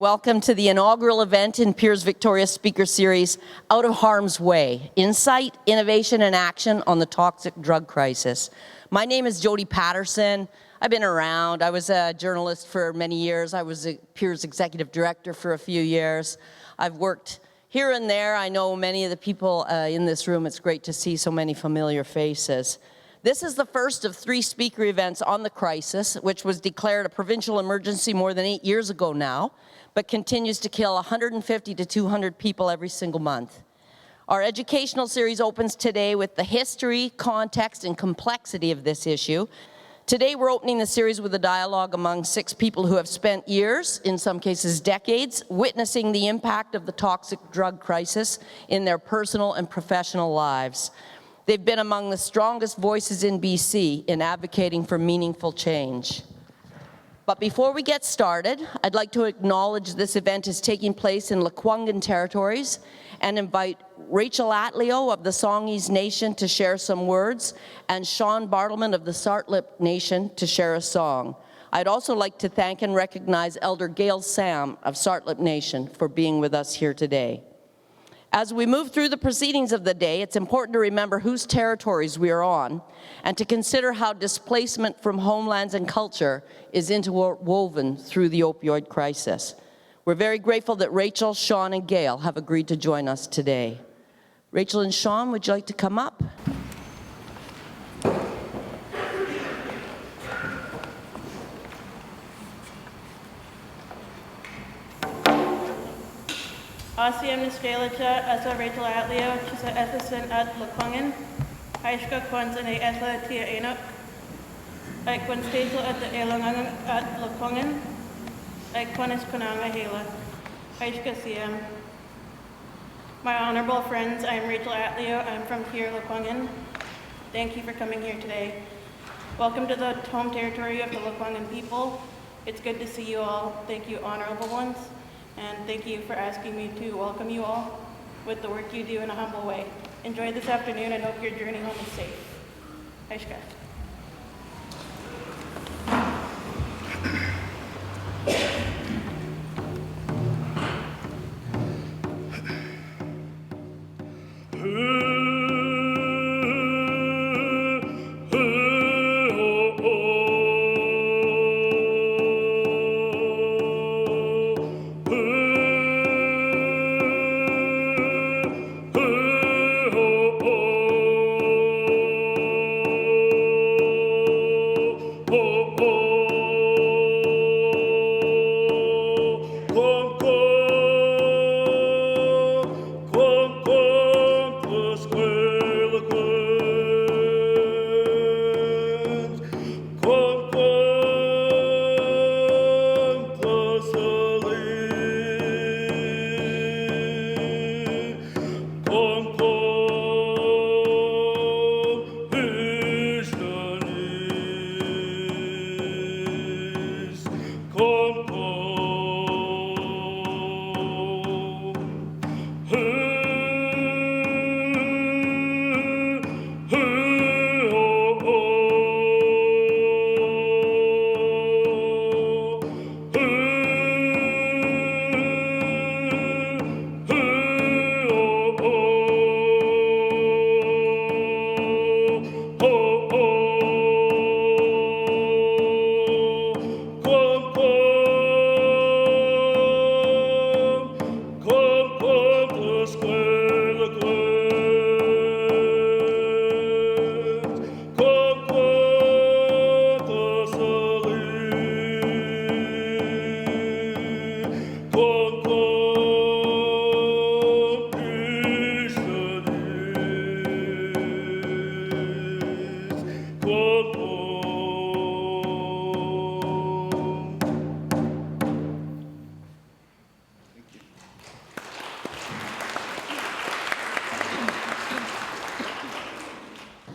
Welcome to the inaugural event in Peer's Victoria Speaker Series, Out of Harm's Way, Insight, Innovation, and Action on the Toxic Drug Crisis. My name is Jody Patterson. I've been around. I was a journalist for many years. I was a Peer's Executive Director for a few years. I've worked here and there. I know many of the people in this room. It's great to see so many familiar faces. This is the first of 3 speaker events on the crisis, which was declared a provincial emergency more than 8 years ago now, but continues to kill 150 to 200 people every single month. Our educational series opens today with the history, context, and complexity of this issue. Today we're opening the series with a dialogue among 6 people who have spent years, in some cases decades, witnessing the impact of the toxic drug crisis in their personal and professional lives. They've been among the strongest voices in BC in advocating for meaningful change. But before we get started, I'd like to acknowledge this event is taking place in Lekwungen territories and invite Rachel Atleo of the Songhees Nation to share some words and Sean Bartleman of the Tsartlip Nation to share a song. I'd also like to thank and recognize Elder Gail Sam of Tsartlip Nation for being with us here today. As we move through the proceedings of the day, it's important to remember whose territories we are on and to consider how displacement from homelands and culture is interwoven through the opioid crisis. We're very grateful that Rachel, Sean, and Gail have agreed to join us today. Rachel and Sean, would you like to come up? Asiam Nistrelicha, Asa Rachel Atleo, Chisa Ethison at Lekwungen, Aishka Kwanzan a Ethla Tia Enoch, Aikwan Statel at the Elangang at Lekwungen, Aikwanis Konanga Hela, Aishka Siam. My honorable friends, I'm Rachel Atleo, I'm from here, Lekwungen. Thank you for coming here today. Welcome to the home territory of the Lekwungen people. It's good to see you all. Thank you, honorable ones. And thank you for asking me to welcome you all with the work you do in a humble way. Enjoy this afternoon and hope your journey home is safe. Aishka.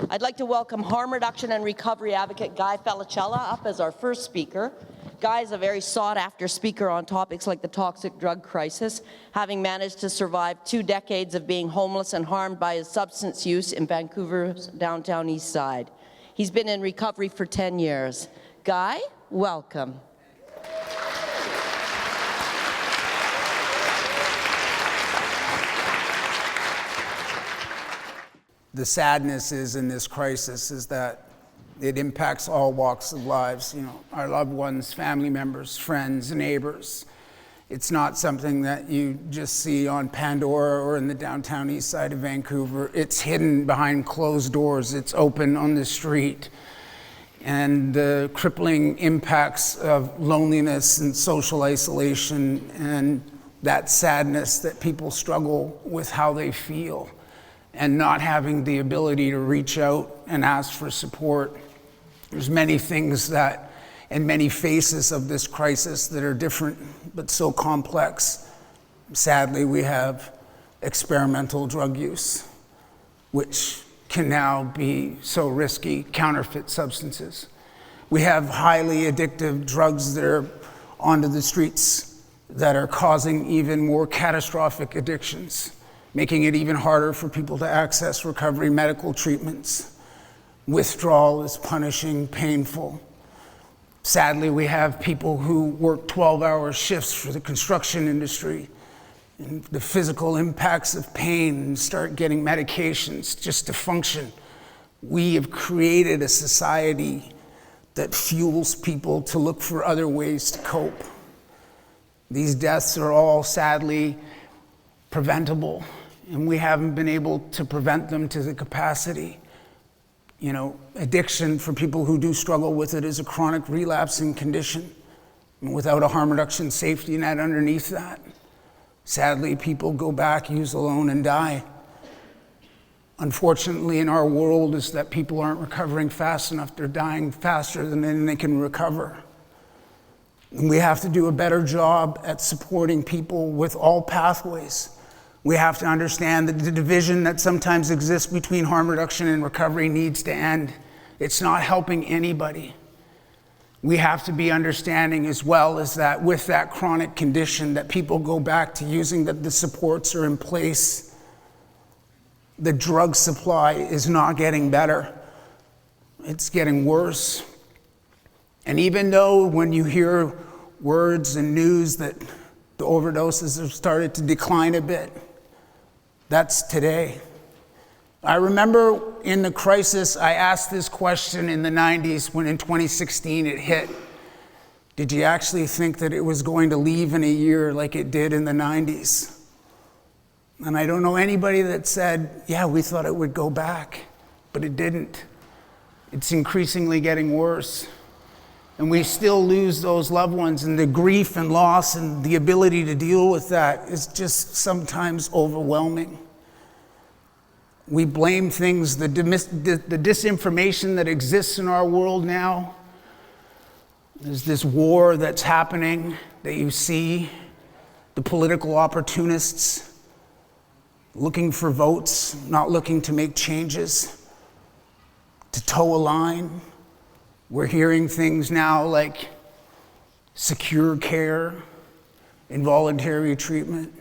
I'd like to welcome harm reduction and recovery advocate Guy Felicella up as our first speaker. Guy is a very sought-after speaker on topics like the toxic drug crisis, having managed to survive 2 decades of being homeless and harmed by his substance use in Vancouver's downtown east side. He's been in recovery for 10 years. Guy, welcome. the sadness is in this crisis is that it impacts all walks of lives, our loved ones, family members, friends, neighbors. It's not something that you just see on Pandora or in the downtown east side of Vancouver. It's hidden behind closed doors. It's open on the street. And the crippling impacts of loneliness and social isolation and that sadness that people struggle with how they feel and not having the ability to reach out and ask for support. There's many things that, and many faces of this crisis that are different but so complex. Sadly, we have experimental drug use, which can now be so risky, counterfeit substances. We have highly addictive drugs that are onto the streets that are causing even more catastrophic addictions, making it even harder for people to access recovery medical treatments. Withdrawal is punishing, painful. Sadly, we have people who work 12-hour shifts for the construction industry, and the physical impacts of pain and start getting medications just to function. We have created a society that fuels people to look for other ways to cope. These deaths are all sadly preventable, and we haven't been able to prevent them to the capacity. Addiction for people who do struggle with it is a chronic relapsing condition, and without a harm reduction safety net underneath that, sadly, people go back, use alone, and die. Unfortunately, in our world is that people aren't recovering fast enough. They're dying faster than they can recover. And we have to do a better job at supporting people with all pathways. We have to understand that the division that sometimes exists between harm reduction and recovery needs to end. It's not helping anybody. We have to be understanding as well as that with that chronic condition that people go back to using, that the supports are in place. The drug supply is not getting better. It's getting worse. And even though when you hear words and news that the overdoses have started to decline a bit, that's today. I remember in the crisis, I asked this question in the 90s when in 2016 it hit. Did you actually think that it was going to leave in a year like it did in the 90s? And I don't know anybody that said, yeah, we thought it would go back, but it didn't. It's increasingly getting worse. And we still lose those loved ones, and the grief and loss and the ability to deal with that is just sometimes overwhelming. We blame things, the disinformation that exists in our world now. There's this war that's happening that you see, the political opportunists looking for votes, not looking to make changes, to toe a line. We're hearing things now like secure care, involuntary treatment,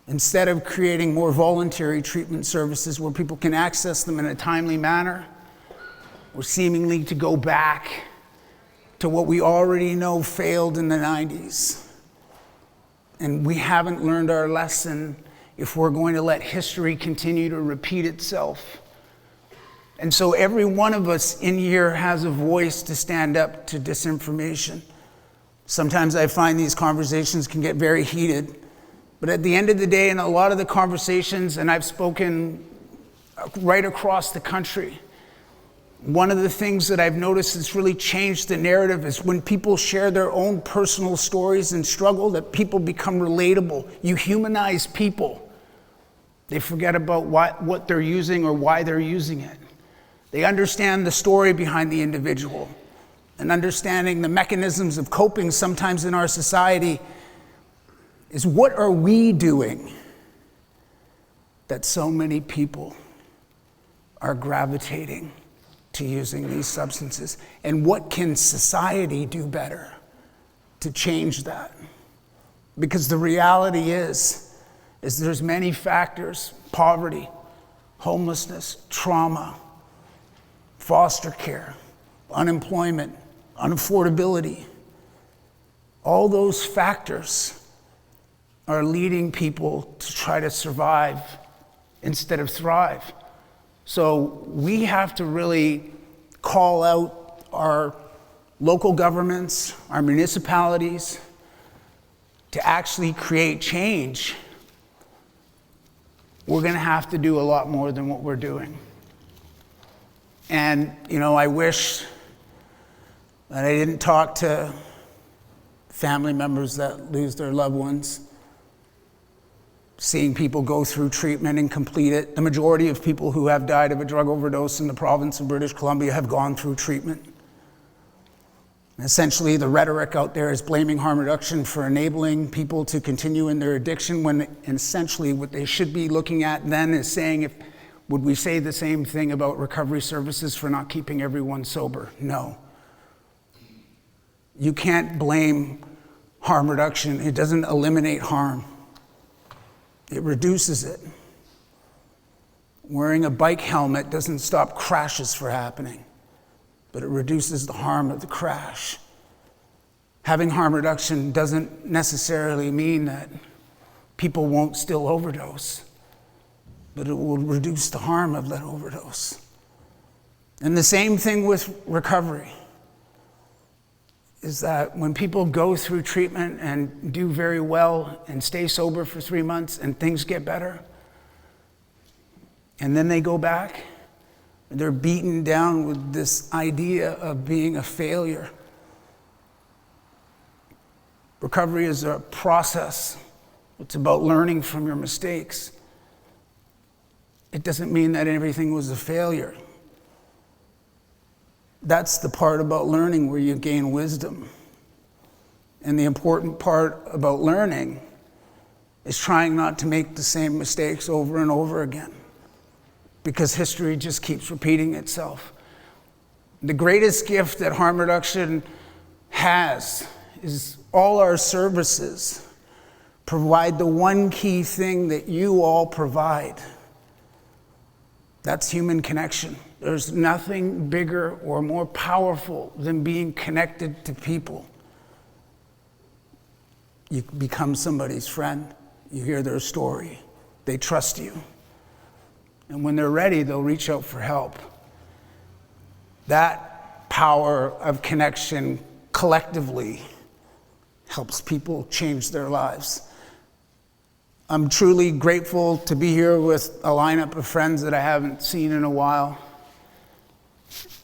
instead of creating more voluntary treatment services where people can access them in a timely manner. We're seemingly to go back to what we already know failed in the 90s. And we haven't learned our lesson if we're going to let history continue to repeat itself. And so every one of us in here has a voice to stand up to disinformation. Sometimes I find these conversations can get very heated, but at the end of the day, in a lot of the conversations, and I've spoken right across the country, one of the things that I've noticed that's really changed the narrative is when people share their own personal stories and struggle, that people become relatable. You humanize people. They forget about what they're using or why they're using it. They understand the story behind the individual, and understanding the mechanisms of coping sometimes in our society is what are we doing that so many people are gravitating to using these substances, and what can society do better to change that? Because the reality is there's many factors: poverty, homelessness, trauma, foster care, unemployment, unaffordability. All those factors are leading people to try to survive instead of thrive. So we have to really call out our local governments, our municipalities, to actually create change. We're going to have to do a lot more than what we're doing. And, you know, I wish that I didn't talk to family members that lose their loved ones. Seeing people go through treatment and complete it. The majority of people who have died of a drug overdose in the province of British Columbia have gone through treatment. Essentially, the rhetoric out there is blaming harm reduction for enabling people to continue in their addiction, when essentially what they should be looking at then is saying, would we say the same thing about recovery services for not keeping everyone sober? No. You can't blame harm reduction. It doesn't eliminate harm. It reduces it. Wearing a bike helmet doesn't stop crashes from happening, but it reduces the harm of the crash. Having harm reduction doesn't necessarily mean that people won't still overdose, but it will reduce the harm of that overdose. And the same thing with recovery, is that when people go through treatment and do very well and stay sober for 3 months and things get better, and then they go back, they're beaten down with this idea of being a failure. Recovery is a process. It's about learning from your mistakes. It doesn't mean that everything was a failure. That's the part about learning where you gain wisdom. And the important part about learning is trying not to make the same mistakes over and over again, because history just keeps repeating itself. The greatest gift that harm reduction has is all our services provide the one key thing that you all provide. That's human connection. There's nothing bigger or more powerful than being connected to people. You become somebody's friend. You hear their story. They trust you. And when they're ready, they'll reach out for help. That power of connection collectively helps people change their lives. I'm truly grateful to be here with a lineup of friends that I haven't seen in a while,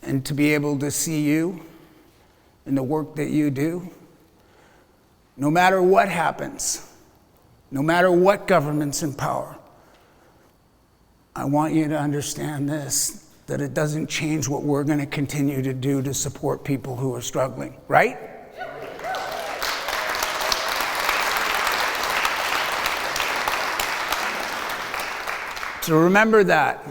and to be able to see you and the work that you do. No matter what happens, no matter what government's in power, I want you to understand this, that it doesn't change what we're going to continue to do to support people who are struggling, right? So remember that.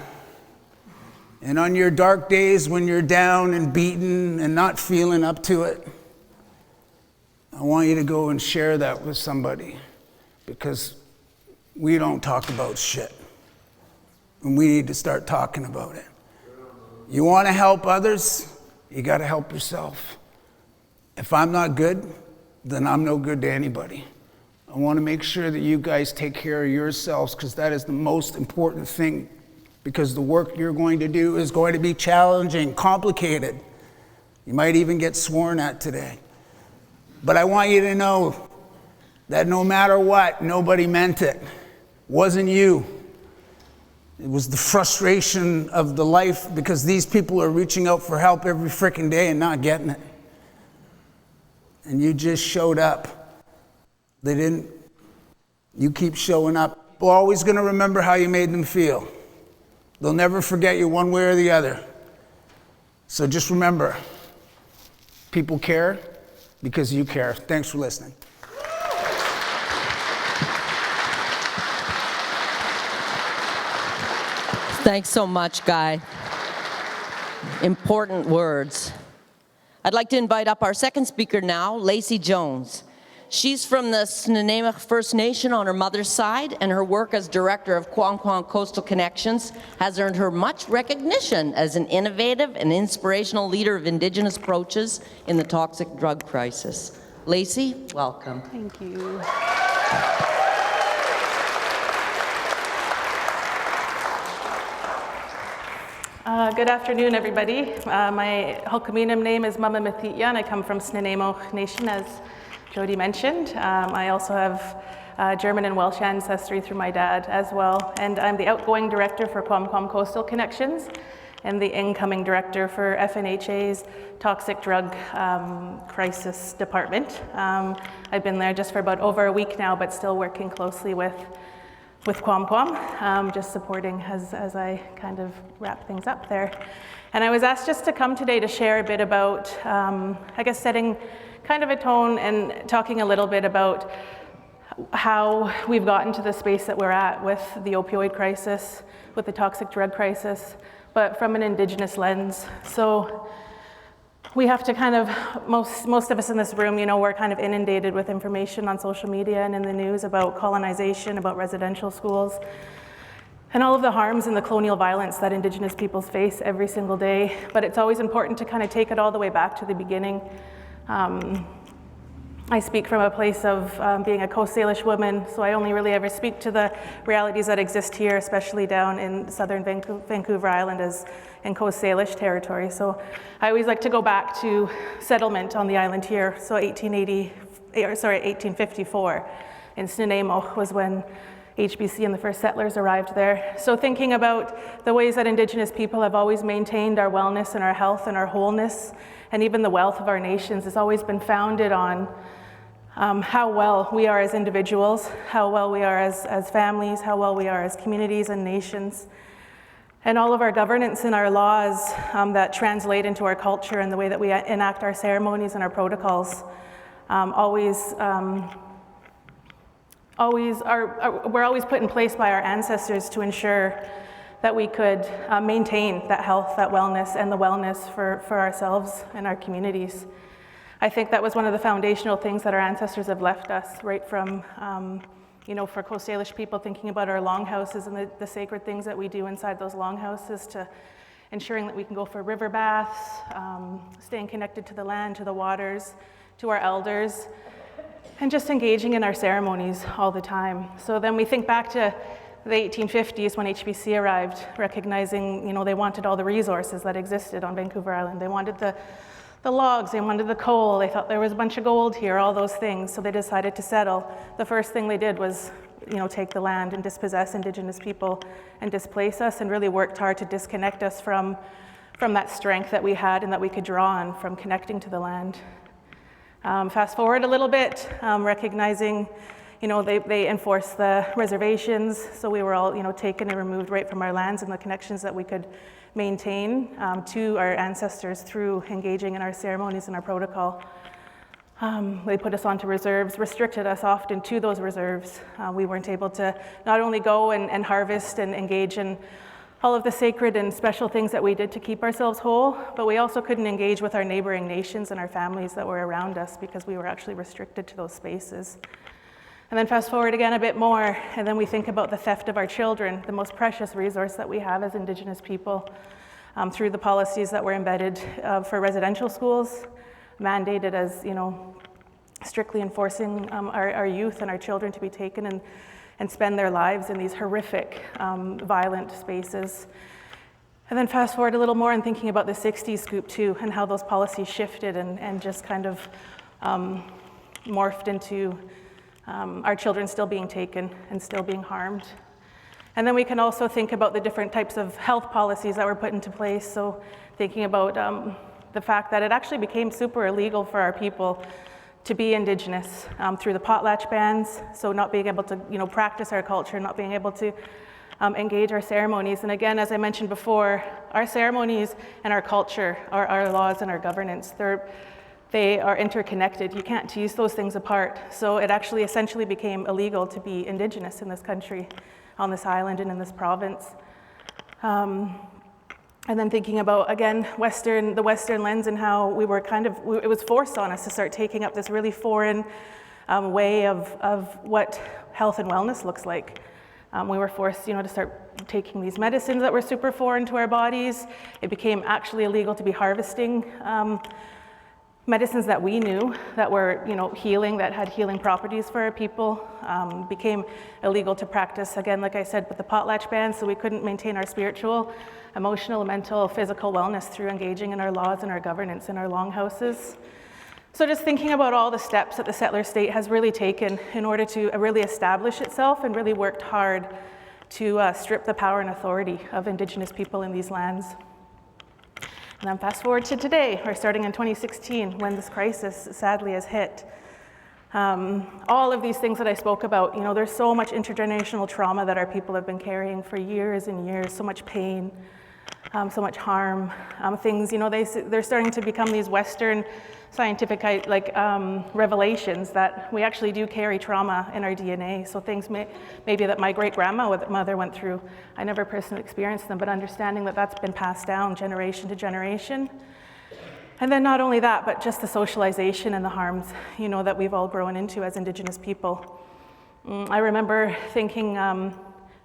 And on your dark days when you're down and beaten and not feeling up to it, I want you to go and share that with somebody, because we don't talk about shit. And we need to start talking about it. You want to help others, you got to help yourself. If I'm not good, then I'm no good to anybody. I want to make sure that you guys take care of yourselves, because that is the most important thing, because the work you're going to do is going to be challenging, complicated. You might even get sworn at today. But I want you to know that no matter what, nobody meant it. It wasn't you. It was the frustration of the life, because these people are reaching out for help every freaking day and not getting it. And you just showed up. They didn't. You keep showing up. People are always going to remember how you made them feel. They'll never forget you one way or the other. So just remember, people care because you care. Thanks for listening. Thanks so much, Guy. Important words. I'd like to invite up our second speaker now, Lacey Jones. She's from the Snuneymuxw First Nation on her mother's side, and her work as director of Quang Quang Coastal Connections has earned her much recognition as an innovative and inspirational leader of Indigenous approaches in the toxic drug crisis. Lacey, welcome. Thank you. Good afternoon, everybody. My Ho'okaminam name is Mama Mathiya, and I come from Snuneymuxw Nation, as Jody mentioned. I also have German and Welsh ancestry through my dad as well, and I'm the outgoing director for Quam Coastal Connections and the incoming director for FNHA's Toxic Drug Crisis Department. I've been there just for about over a week now, but still working closely with Quam, just supporting as I kind of wrap things up there. And I was asked just to come today to share a bit about, I guess, setting kind of a tone and talking a little bit about how we've gotten to the space that we're at with the opioid crisis, with the toxic drug crisis, but from an Indigenous lens. So we have to kind of, most of us in this room, you know, we're kind of inundated with information on social media and in the news about colonization, about residential schools, and all of the harms and the colonial violence that Indigenous peoples face every single day. But it's always important to kind of take it all the way back to the beginning. I speak from a place of being a Coast Salish woman, so I only really ever speak to the realities that exist here, especially down in southern Vancouver Island as in Coast Salish territory. So I always like to go back to settlement on the island here. So 1854 in Snuneymuxw was when HBC and the first settlers arrived there. So thinking about the ways that Indigenous people have always maintained our wellness and our health and our wholeness, and even the wealth of our nations has always been founded on how well we are as individuals, how well we are as families, how well we are as communities and nations. And all of our governance and our laws that translate into our culture and the way that we enact our ceremonies and our protocols we're always put in place by our ancestors to ensure that we could maintain that health, that wellness, and the wellness for ourselves and our communities. I think that was one of the foundational things that our ancestors have left us, right from, you know, for Coast Salish people, thinking about our longhouses and the sacred things that we do inside those longhouses, to ensuring that we can go for river baths, staying connected to the land, to the waters, to our elders, and just engaging in our ceremonies all the time. So then we think back to the 1850s when HBC arrived, recognizing, you know, they wanted all the resources that existed on Vancouver Island. They wanted the logs, they wanted the coal, they thought there was a bunch of gold here, all those things, so they decided to settle. The first thing they did was, you know, take the land and dispossess Indigenous people and displace us, and really worked hard to disconnect us from that strength that we had and that we could draw on from connecting to the land. Fast forward a little bit, recognizing, you know, they enforced the reservations, so we were all, you know, taken and removed right from our lands and the connections that we could maintain to our ancestors through engaging in our ceremonies and our protocol. They put us onto reserves, restricted us often to those reserves. We weren't able to not only go and harvest and engage in all of the sacred and special things that we did to keep ourselves whole, but we also couldn't engage with our neighboring nations and our families that were around us because we were actually restricted to those spaces. And then fast forward again a bit more, and then we think about the theft of our children, the most precious resource that we have as Indigenous people, through the policies that were embedded for residential schools, mandated as, you know, strictly enforcing our youth and our children to be taken and spend their lives in these horrific, violent spaces. And then fast forward a little more and thinking about the 60s scoop too, and how those policies shifted and just kind of morphed into our children still being taken and still being harmed. And then we can also think about the different types of health policies that were put into place. So thinking about the fact that it actually became super illegal for our people to be Indigenous through the potlatch bans, so not being able to, you know, practice our culture, not being able to engage our ceremonies. And again, as I mentioned before, our ceremonies and our culture, our laws and our governance, they are interconnected. You can't tease those things apart. So it actually essentially became illegal to be Indigenous in this country, on this island and in this province. And then thinking about, again, the Western lens and how we were it was forced on us to start taking up this really foreign way of what health and wellness looks like. We were forced, you know, to start taking these medicines that were super foreign to our bodies. It became actually illegal to be harvesting medicines that we knew that were, healing, that had healing properties for our people, became illegal to practice. Again, like I said, with the potlatch ban, so we couldn't maintain our spiritual, emotional, mental, physical wellness through engaging in our laws and our governance in our longhouses. So just thinking about all the steps that the settler state has really taken in order to really establish itself and really worked hard to strip the power and authority of Indigenous people in these lands. And then fast forward to today, or starting in 2016, when this crisis sadly has hit. All of these things that I spoke about, there's so much intergenerational trauma that our people have been carrying for years and years, so much pain, so much harm. Things, they're starting to become these Western scientific revelations that we actually do carry trauma in our DNA. So things maybe that my great-grandmother went through, I never personally experienced them, but understanding that that's been passed down generation to generation. And then not only that, but just the socialization and the harms, that we've all grown into as Indigenous people. I remember thinking,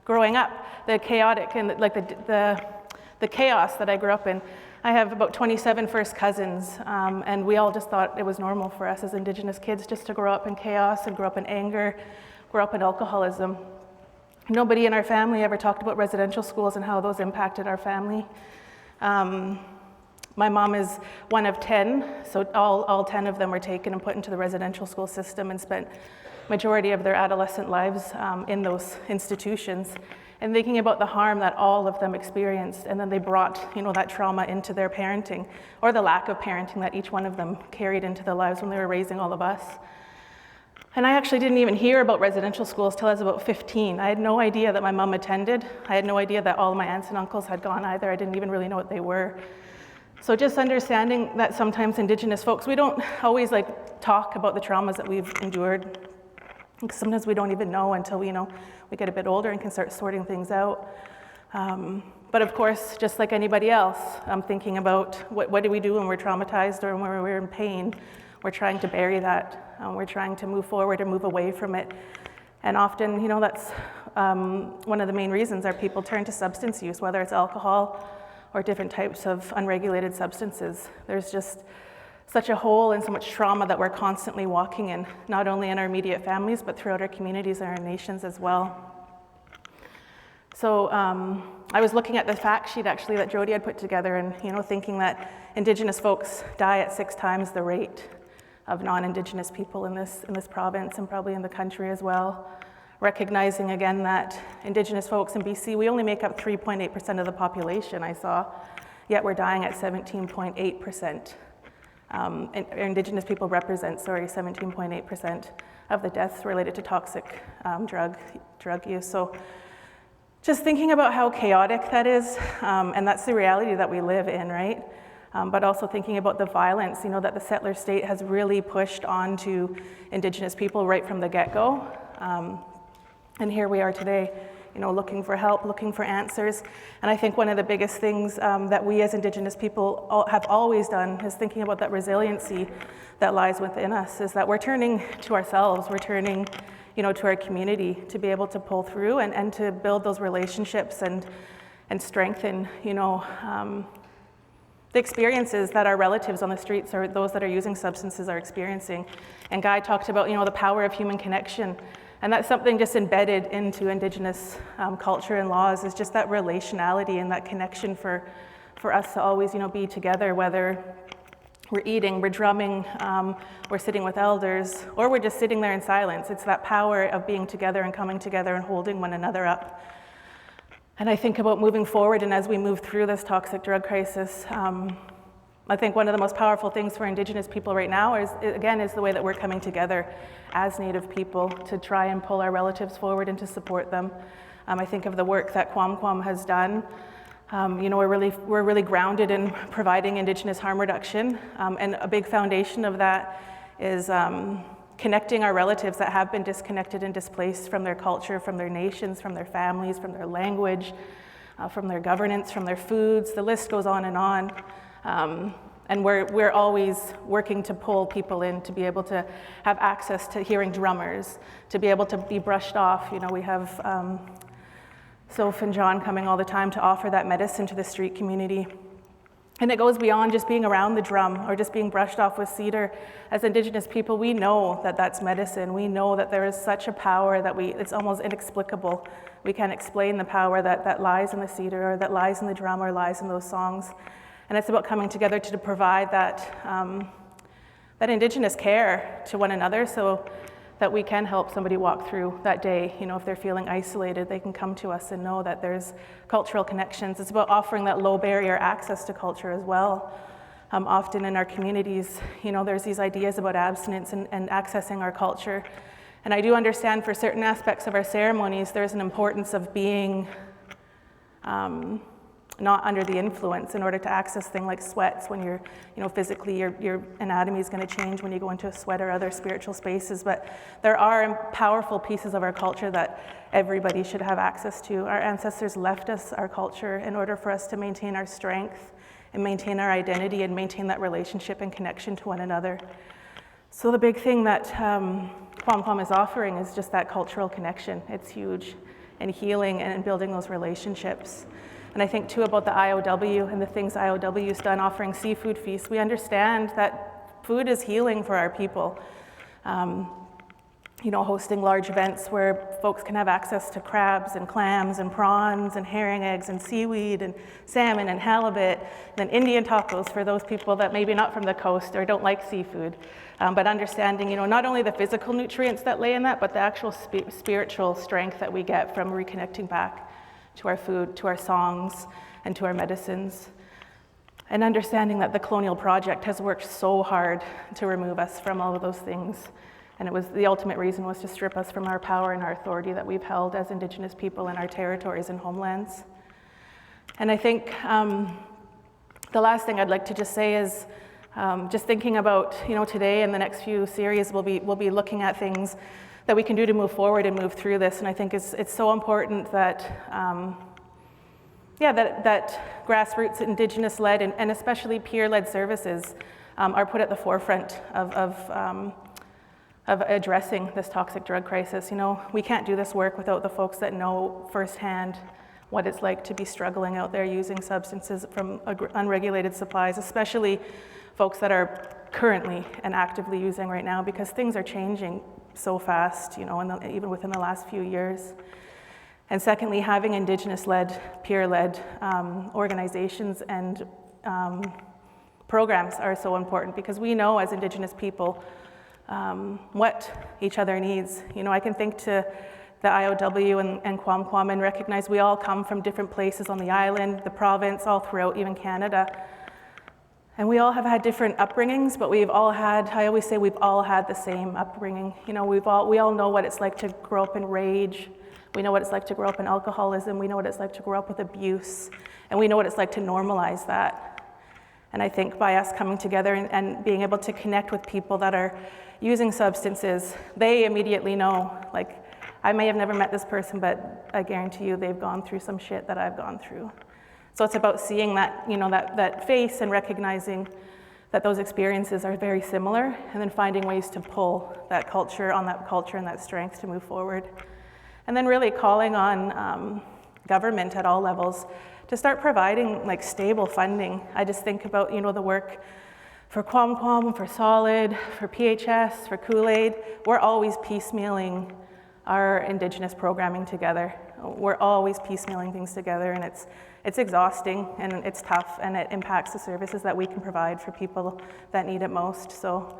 growing up, the chaotic and the chaos that I grew up in. I have about 27 first cousins, and we all just thought it was normal for us as Indigenous kids just to grow up in chaos and grow up in anger, grow up in alcoholism. Nobody in our family ever talked about residential schools and how those impacted our family. My mom is one of 10, so all 10 of them were taken and put into the residential school system and spent majority of their adolescent lives in those institutions. And thinking about the harm that all of them experienced, and then they brought, that trauma into their parenting, or the lack of parenting that each one of them carried into their lives when they were raising all of us. And I actually didn't even hear about residential schools till I was about 15. I had no idea that my mom attended. I had no idea that all of my aunts and uncles had gone either. I didn't even really know what they were. So just understanding that sometimes Indigenous folks, we don't always talk about the traumas that we've endured. Sometimes we don't even know until we get a bit older and can start sorting things out. But of course, just like anybody else, I'm thinking about what do we do when we're traumatized or when we're in pain? We're trying to bury that. We're trying to move forward or move away from it. And often, that's one of the main reasons our people turn to substance use, whether it's alcohol or different types of unregulated substances. There's just such a hole and so much trauma that we're constantly walking in, not only in our immediate families, but throughout our communities and our nations as well. So I was looking at the fact sheet actually that Jody had put together and thinking that Indigenous folks die at 6 times the rate of non-Indigenous people in this province and probably in the country as well. Recognizing again that Indigenous folks in BC, we only make up 3.8% of the population, I saw, yet we're dying at 17.8%. Indigenous people represent, 17.8% of the deaths related to toxic drug use. So just thinking about how chaotic that is, and that's the reality that we live in, right? But also thinking about the violence, that the settler state has really pushed onto Indigenous people right from the get-go. And here we are today, looking for help, looking for answers. And I think one of the biggest things that we as Indigenous people have always done is thinking about that resiliency that lies within us, is that we're turning to ourselves, we're turning, to our community to be able to pull through and to build those relationships and strengthen, the experiences that our relatives on the streets or those that are using substances are experiencing. And Guy talked about, the power of human connection. And that's something just embedded into Indigenous culture and laws, is just that relationality and that connection for us to always, be together, whether we're eating, we're drumming, we're sitting with elders, or we're just sitting there in silence. It's that power of being together and coming together and holding one another up. And I think about moving forward, and as we move through this toxic drug crisis, I think one of the most powerful things for Indigenous people right now is the way that we're coming together as Native people to try and pull our relatives forward and to support them. I think of the work that Quam has done. We're really grounded in providing Indigenous harm reduction, and a big foundation of that is connecting our relatives that have been disconnected and displaced from their culture, from their nations, from their families, from their language, from their governance, from their foods. The list goes on and on. And we're always working to pull people in to be able to have access to hearing drummers, to be able to be brushed off. We have Soph and John coming all the time to offer that medicine to the street community. And it goes beyond just being around the drum or just being brushed off with cedar. As Indigenous people, we know that that's medicine. We know that there is such a power that it's almost inexplicable. We can't explain the power that lies in the cedar or that lies in the drum or lies in those songs. And it's about coming together to provide that Indigenous care to one another so that we can help somebody walk through that day. You know, if they're feeling isolated, they can come to us and know that there's cultural connections. It's about offering that low barrier access to culture as well. Often in our communities, you know, there's these ideas about abstinence and accessing our culture. And I do understand for certain aspects of our ceremonies, there's an importance of being not under the influence in order to access things like sweats when you're, you know, physically your anatomy is going to change when you go into a sweat or other spiritual spaces. But there are powerful pieces of our culture that everybody should have access to. Our ancestors left us our culture in order for us to maintain our strength and maintain our identity and maintain that relationship and connection to one another. So the big thing that Quam is offering is just that cultural connection. It's huge, and healing and building those relationships. And I think too about the IOW and the things IOW's done, offering seafood feasts. We understand that food is healing for our people. You know, hosting large events where folks can have access to crabs and clams and prawns and herring eggs and seaweed and salmon and halibut, and then Indian tacos for those people that maybe not from the coast or don't like seafood. But understanding, you know, not only the physical nutrients that lay in that, but the actual spiritual strength that we get from reconnecting back to our food, to our songs, and to our medicines. And understanding that the Colonial Project has worked so hard to remove us from all of those things. And it was the ultimate reason was to strip us from our power and our authority that we've held as Indigenous people in our territories and homelands. And I think the last thing I'd like to just say is just thinking about, you know, today and the next few series we'll be looking at things that we can do to move forward and move through this. And I think it's so important that, that grassroots, Indigenous-led, and especially peer-led services are put at the forefront of addressing this toxic drug crisis. You know, we can't do this work without the folks that know firsthand what it's like to be struggling out there using substances from unregulated supplies, especially folks that are currently and actively using right now, because things are changing so fast, you know, even within the last few years. And secondly, having Indigenous-led, peer-led organizations and programs are so important, because we know as Indigenous people what each other needs. You know, I can think to the IOW and Quam and recognize we all come from different places on the island, the province, all throughout even Canada. And we all have had different upbringings, but we've all had, I always say we've all had the same upbringing. You know, we all know what it's like to grow up in rage. We know what it's like to grow up in alcoholism. We know what it's like to grow up with abuse. And we know what it's like to normalize that. And I think by us coming together and being able to connect with people that are using substances, they immediately know, like, I may have never met this person, but I guarantee you they've gone through some shit that I've gone through. So it's about seeing that, you know, that face and recognizing that those experiences are very similar, and then finding ways to pull that culture and that strength to move forward. And then really calling on government at all levels to start providing like stable funding. I just think about, you know, the work for Quam, for Solid, for PHS, for Kool-Aid. We're always piecemealing our Indigenous programming together. We're always piecemealing things together, and it's exhausting and it's tough, and it impacts the services that we can provide for people that need it most. So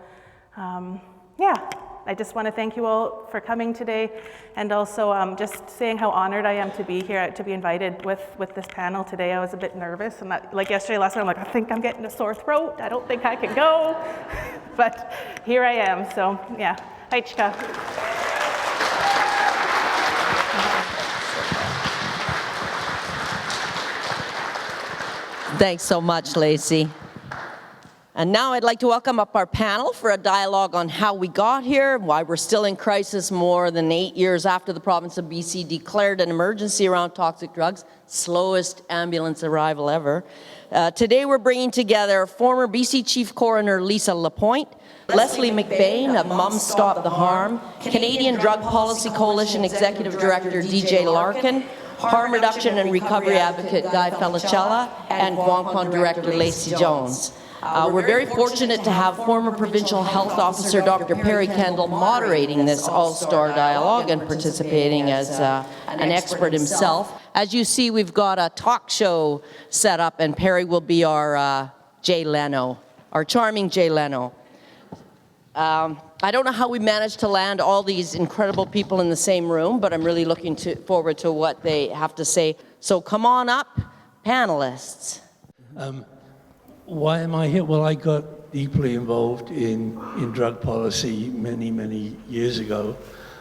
I just want to thank you all for coming today, and also just saying how honored I am to be here, to be invited with this panel today. I was a bit nervous, and like yesterday, last night, I'm like, I think I'm getting a sore throat. I don't think I can go, but here I am. So yeah, hi Chika. Thanks so much, Lacey. And now I'd like to welcome up our panel for a dialogue on how we got here, why we're still in crisis more than 8 years after the province of BC declared an emergency around toxic drugs, slowest ambulance arrival ever. Today we're bringing together former BC Chief Coroner Lisa Lapointe, Leslie McBain of Mums Stop the Harm, Canadian Drug Policy Coalition Executive Director DJ Larkin, harm reduction and recovery advocate Guy Felicella, and Guancon Director Lacey Jones. We're very fortunate to have former Provincial Health Officer Dr. Perry Kendall moderating this all-star dialogue and participating as an expert himself. As you see, we've got a talk show set up, and Perry will be our Jay Leno, our charming Jay Leno. I don't know how we managed to land all these incredible people in the same room, but I'm really looking forward to what they have to say. So come on up, panelists. Why am I here? Well, I got deeply involved in drug policy many years ago.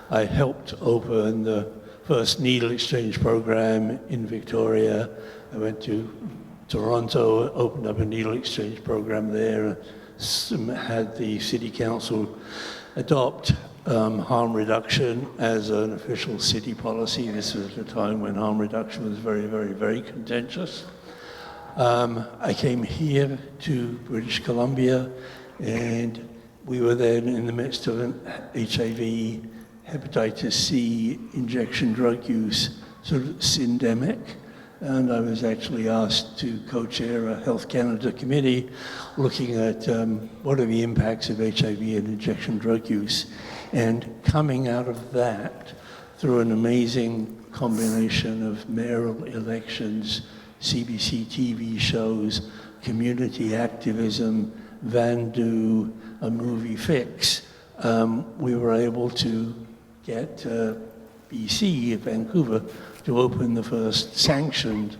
I helped open the first needle exchange program in Victoria. I went to Toronto, opened up a needle exchange program there, had the city council adopt harm reduction as an official city policy. This was at a time when harm reduction was very contentious. I came here to British Columbia, and we were then in the midst of an HIV, hepatitis C injection drug use sort of syndemic, and I was actually asked to co-chair a Health Canada committee looking at what are the impacts of HIV and injection drug use. And coming out of that, through an amazing combination of mayoral elections, CBC TV shows, community activism, Vandu, a movie fix, we were able to get BC, Vancouver, to open the first sanctioned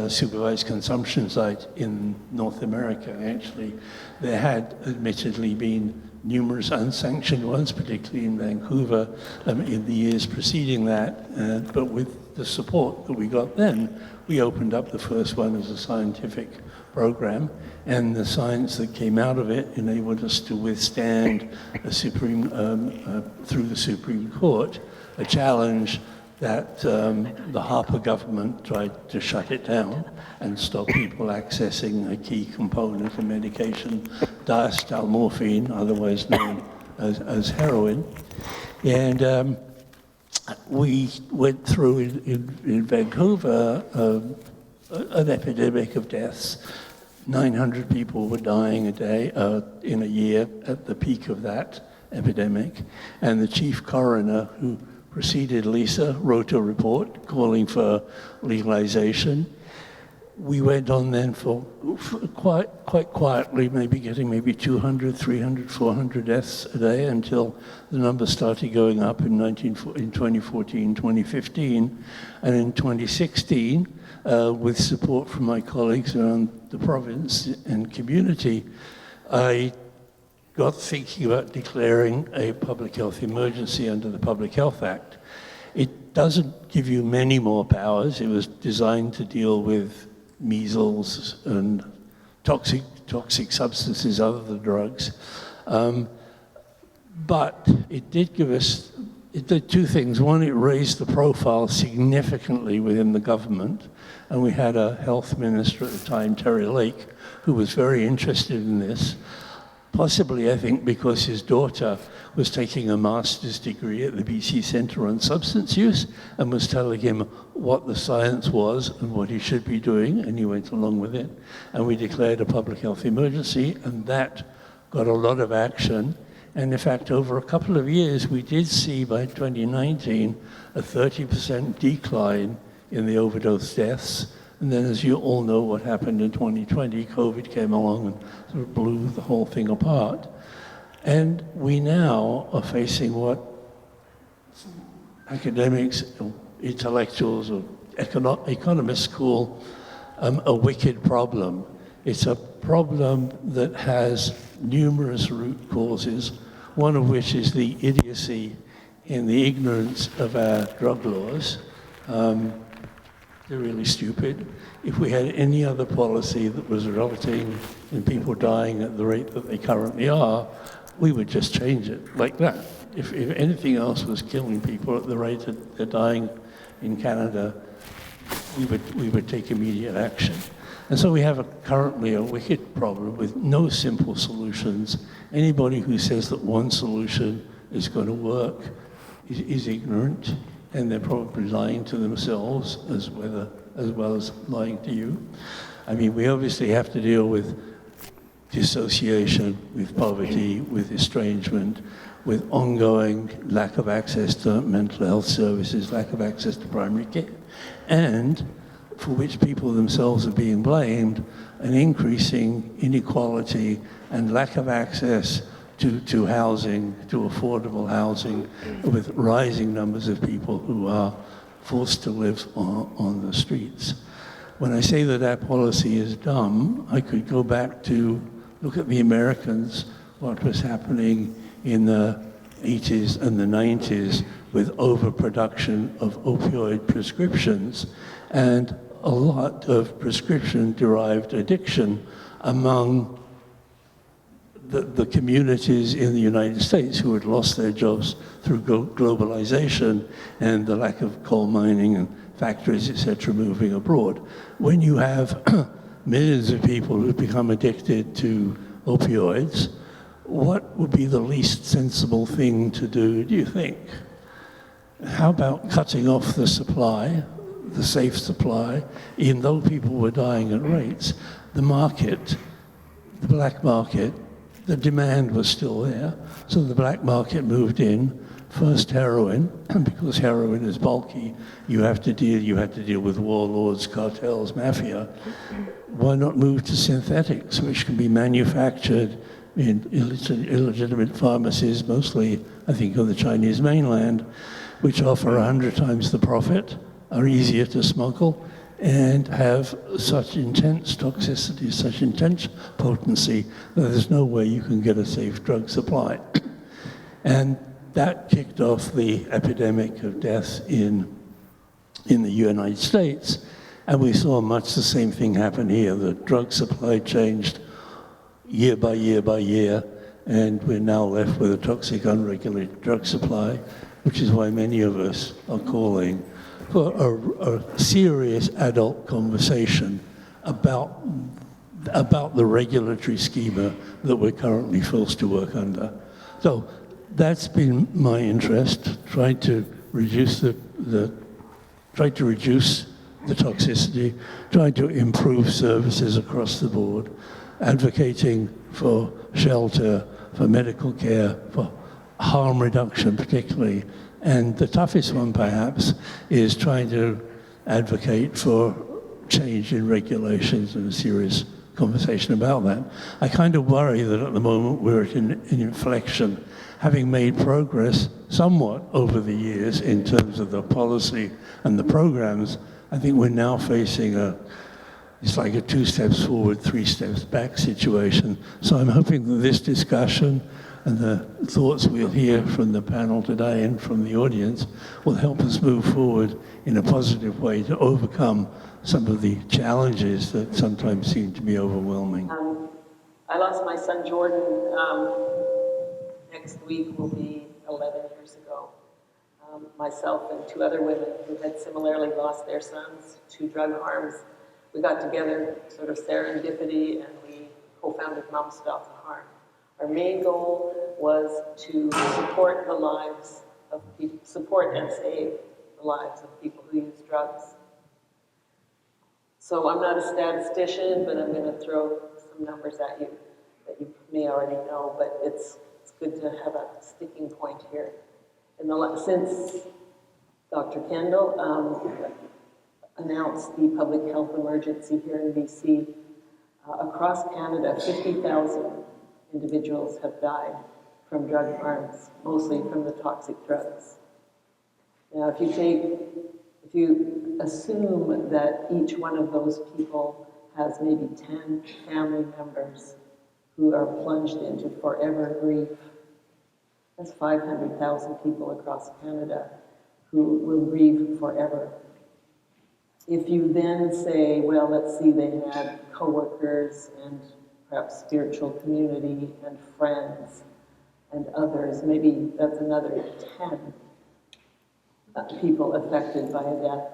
supervised consumption site in North America. Actually, there had admittedly been numerous unsanctioned ones, particularly in Vancouver, in the years preceding that, but with the support that we got then, we opened up the first one as a scientific program, and the science that came out of it enabled us to withstand a through the Supreme Court, a challenge that the Harper government tried to shut it down and stop people accessing a key component of medication, diacetyl morphine, otherwise known as heroin. And we went through in Vancouver an epidemic of deaths. 900 people were dying a day in a year at the peak of that epidemic. And the chief coroner who preceded Lisa wrote a report calling for legalization. We went on then for quite quietly, maybe 200, 300, 400 deaths a day until the numbers started going up in 2014, 2015. And in 2016, with support from my colleagues around the province and community, I got thinking about declaring a public health emergency under the Public Health Act. It doesn't give you many more powers. It was designed to deal with measles and toxic substances other than drugs. But it did give us, it did two things. One, it raised the profile significantly within the government, and we had a health minister at the time, Terry Lake, who was very interested in this. Possibly, I think, because his daughter was taking a master's degree at the BC Centre on Substance Use and was telling him what the science was and what he should be doing, and he went along with it. And we declared a public health emergency, and that got a lot of action. And in fact, over a couple of years, we did see by 2019 a 30% decline in the overdose deaths. And then, as you all know, what happened in 2020, COVID came along and sort of blew the whole thing apart. And we now are facing what academics, intellectuals, or economists call a wicked problem. It's a problem that has numerous root causes, one of which is the idiocy and the ignorance of our drug laws. They're really stupid. If we had any other policy that was resulting in people dying at the rate that they currently are, we would just change it like that. If anything else was killing people at the rate that they're dying in Canada, we would take immediate action. And so we have currently a wicked problem with no simple solutions. Anybody who says that one solution is going to work is ignorant. and they're probably lying to themselves as well as lying to you. I mean, we obviously have to deal with dissociation, with poverty, with estrangement, with ongoing lack of access to mental health services, lack of access to primary care, and for which people themselves are being blamed, an increasing inequality and lack of access to housing, to affordable housing, with rising numbers of people who are forced to live on the streets. When I say that our policy is dumb, I could go back to look at the Americans, what was happening in the 80s and the 90s with overproduction of opioid prescriptions and a lot of prescription-derived addiction among the communities in the United States who had lost their jobs through globalization and the lack of coal mining and factories, etc., moving abroad. When you have millions of people who become addicted to opioids, what would be the least sensible thing to do you think? How about cutting off the supply, the safe supply, even though people were dying at rates? The market, the black market, the demand was still there, so the black market moved in. First heroin, and because heroin is bulky, you had to deal with warlords, cartels, mafia. Why not move to synthetics, which can be manufactured in illegitimate pharmacies, mostly, I think, on the Chinese mainland, which offer 100 times the profit, are easier to smuggle, and have such intense toxicity, such intense potency, that there's no way you can get a safe drug supply. And that kicked off the epidemic of death in the United States. And we saw much the same thing happen here. The drug supply changed year by year by year, and we're now left with a toxic, unregulated drug supply, which is why many of us are calling for a serious adult conversation about the regulatory schema that we're currently forced to work under. So that's been my interest, trying to reduce the toxicity, trying to improve services across the board, advocating for shelter, for medical care, for harm reduction particularly. And the toughest one, perhaps, is trying to advocate for change in regulations and a serious conversation about that. I kind of worry that at the moment we're at an inflection, having made progress somewhat over the years in terms of the policy and the programs. I think we're now facing it's like a 2 steps forward, 3 steps back situation. So I'm hoping that this discussion and the thoughts we'll hear from the panel today and from the audience will help us move forward in a positive way to overcome some of the challenges that sometimes seem to be overwhelming. I lost my son Jordan. Next week will be 11 years ago. Myself and 2 other women who had similarly lost their sons to drug harms. We got together, sort of serendipity, and we co-founded Mom Stop the Harm. Our main goal was to support the lives of people, support and save the lives of people who use drugs. So I'm not a statistician, but I'm going to throw some numbers at you that you may already know, but it's good to have a sticking point here. Since Dr. Kendall announced the public health emergency here in BC, across Canada, 50,000 individuals have died from drug harms, mostly from the toxic drugs. Now, if you assume that each one of those people has maybe 10 family members who are plunged into forever grief, that's 500,000 people across Canada who will grieve forever. If you then say, well, let's see, they had coworkers and perhaps spiritual community and friends and others, maybe that's another 10 people affected by a death.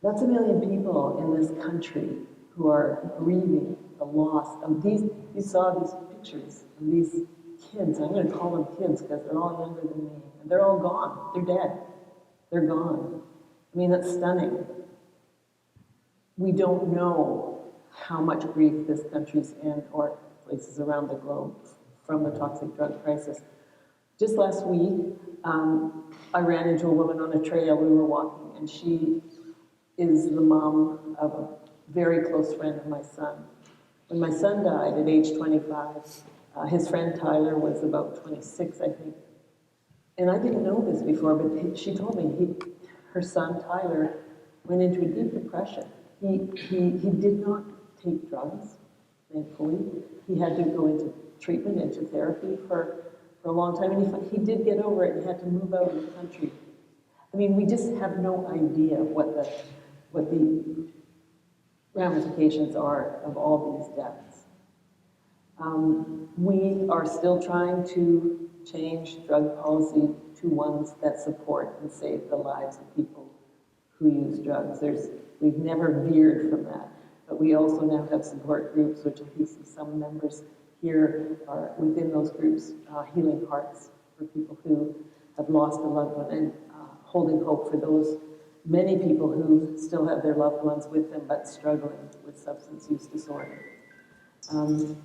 That's 1 million people in this country who are grieving the loss of these. You saw these pictures of these kids. I'm going to call them kids because they're all younger than me. And they're all gone. They're dead. They're gone. I mean, that's stunning. We don't know how much grief this country's in, or places around the globe, from the toxic drug crisis. Just last week, I ran into a woman on a trail. We were walking, and she is the mom of a very close friend of my son. When my son died at age 25, his friend Tyler was about 26, I think. And I didn't know this before, but she told me her son Tyler went into a deep depression. He did not take drugs, thankfully. He had to go into treatment, into therapy for a long time, and he did get over it and had to move out of the country. I mean, we just have no idea what the ramifications are of all these deaths. We are still trying to change drug policy to ones that support and save the lives of people who use drugs. We've never veered from that, but we also now have support groups, which I see some members here are within those groups, Healing Hearts, for people who have lost a loved one, and Holding Hope for those many people who still have their loved ones with them but struggling with substance use disorder. I'm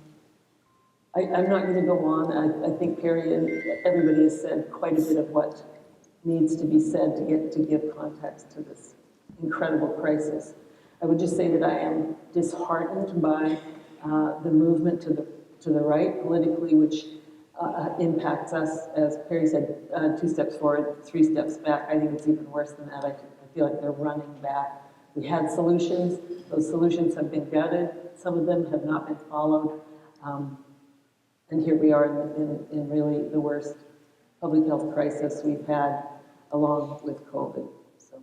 not going to go on. I think Perry and everybody has said quite a bit of what needs to be said to give context to this incredible crisis. I would just say that I am disheartened by the movement to the right politically, which impacts us, as Perry said, 2 steps forward, 3 steps back. I think it's even worse than that. I feel like they're running back. We had solutions. Those solutions have been gutted. Some of them have not been followed. And here we are in really the worst public health crisis we've had, along with COVID. So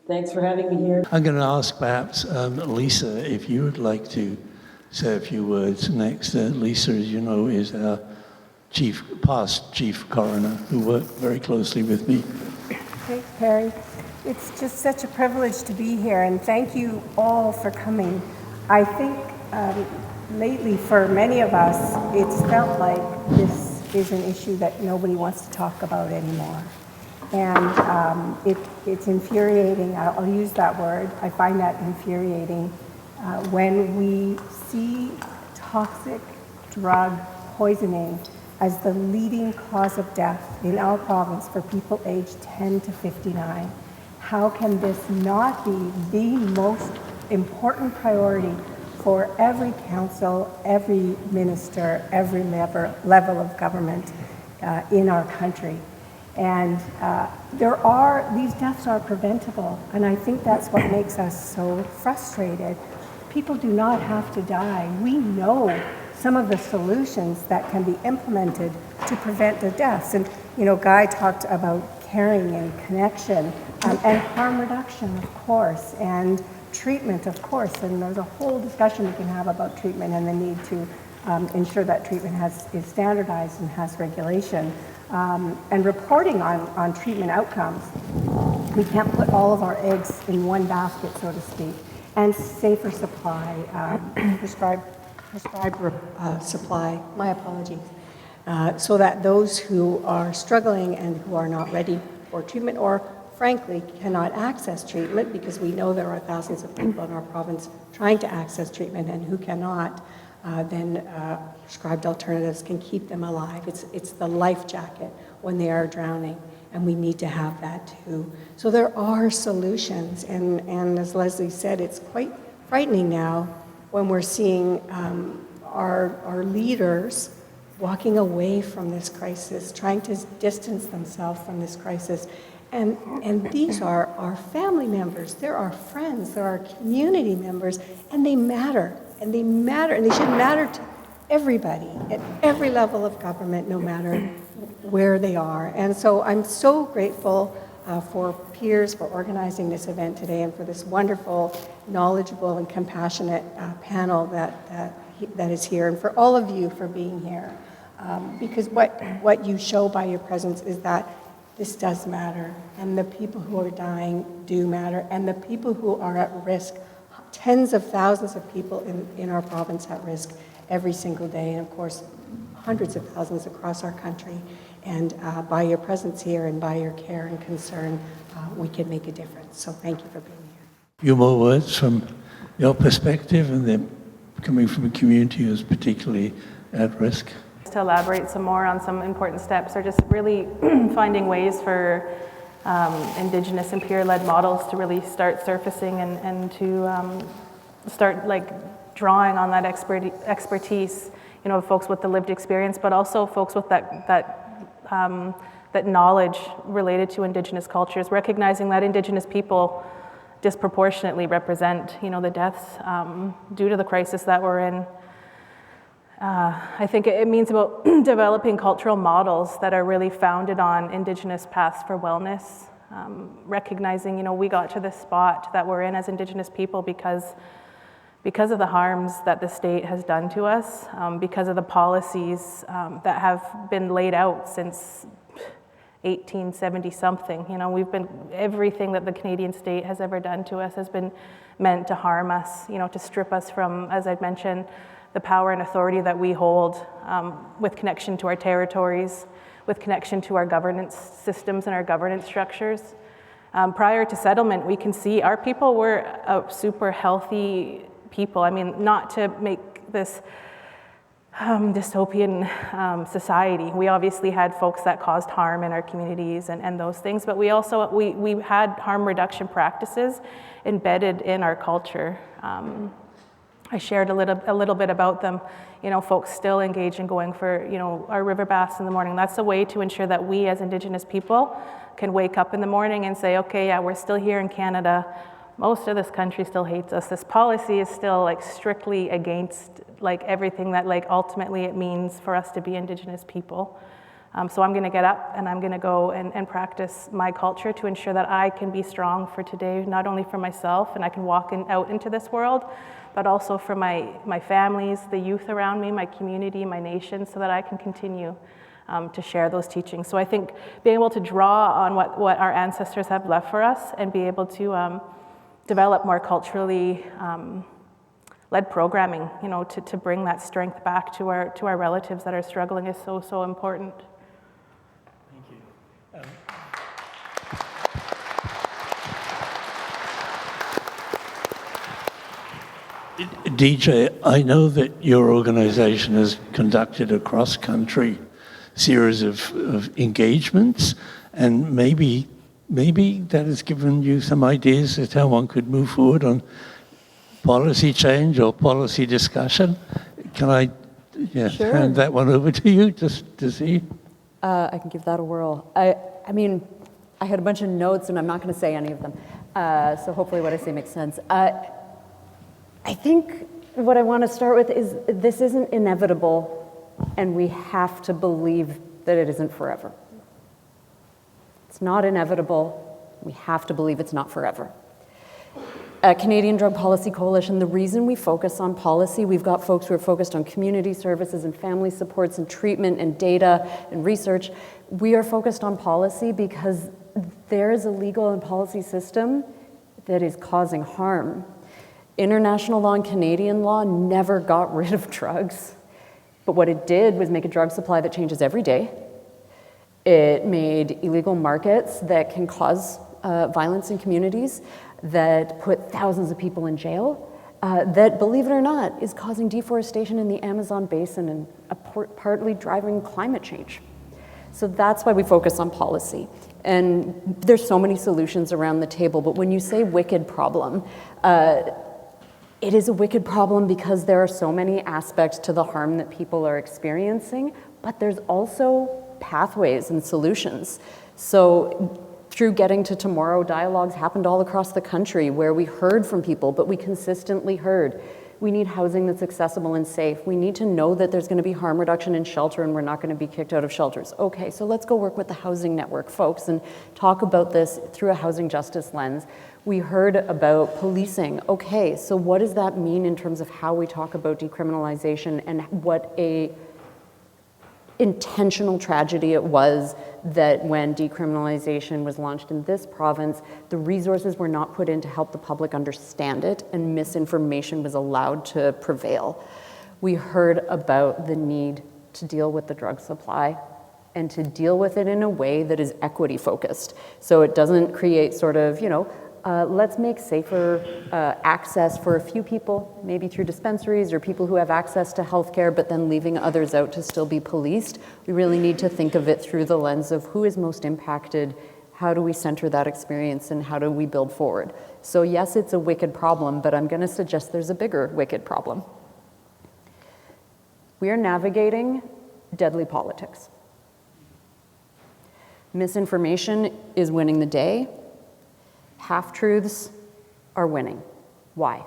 thanks for having me here. I'm going to ask perhaps Lisa if you would like to say a few words next. Lisa, as you know, is our past chief coroner who worked very closely with me. Thanks, Perry. It's just such a privilege to be here, and thank you all for coming. I think lately, for many of us, it's felt like this is an issue that nobody wants to talk about anymore. And it's infuriating. I'll use that word. I find that infuriating when we see toxic drug poisoning as the leading cause of death in our province for people aged 10 to 59. How can this not be the most important priority for every council, every minister, every level of government in our country? And these deaths are preventable, and I think that's what makes us so frustrated. People do not have to die. We know some of the solutions that can be implemented to prevent the deaths. And, Guy talked about caring and connection, and harm reduction, of course, and treatment, of course. And there's a whole discussion we can have about treatment and the need to ensure that treatment is standardized and has regulation. And reporting on treatment outcomes. We can't put all of our eggs in one basket, so to speak. And safer supply, prescribed supply, my apologies, so that those who are struggling and who are not ready for treatment, or frankly cannot access treatment, because we know there are thousands of people in our province trying to access treatment and who cannot, then prescribed alternatives can keep them alive. It's the life jacket when they are drowning, and we need to have that too. So there are solutions, and as Leslie said, it's quite frightening now when we're seeing our leaders walking away from this crisis, trying to distance themselves from this crisis. And these are our family members, they're our friends, they're our community members, and they matter, and they should matter to everybody at every level of government, no matter where they are. And so I'm so grateful for Piers for organizing this event today, and for this wonderful, knowledgeable, and compassionate panel that is here, and for all of you for being here. Because what you show by your presence is that this does matter, and the people who are dying do matter, and the people who are at risk, tens of thousands of people in our province at risk every single day, and of course, hundreds of thousands across our country. And by your presence here and by your care and concern, we can make a difference. So thank you for being here. A few more words from your perspective, and then coming from a community who's particularly at risk. To elaborate some more on some important steps, are just really finding ways for Indigenous and peer-led models to really start surfacing and to start like drawing on that expertise, you know, of folks with the lived experience, but also folks with that knowledge related to Indigenous cultures, recognizing that Indigenous people disproportionately represent, you know, the deaths due to the crisis that we're in. I think it means about developing cultural models that are really founded on Indigenous paths for wellness, recognizing, you know, we got to this spot that we're in as Indigenous people because of the harms that the state has done to us, because of the policies that have been laid out since 1870 something. You know, everything that the Canadian state has ever done to us has been meant to harm us, you know, to strip us from, as I'd mentioned, the power and authority that we hold with connection to our territories, with connection to our governance systems and our governance structures. Prior to settlement, we can see our people were a super healthy people. I mean, not to make this dystopian society. We obviously had folks that caused harm in our communities and those things, but we also, we had harm reduction practices embedded in our culture. I shared a little bit about them. You know, folks still engage in going for, you know, our river baths in the morning. That's a way to ensure that we as Indigenous people can wake up in the morning and say, okay, yeah, we're still here in Canada. Most of this country still hates us. This policy is still like strictly against like everything that like ultimately it means for us to be Indigenous people. So I'm gonna get up and I'm gonna go and practice my culture to ensure that I can be strong for today, not only for myself and I can walk out into this world, but also for my families, the youth around me, my community, my nation, so that I can continue to share those teachings. So I think being able to draw on what our ancestors have left for us and be able to develop more culturally led programming, you know, to bring that strength back to our relatives that are struggling is so important. Thank you. DJ, I know that your organization has conducted a cross-country series of engagements, and maybe that has given you some ideas as to how one could move forward on policy change or policy discussion. Can I Sure. hand that one over to you just to see? I can give that a whirl. I mean, I had a bunch of notes, and I'm not going to say any of them. So hopefully what I say makes sense. I think what I want to start with is this isn't inevitable, and we have to believe that it isn't forever. It's not inevitable. We have to believe it's not forever. At Canadian Drug Policy Coalition, the reason we focus on policy, we've got folks who are focused on community services and family supports and treatment and data and research. We are focused on policy because there is a legal and policy system that is causing harm. International law and Canadian law never got rid of drugs, but what it did was make a drug supply that changes every day. It made illegal markets that can cause violence in communities, that put thousands of people in jail, that, believe it or not, is causing deforestation in the Amazon basin and partly driving climate change. So that's why we focus on policy. And there's so many solutions around the table, but when you say wicked problem, it is a wicked problem because there are so many aspects to the harm that people are experiencing, but there's also pathways and solutions. So through Getting to Tomorrow, dialogues happened all across the country where we heard from people, but we consistently heard, we need housing that's accessible and safe. We need to know that there's going to be harm reduction in shelter and we're not going to be kicked out of shelters. Okay, so let's go work with the housing network folks and talk about this through a housing justice lens. We heard about policing. Okay, so what does that mean in terms of how we talk about decriminalization and what a intentional tragedy it was that when decriminalization was launched in this province, the resources were not put in to help the public understand it, and misinformation was allowed to prevail. We heard about the need to deal with the drug supply and to deal with it in a way that is equity focused. So it doesn't create sort of, let's make safer access for a few people, maybe through dispensaries or people who have access to healthcare, but then leaving others out to still be policed. We really need to think of it through the lens of who is most impacted, how do we center that experience, and how do we build forward? So yes, it's a wicked problem, but I'm gonna suggest there's a bigger wicked problem. We are navigating deadly politics. Misinformation is winning the day. Half-truths are winning. Why?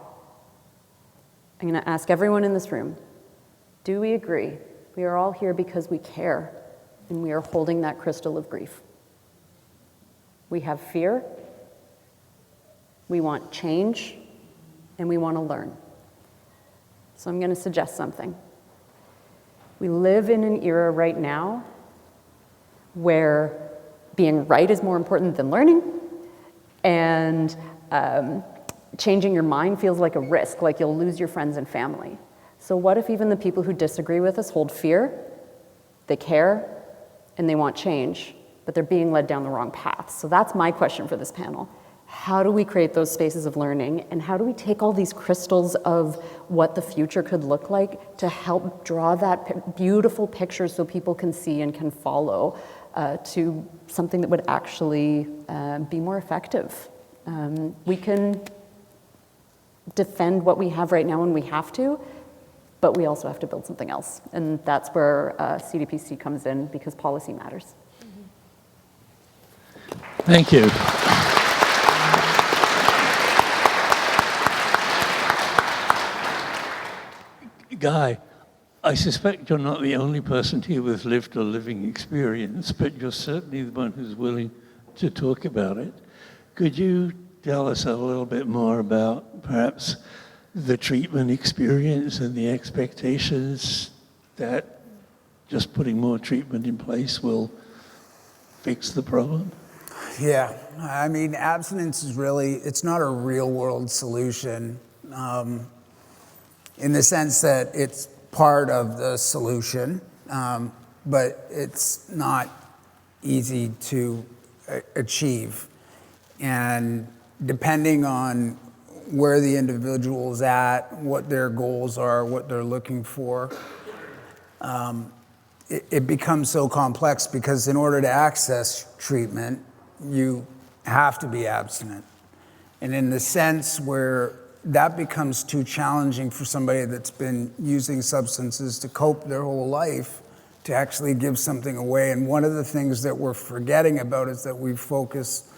I'm going to ask everyone in this room, do we agree? We are all here because we care, and we are holding that crystal of grief. We have fear, we want change, and we want to learn. So I'm going to suggest something. We live in an era right now where being right is more important than learning, and changing your mind feels like a risk, like you'll lose your friends and family. So what if even the people who disagree with us hold fear, they care, and they want change, but they're being led down the wrong path? So that's my question for this panel. How do we create those spaces of learning, and how do we take all these crystals of what the future could look like to help draw that beautiful picture so people can see and can follow to something that would actually be more effective? We can defend what we have right now when we have to, but we also have to build something else. And that's where CDPC comes in, because policy matters. Thank you. Guy, I suspect you're not the only person here with lived or living experience, but you're certainly the one who's willing to talk about it. Could you tell us a little bit more about perhaps the treatment experience and the expectations that just putting more treatment in place will fix the problem? Yeah, I mean, abstinence is really, it's not a real world solution in the sense that it's part of the solution, but it's not easy to achieve. And depending on where the individual is at, what their goals are, what they're looking for, it becomes so complex, because in order to access treatment, you have to be abstinent. And in the sense where that becomes too challenging for somebody that's been using substances to cope their whole life, to actually give something away. And one of the things that we're forgetting about is that we focus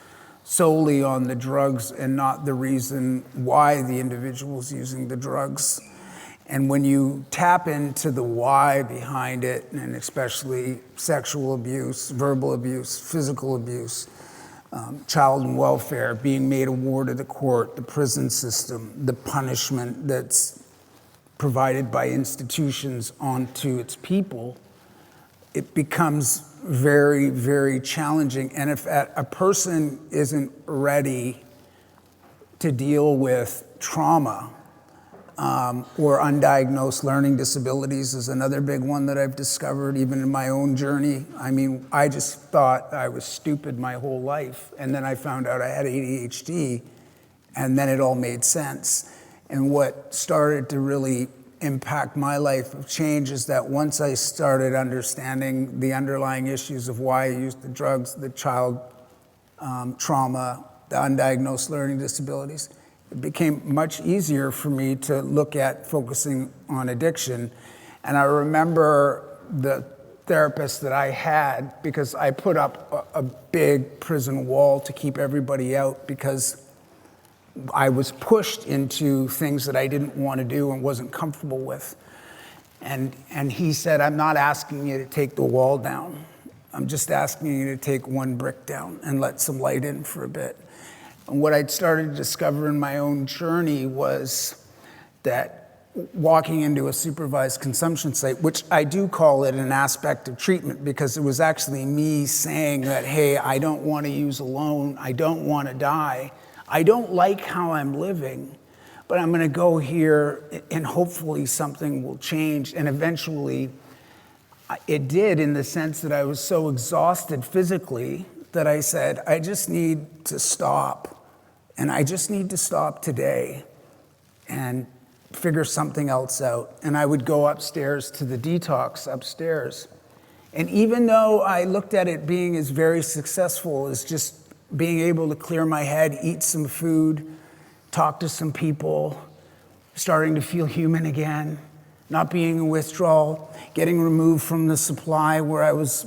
solely on the drugs and not the reason why the individual's using the drugs. And when you tap into the why behind it, and especially sexual abuse, verbal abuse, physical abuse, child and welfare, being made a ward of the court, the prison system, the punishment that's provided by institutions onto its people, it becomes very, very challenging. And if a person isn't ready to deal with trauma, or undiagnosed learning disabilities is another big one that I've discovered even in my own journey. I mean, I just thought I was stupid my whole life, and then I found out I had ADHD, and then it all made sense. And what started to really impact my life of change is that once I started understanding the underlying issues of why I used the drugs, the child trauma, the undiagnosed learning disabilities, it became much easier for me to look at focusing on addiction. And I remember the therapist that I had, because I put up a big prison wall to keep everybody out, because I was pushed into things that I didn't want to do and wasn't comfortable with. And he said, I'm not asking you to take the wall down. I'm just asking you to take one brick down and let some light in for a bit. And what I'd started to discover in my own journey was that walking into a supervised consumption site, which I do call it an aspect of treatment, because it was actually me saying that, hey, I don't want to use alone, I don't want to die, I don't like how I'm living, but I'm going to go here and hopefully something will change. And eventually It did, in the sense that I was so exhausted physically that I said, I just need to stop. And I just need to stop today and figure something else out. And I would go upstairs to the detox upstairs. And even though I looked at it being as very successful as just being able to clear my head, eat some food, talk to some people, starting to feel human again, not being in withdrawal, getting removed from the supply where I was,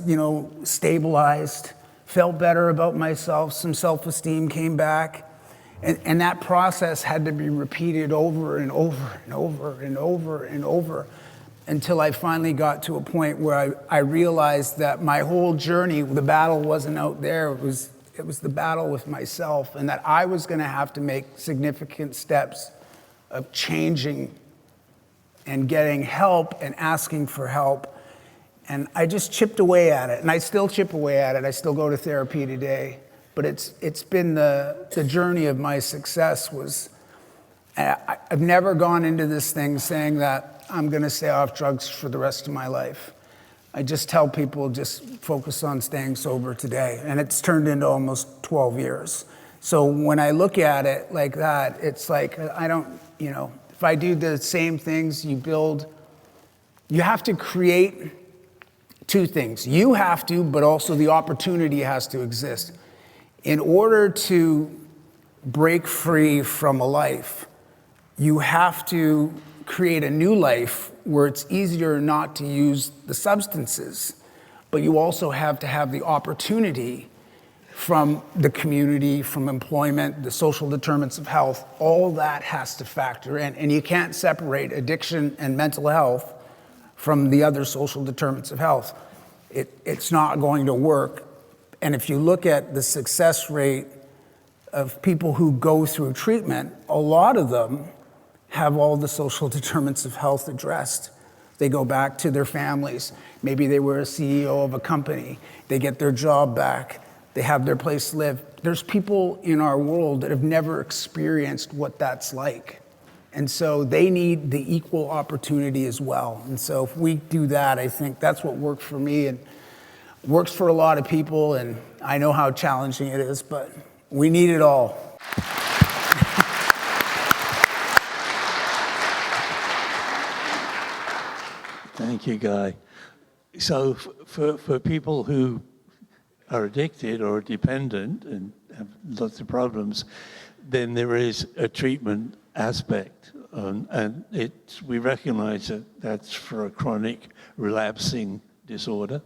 stabilized, felt better about myself, some self-esteem came back. And that process had to be repeated over and over and over and over and over until I finally got to a point where I realized that my whole journey, the battle wasn't out there, it was the battle with myself, and that I was going to have to make significant steps of changing and getting help and asking for help. And I just chipped away at it, and I still chip away at it. I still go to therapy today. But it's been the journey of my success was, I've never gone into this thing saying that I'm going to stay off drugs for the rest of my life. I just tell people just focus on staying sober today. And it's turned into almost 12 years. So when I look at it like that, it's like, I don't, if I do the same things, you have to create two things. You have to, but also the opportunity has to exist. In order to break free from a life, you have to create a new life where it's easier not to use the substances, but you also have to have the opportunity from the community, from employment, the social determinants of health. All that has to factor in, and you can't separate addiction and mental health from the other social determinants of health. It's not going to work. And if you look at the success rate of people who go through treatment, a lot of them have all the social determinants of health addressed. They go back to their families. Maybe they were a CEO of a company. They get their job back. They have their place to live. There's people in our world that have never experienced what that's like. And so they need the equal opportunity as well. And so if we do that, I think that's what worked for me and works for a lot of people. And I know how challenging it is, but we need it all. Thank you, Guy. So for people who are addicted or dependent and have lots of problems, then there is a treatment aspect. And we recognize that that's for a chronic relapsing disorder.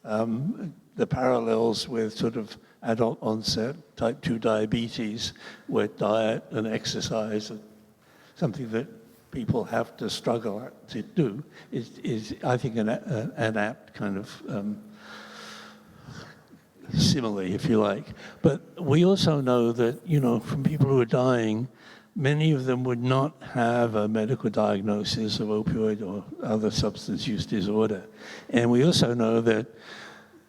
The parallels with sort of adult onset type 2 diabetes, where diet and exercise are something that people have to struggle to do, is I think an apt kind of simile, if you like. But we also know that, from people who are dying, many of them would not have a medical diagnosis of opioid or other substance use disorder. And we also know that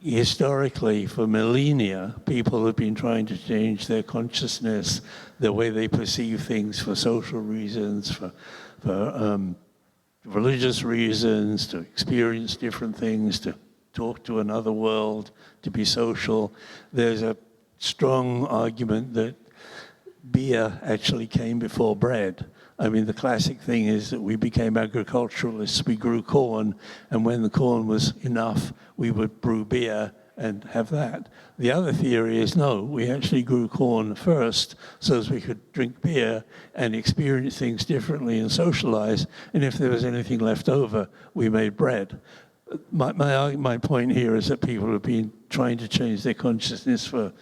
historically, for millennia, people have been trying to change their consciousness, the way they perceive things for social reasons, for religious reasons, to experience different things, to talk to another world, to be social. There's a strong argument that beer actually came before bread. I mean, the classic thing is that we became agriculturalists, we grew corn, and when the corn was enough, we would brew beer and have that. The other theory is no, we actually grew corn first so as we could drink beer and experience things differently and socialize, and if there was anything left over, we made bread. My point here is that people have been trying to change their consciousness for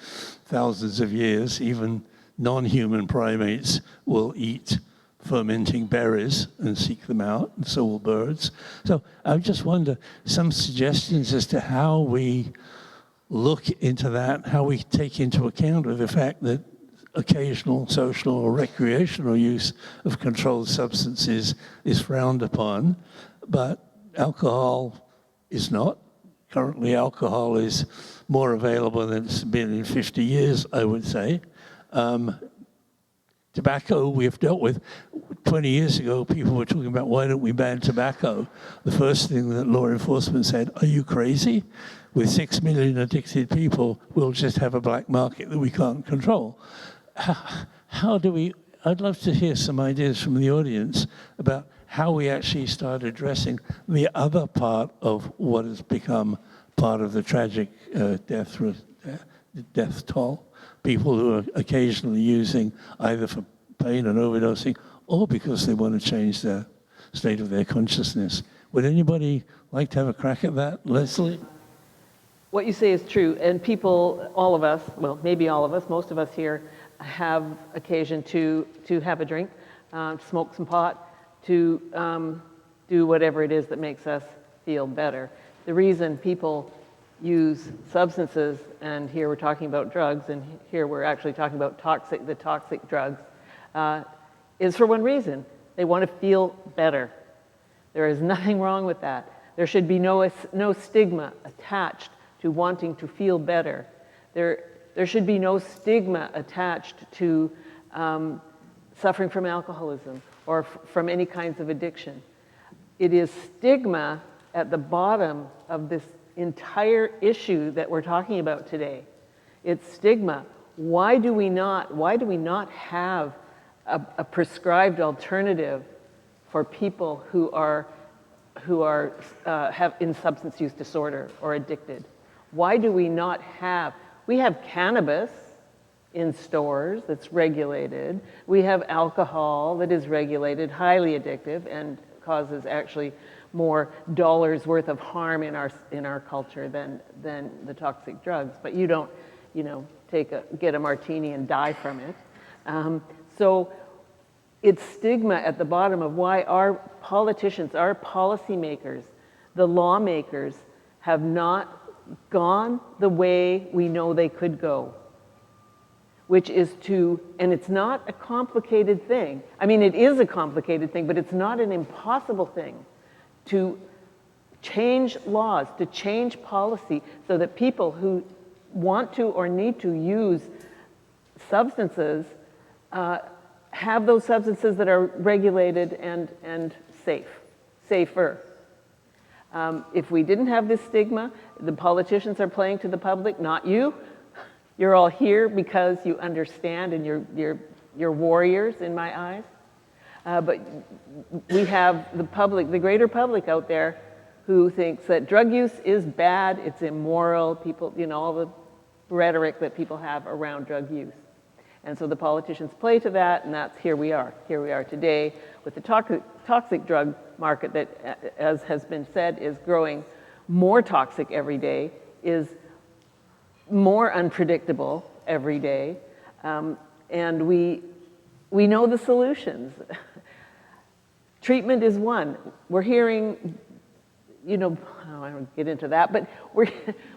thousands of years. Even non-human primates will eat fermenting berries and seek them out, and so will birds. So I just wonder, some suggestions as to how we look into that, how we take into account of the fact that occasional social or recreational use of controlled substances is frowned upon, but alcohol is not. Currently, alcohol is more available than it's been in 50 years, I would say. Tobacco we've dealt with. 20 years ago, people were talking about why don't we ban tobacco? The first thing that law enforcement said, are you crazy? With 6 million addicted people, we'll just have a black market that we can't control. How do we, I'd love to hear some ideas from the audience about how we actually start addressing the other part of what has become part of the tragic death toll. People who are occasionally using either for pain and overdosing or because they want to change the state of their consciousness. Would anybody like to have a crack at that? Leslie? What you say is true, and people, all of us, well, maybe all of us, most of us here, have occasion to have a drink, smoke some pot, to do whatever it is that makes us feel better. The reason people use substances, and here we're talking about drugs, and here we're actually talking about the toxic drugs, is for one reason. They want to feel better. There is nothing wrong with that. There should be no stigma attached to wanting to feel better. There should be no stigma attached to suffering from alcoholism or from any kinds of addiction. It is stigma at the bottom of this entire issue that we're talking about today. It's stigma. Why do we not have a prescribed alternative for people who have in substance use disorder or addicted? Why do we not have? We have cannabis in stores that's regulated. We have alcohol that is regulated, highly addictive, and causes actually more dollars worth of harm in our culture than the toxic drugs. But you don't, get a martini and die from it. So it's stigma at the bottom of why our politicians, our policymakers, the lawmakers have not gone the way we know they could go, which is and it's not a complicated thing. I mean, it is a complicated thing, but it's not an impossible thing to change laws, to change policy so that people who want to or need to use substances have those substances that are regulated and safer. If we didn't have this stigma, the politicians are playing to the public, not you. You're all here because you understand and you're warriors in my eyes. But we have the public, the greater public out there who thinks that drug use is bad, it's immoral, people, all the rhetoric that people have around drug use. And so the politicians play to that, and that's here we are. Here we are today with the toxic drug market that, as has been said, is growing more toxic every day, is more unpredictable every day, and we know the solutions. Treatment is one. We're hearing, I don't get into that, but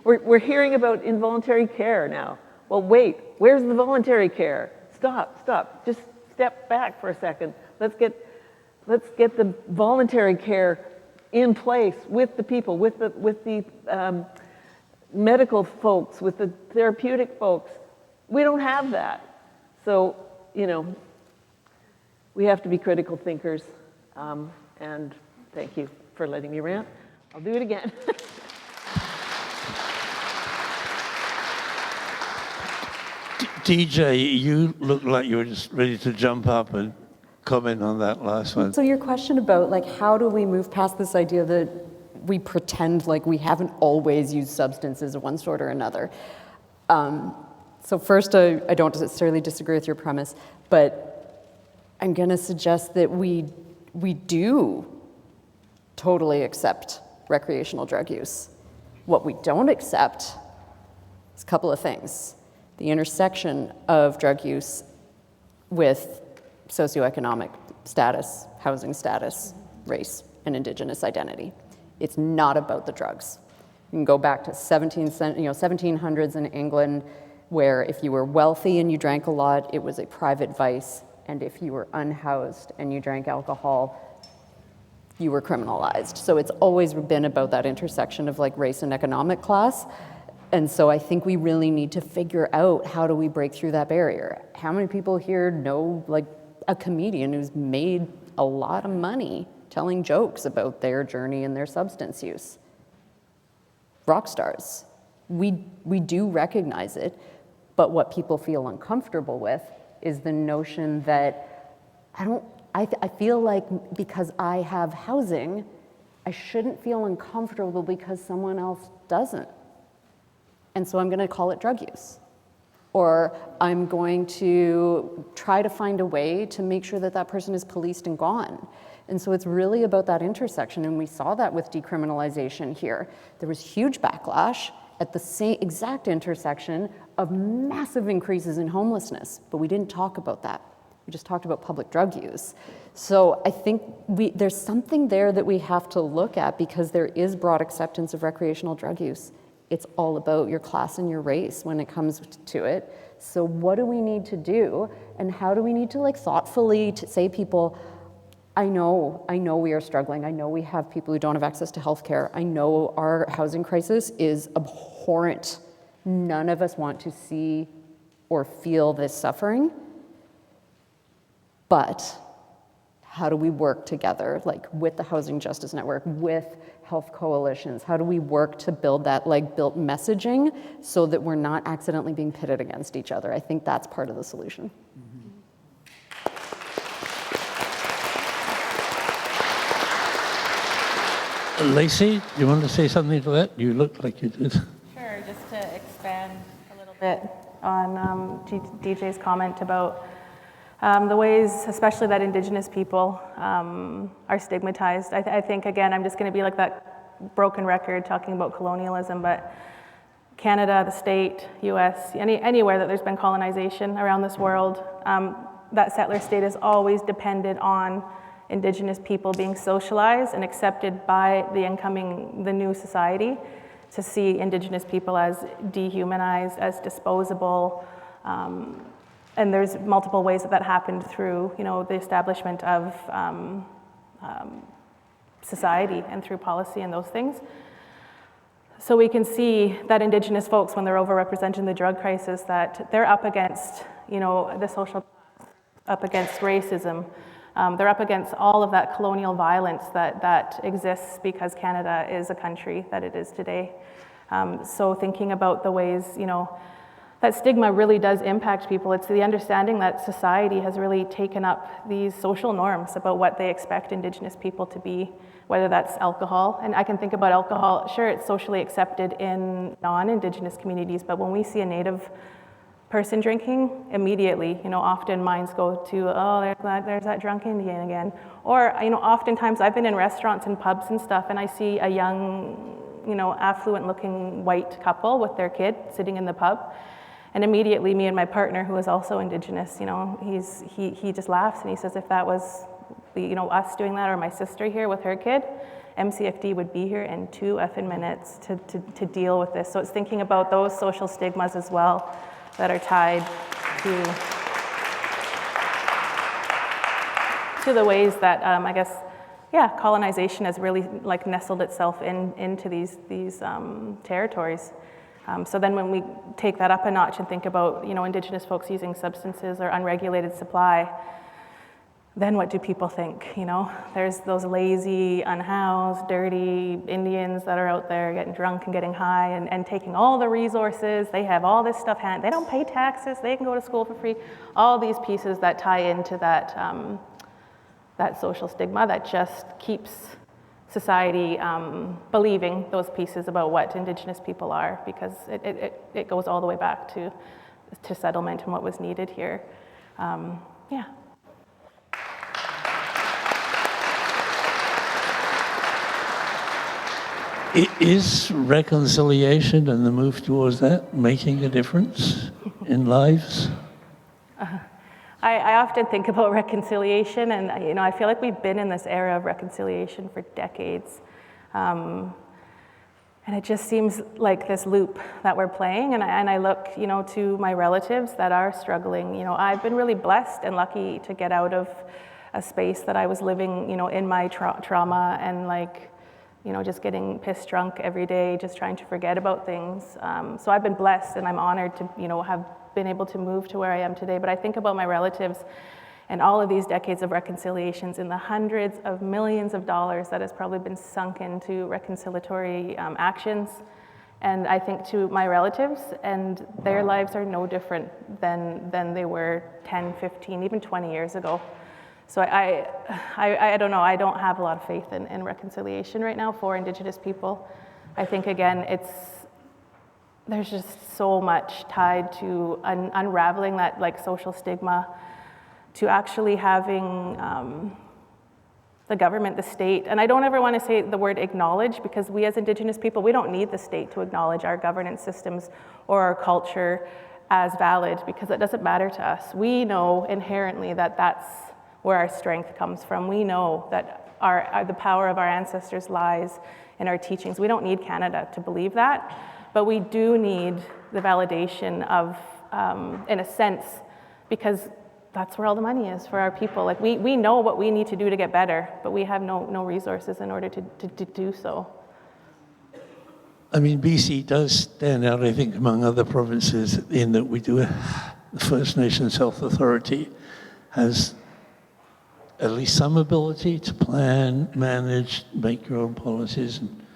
we're hearing about involuntary care now. Well, wait, where's the voluntary care? Stop, just step back for a second. Let's get the voluntary care in place with the people, with the medical folks, with the therapeutic folks. We don't have that. So, we have to be critical thinkers, and thank you for letting me rant. I'll do it again. DJ, you look like you were just ready to jump up and comment on that last one. So your question about how do we move past this idea that we pretend like we haven't always used substances of one sort or another. So first, I don't necessarily disagree with your premise, but I'm going to suggest that we do totally accept recreational drug use. What we don't accept is a couple of things. The intersection of drug use with socioeconomic status, housing status, race, and indigenous identity. It's not about the drugs. You can go back to 1700s in England, where if you were wealthy and you drank a lot, it was a private vice, and if you were unhoused and you drank alcohol, you were criminalized. So it's always been about that intersection of race and economic class. And so I think we really need to figure out how do we break through that barrier. How many people here know a comedian who's made a lot of money telling jokes about their journey and their substance use. Rock stars. We do recognize it, but what people feel uncomfortable with is the notion that I feel like because I have housing, I shouldn't feel uncomfortable because someone else doesn't. And so I'm going to call it drug use. Or I'm going to try to find a way to make sure that that person is policed and gone. And so it's really about that intersection, and we saw that with decriminalization here. There was huge backlash at the same exact intersection of massive increases in homelessness, but we didn't talk about that. We just talked about public drug use. So I think there's something there that we have to look at, because there is broad acceptance of recreational drug use. It's all about your class and your race when it comes to it. So what do we need to do, and how do we need to thoughtfully to say people, I know we are struggling. I know we have people who don't have access to healthcare. I know our housing crisis is abhorrent. None of us want to see or feel this suffering. But how do we work together, with the Housing Justice Network, with health coalitions? How do we work to build that built messaging so that we're not accidentally being pitted against each other? I think that's part of the solution. Lacey, you want to say something to that? You look like you did. Sure, just to expand a little bit on DJ's comment about the ways, especially that Indigenous people are stigmatized. I think, again, I'm just going to be like that broken record talking about colonialism, but Canada, the state, US, anywhere that there's been colonization around this world, that settler state has always depended on Indigenous people being socialized and accepted by the new society, to see Indigenous people as dehumanized, as disposable. And there's multiple ways that happened through, the establishment of society and through policy and those things. So we can see that Indigenous folks, when they're overrepresented in the drug crisis, that they're up against, the social, up against racism. They're up against all of that colonial violence that exists because Canada is a country that it is today. So thinking about the ways, that stigma really does impact people. It's the understanding that society has really taken up these social norms about what they expect Indigenous people to be, whether that's alcohol. And I can think about alcohol, sure, it's socially accepted in non-Indigenous communities, but when we see a Native person drinking, immediately, often minds go to, oh, there's that drunk Indian again. Or, oftentimes I've been in restaurants and pubs and stuff, and I see a young, affluent-looking white couple with their kid sitting in the pub. And immediately, me and my partner, who is also Indigenous, he just laughs and he says, if that was, us doing that, or my sister here with her kid, MCFD would be here in 2 effing minutes to deal with this. So it's thinking about those social stigmas as well that are tied to the ways that I guess, colonization has really nestled itself into these territories. So then when we take that up a notch and think about, Indigenous folks using substances or unregulated supply, then what do people think? There's those lazy, unhoused, dirty Indians that are out there getting drunk and getting high and taking all the resources. They have all this stuff, they don't pay taxes, they can go to school for free. All these pieces that tie into that, that social stigma that just keeps society believing those pieces about what Indigenous people are, because it goes all the way back to settlement and what was needed here. Is reconciliation and the move towards that making a difference in lives? I often think about reconciliation, and I feel like we've been in this era of reconciliation for decades. And it just seems like this loop that we're playing, and I look, to my relatives that are struggling. I've been really blessed and lucky to get out of a space that I was living, in my trauma and just getting pissed drunk every day, just trying to forget about things. So I've been blessed, and I'm honored to, have been able to move to where I am today. But I think about my relatives, and all of these decades of reconciliations in the hundreds of millions of dollars that has probably been sunk into reconciliatory actions. And I think to my relatives, and their lives are no different than they were 10, 15, even 20 years ago. So I don't know, I don't have a lot of faith in reconciliation right now for Indigenous people. I think, again, there's just so much tied to unraveling that like social stigma, to actually having the government, the state, and I don't ever want to say the word acknowledge, because we as Indigenous people, we don't need the state to acknowledge our governance systems or our culture as valid, because it doesn't matter to us. We know inherently that that's where our strength comes from. We know that the power of our ancestors lies in our teachings. We don't need Canada to believe that, but we do need the validation of, in a sense, because that's where all the money is for our people. Like we know what we need to do to get better, but we have no resources in order to do so. I mean, BC does stand out, I think, among other provinces in that we do, the First Nations Health Authority has at least some ability to plan, manage, make your own policies, and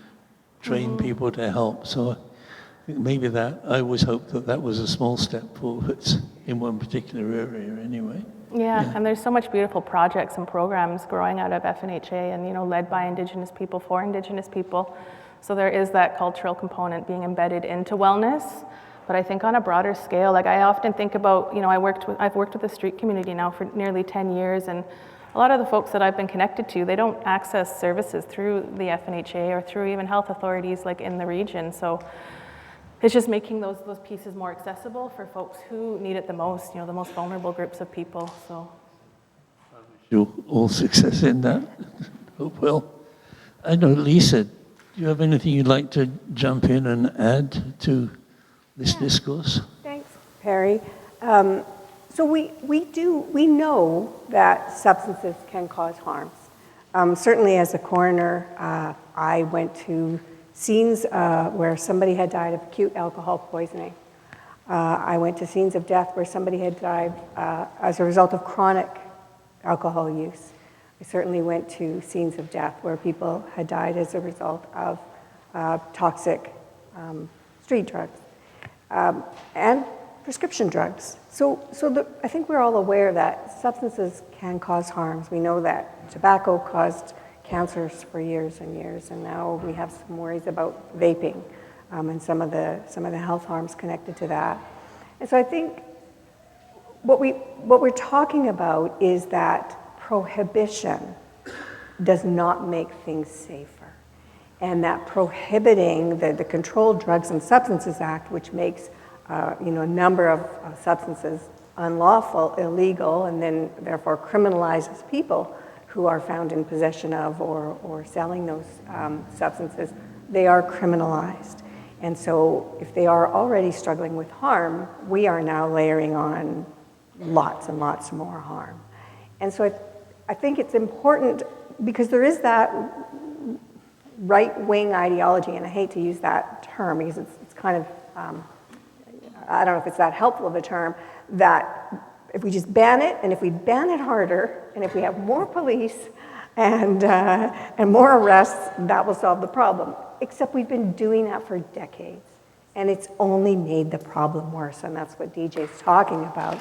train people to help. So I think maybe that, I always hoped that was a small step forwards in one particular area anyway. Yeah, and there's so much beautiful projects and programs growing out of FNHA and, led by Indigenous people for Indigenous people. So there is that cultural component being embedded into wellness. But I think on a broader scale, like I often think about, I've worked with the street community now for nearly 10 years, and a lot of the folks that I've been connected to, they don't access services through the FNHA or through even health authorities like in the region. So it's just making those pieces more accessible for folks who need it the most, the most vulnerable groups of people. So You all success in that. Hope well. I know, Lisa, do you have anything you'd like to jump in and add to this discourse? Thanks, Perry. So we know that substances can cause harms. Certainly as a coroner, I went to scenes where somebody had died of acute alcohol poisoning. I went to scenes of death where somebody had died as a result of chronic alcohol use. I certainly went to scenes of death where people had died as a result of toxic street drugs and prescription drugs. I think we're all aware that substances can cause harms. We know that tobacco caused cancers for years and years, and now we have some worries about vaping and some of the health harms connected to that. And so I think what we're talking about is that prohibition does not make things safer, and that prohibiting the Controlled Drugs and Substances Act, which makes a number of substances unlawful, illegal, and then therefore criminalizes people who are found in possession of or selling those substances, they are criminalized. And so if they are already struggling with harm, we are now layering on lots and lots more harm. And so I think it's important, because there is that right-wing ideology, and I hate to use that term because it's kind of, I don't know if it's that helpful of a term, that if we just ban it, and if we ban it harder, and if we have more police and more arrests, that will solve the problem. Except we've been doing that for decades, and it's only made the problem worse, and that's what DJ's talking about.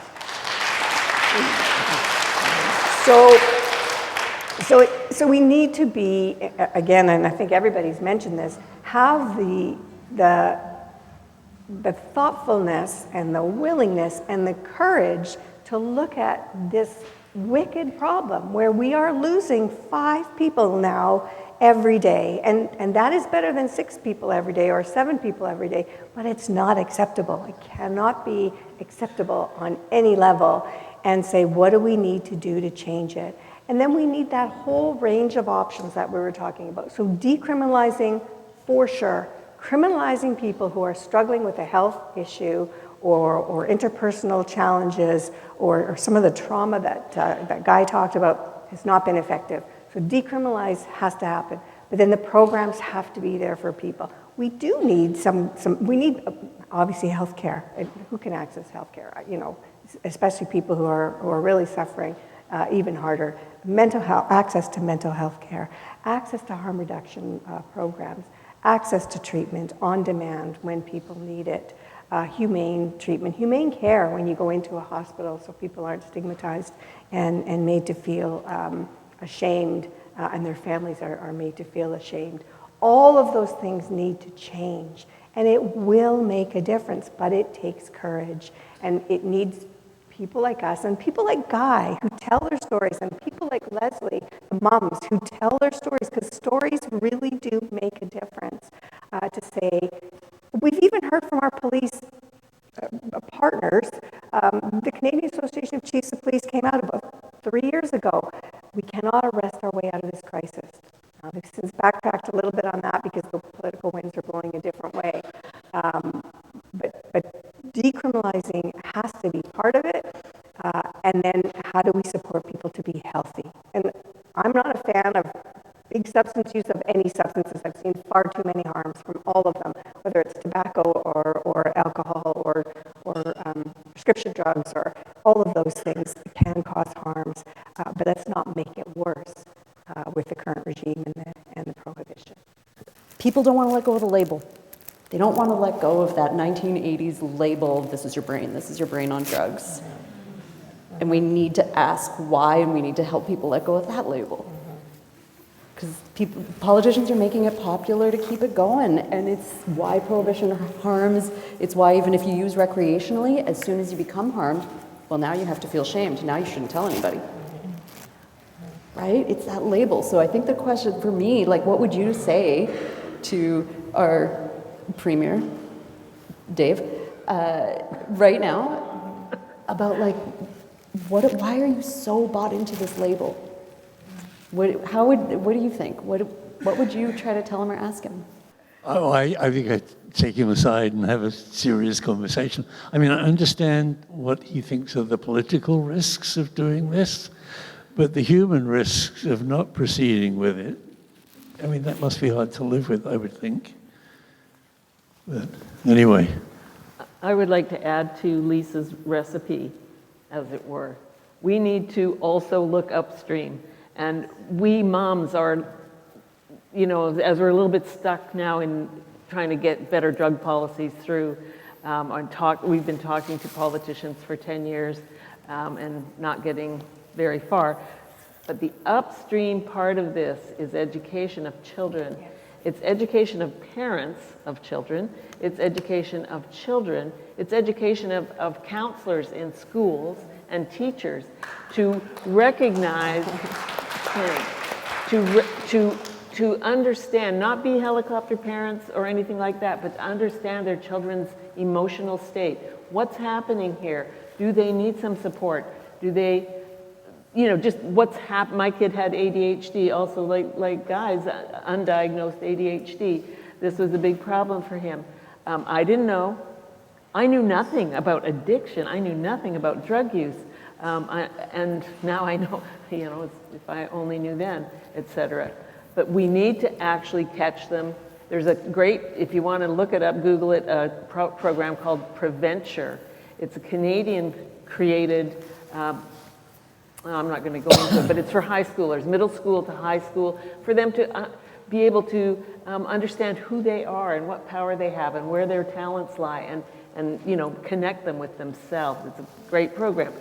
So we need to be, again, and I think everybody's mentioned this, have the thoughtfulness and the willingness and the courage to look at this wicked problem where we are losing 5 people now every day. And that is better than 6 people every day or 7 people every day, but it's not acceptable. It cannot be acceptable on any level. And say, what do we need to do to change it? And then we need that whole range of options that we were talking about. So decriminalizing, for sure. Criminalizing people who are struggling with a health issue or interpersonal challenges or some of the trauma that Guy talked about has not been effective. So decriminalize has to happen. But then the programs have to be there for people. We do need we need obviously healthcare. Who can access healthcare? Especially people who are really suffering. even harder. Mental health, access to mental health care, access to harm reduction programs, access to treatment on demand when people need it, humane treatment, humane care when you go into a hospital so people aren't stigmatized and made to feel ashamed, and their families are made to feel ashamed. All of those things need to change, and it will make a difference, but it takes courage, and it needs people like us and people like Guy who tell their stories, and people like Leslie, the moms who tell their stories, because stories really do make a difference. To say, we've even heard from our police partners. The Canadian Association of Chiefs of Police came out about 3 years ago. We cannot arrest our way out of this crisis. They've since backtracked a little bit on that because the political winds are blowing a different way. But decriminalizing has to be part of it. And then how do we support people to be healthy? And I'm not a fan of big substance use of any substances. I've seen far too many harms from all of them, whether it's tobacco or alcohol or prescription drugs, or all of those things can cause harms. But let's not make it worse with the current regime and the prohibition. People don't want to let go of the label. They don't want to let go of that 1980s label, this is your brain on drugs. And we need to ask why, and we need to help people let go of that label. Because politicians are making it popular to keep it going, and it's why prohibition harms. It's why even if you use recreationally, as soon as you become harmed, well, now you have to feel shamed. Now you shouldn't tell anybody. Right? It's that label. So I think the question for me, like, what would you say to our Premier, Dave, right now about, like, why are you so bought into this label? What do you think? What would you try to tell him or ask him? Oh, I think I'd take him aside and have a serious conversation. I mean, I understand what he thinks are the political risks of doing this, but the human risks of not proceeding with it, I mean, that must be hard to live with, I would think. But anyway. I would like to add to Lisa's recipe, as it were. We need to also look upstream. And we moms are, you know, as we're a little bit stuck now in trying to get better drug policies through, we've been talking to politicians for 10 years and not getting very far. But the upstream part of this is education of children. It's education of parents of children. It's education of children. It's education of counselors in schools and teachers to recognize, to understand, not be helicopter parents or anything like that, but to understand their children's emotional state. What's happening here? Do they need some support? Do they, you know, just what's happened? My kid had ADHD, also like guys, undiagnosed ADHD. This was a big problem for him. I didn't know. I knew nothing about addiction. I knew nothing about drug use. And now I know, you know, if I only knew then, etc. But we need to actually catch them. There's a great, if you want to look it up, Google it, a program called Preventure. It's a Canadian-created, I'm not going to go into it, but it's for high schoolers, middle school to high school, for them to be able to understand who they are and what power they have and where their talents lie, and you know, connect them with themselves. It's a great program.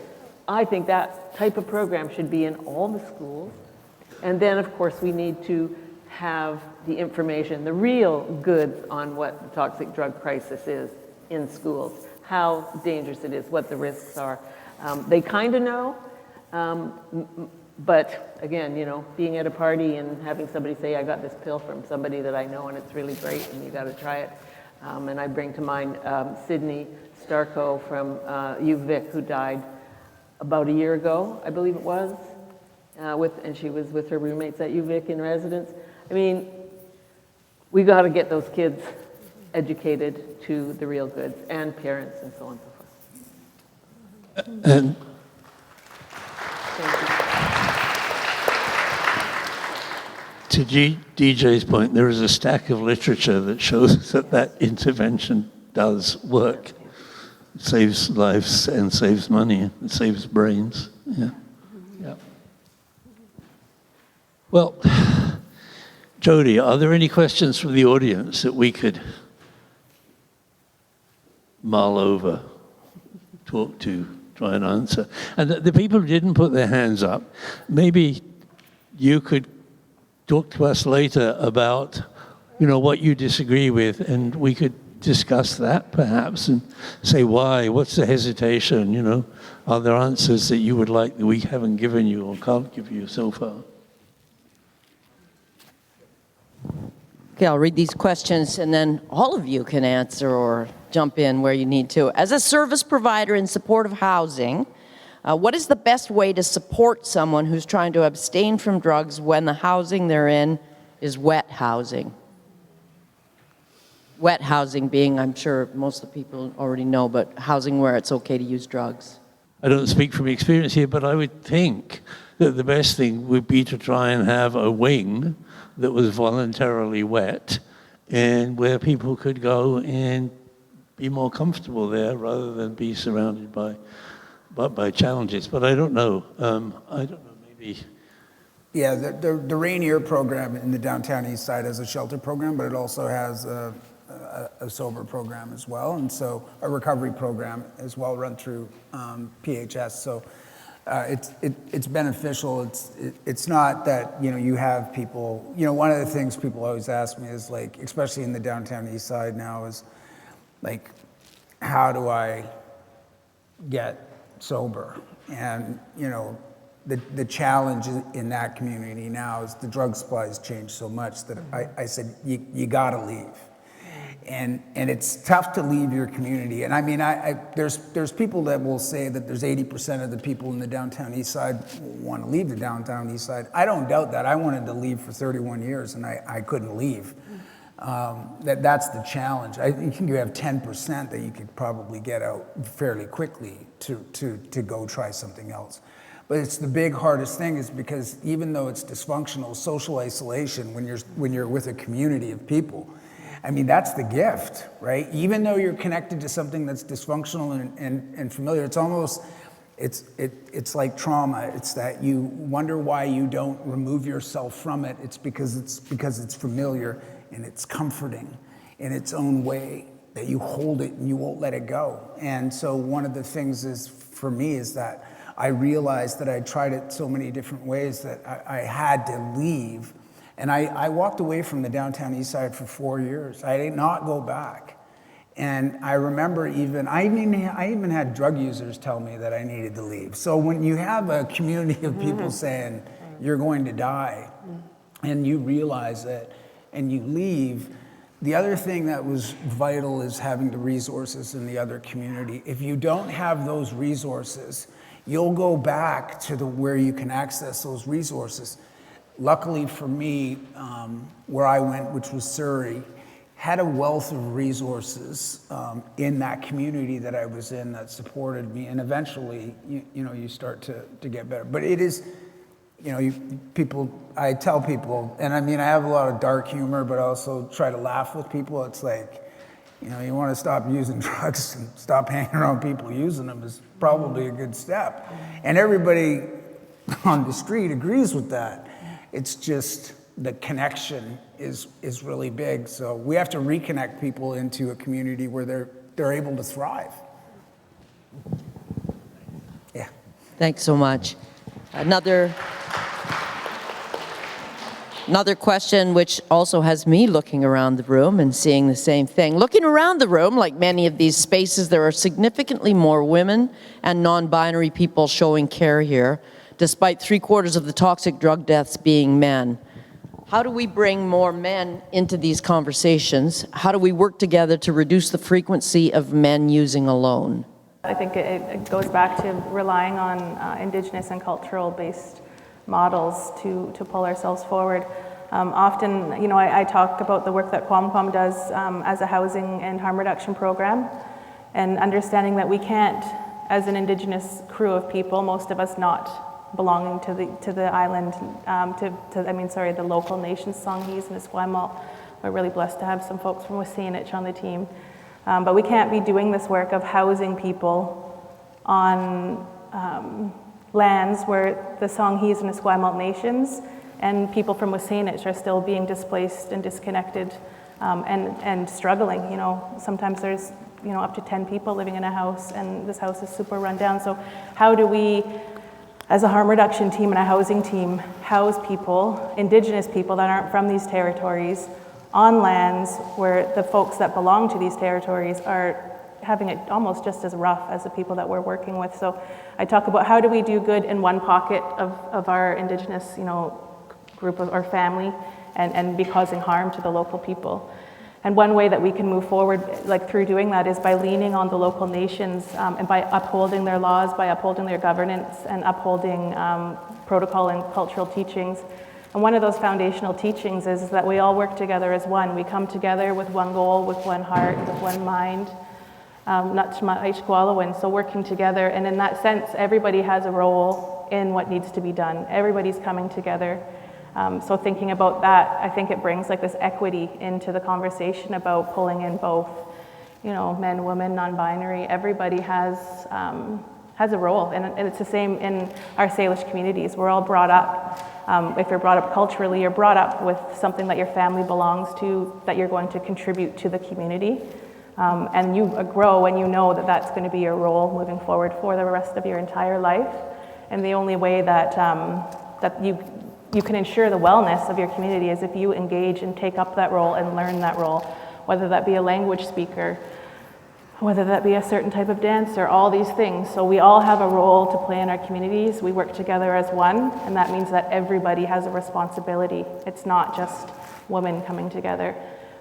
I think that type of program should be in all the schools. And then, of course, we need to have the information, the real goods on what the toxic drug crisis is in schools, how dangerous it is, what the risks are. They kind of know, but again, you know, being at a party and having somebody say, I got this pill from somebody that I know and it's really great and you got to try it. And I bring to mind Sydney Starko from UVic, who died about a year ago, I believe it was, and she was with her roommates at UVic in residence. I mean, we got to get those kids educated to the real goods, and parents, and so on and so forth. And Thank you. to DJ's point, there is a stack of literature that shows that intervention does work. It saves lives and saves money. It saves brains. Yeah. Yeah. Well, Jody, are there any questions from the audience that we could mull over, talk to, try and answer? And the people who didn't put their hands up, maybe you could talk to us later about, what you disagree with, and we could discuss that perhaps and say why, what's the hesitation, are there answers that you would like that we haven't given you or can't give you so far? Okay, I'll read these questions and then all of you can answer or jump in where you need to. As a service provider in support of housing, what is the best way to support someone who's trying to abstain from drugs when the housing they're in is wet housing? Wet housing being, I'm sure most of the people already know, but housing where it's okay to use drugs. I don't speak from experience here, but I would think that the best thing would be to try and have a wing that was voluntarily wet and where people could go and be more comfortable there rather than be surrounded by challenges. But I don't know. Maybe. Yeah, the Rainier program in the downtown east side has a shelter program, but it also has a sober program as well, and so a recovery program as well run through PHS. So it's beneficial. It's not that you have people. One of the things people always ask me is like, especially in the downtown east side now, is like, how do I get sober? And the challenge in that community now is the drug supply has changed so much that I said you got to leave. And it's tough to leave your community. And I mean, there's people that will say that there's 80% of the people in the downtown east side want to leave the downtown east side. I don't doubt that. I wanted to leave for 31 years and I couldn't leave. That's the challenge. I think you have 10% that you could probably get out fairly quickly to go try something else. But it's the big hardest thing is because even though it's dysfunctional, social isolation, when you're with a community of people, I mean, that's the gift, right? Even though you're connected to something that's dysfunctional and familiar, it's almost, it's like trauma. It's that you wonder why you don't remove yourself from it. It's because it's familiar and it's comforting in its own way that you hold it and you won't let it go. And so one of the things is, for me, is that I realized that I tried it so many different ways that I had to leave. And I walked away from the downtown east side for 4 years. I did not go back. And I remember I even had drug users tell me that I needed to leave. So when you have a community of people saying, you're going to die, and you realize it, and you leave, the other thing that was vital is having the resources in the other community. If you don't have those resources, you'll go back to where you can access those resources. Luckily for me, where I went, which was Surrey, had a wealth of resources in that community that I was in that supported me, and eventually, you start to get better. But it is, I tell people, and I mean, I have a lot of dark humor, but I also try to laugh with people. It's like, you want to stop using drugs and stop hanging around people using them is probably a good step. And everybody on the street agrees with that. It's just the connection is really big. So we have to reconnect people into a community where they're able to thrive. Yeah. Thanks so much. Another question, which also has me looking around the room and seeing the same thing. Looking around the room, like many of these spaces, there are significantly more women and non-binary people showing care here, despite 3/4 of the toxic drug deaths being men. How do we bring more men into these conversations? How do we work together to reduce the frequency of men using alone? I think it goes back to relying on Indigenous and cultural-based models to pull ourselves forward. Often, I talk about the work that Quam does as a housing and harm reduction program, and understanding that we can't, as an Indigenous crew of people, most of us not belonging to the island, the local nations, Songhees and Esquimalt. We're really blessed to have some folks from Wasanich on the team. But we can't be doing this work of housing people on lands where the Songhees and Esquimalt nations and people from Wasanich are still being displaced and disconnected and struggling. You know, sometimes there's up to 10 people living in a house, and this house is super run down. So how do we, as a harm reduction team and a housing team, house people, Indigenous people that aren't from these territories, on lands where the folks that belong to these territories are having it almost just as rough as the people that we're working with? So I talk about how do we do good in one pocket of our Indigenous, group of our family, and be causing harm to the local people. And one way that we can move forward, like through doing that, is by leaning on the local nations and by upholding their laws, by upholding their governance, and upholding protocol and cultural teachings. And one of those foundational teachings is that we all work together as one. We come together with one goal, with one heart, with one mind. So working together, and in that sense, everybody has a role in what needs to be done. Everybody's coming together. So thinking about that, I think it brings like this equity into the conversation about pulling in both, men, women, non-binary. Everybody has a role, and it's the same in our Salish communities. We're all brought up. If you're brought up culturally, you're brought up with something that your family belongs to, that you're going to contribute to the community. And you grow and you know that that's going to be your role moving forward for the rest of your entire life. And the only way that you can ensure the wellness of your community is if you engage and take up that role and learn that role, whether that be a language speaker, whether that be a certain type of dancer, all these things. So we all have a role to play in our communities. We work together as one, and that means that everybody has a responsibility. It's not just women coming together.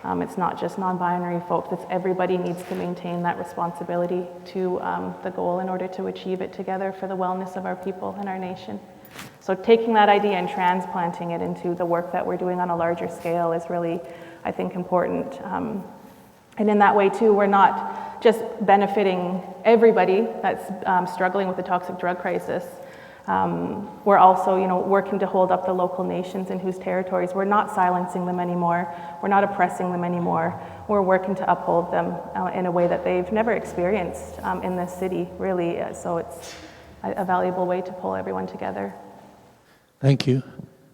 It's not just non-binary folks. It's everybody needs to maintain that responsibility to the goal in order to achieve it together for the wellness of our people and our nation. So taking that idea and transplanting it into the work that we're doing on a larger scale is really, I think, important. And in that way, too, we're not just benefiting everybody that's struggling with the toxic drug crisis. We're also, working to hold up the local nations in whose territories. We're not silencing them anymore. We're not oppressing them anymore. We're working to uphold them in a way that they've never experienced in this city, really. So it's a valuable way to pull everyone together. Thank you.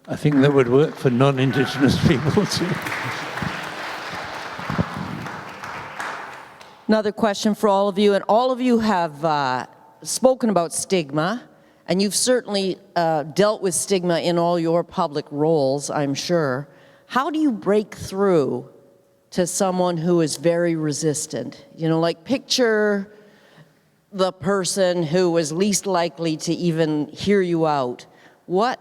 I think that would work for non-Indigenous people too. Another question for all of you, and all of you have spoken about stigma, and you've certainly dealt with stigma in all your public roles, I'm sure. How do you break through to someone who is very resistant? Picture the person who was least likely to even hear you out. What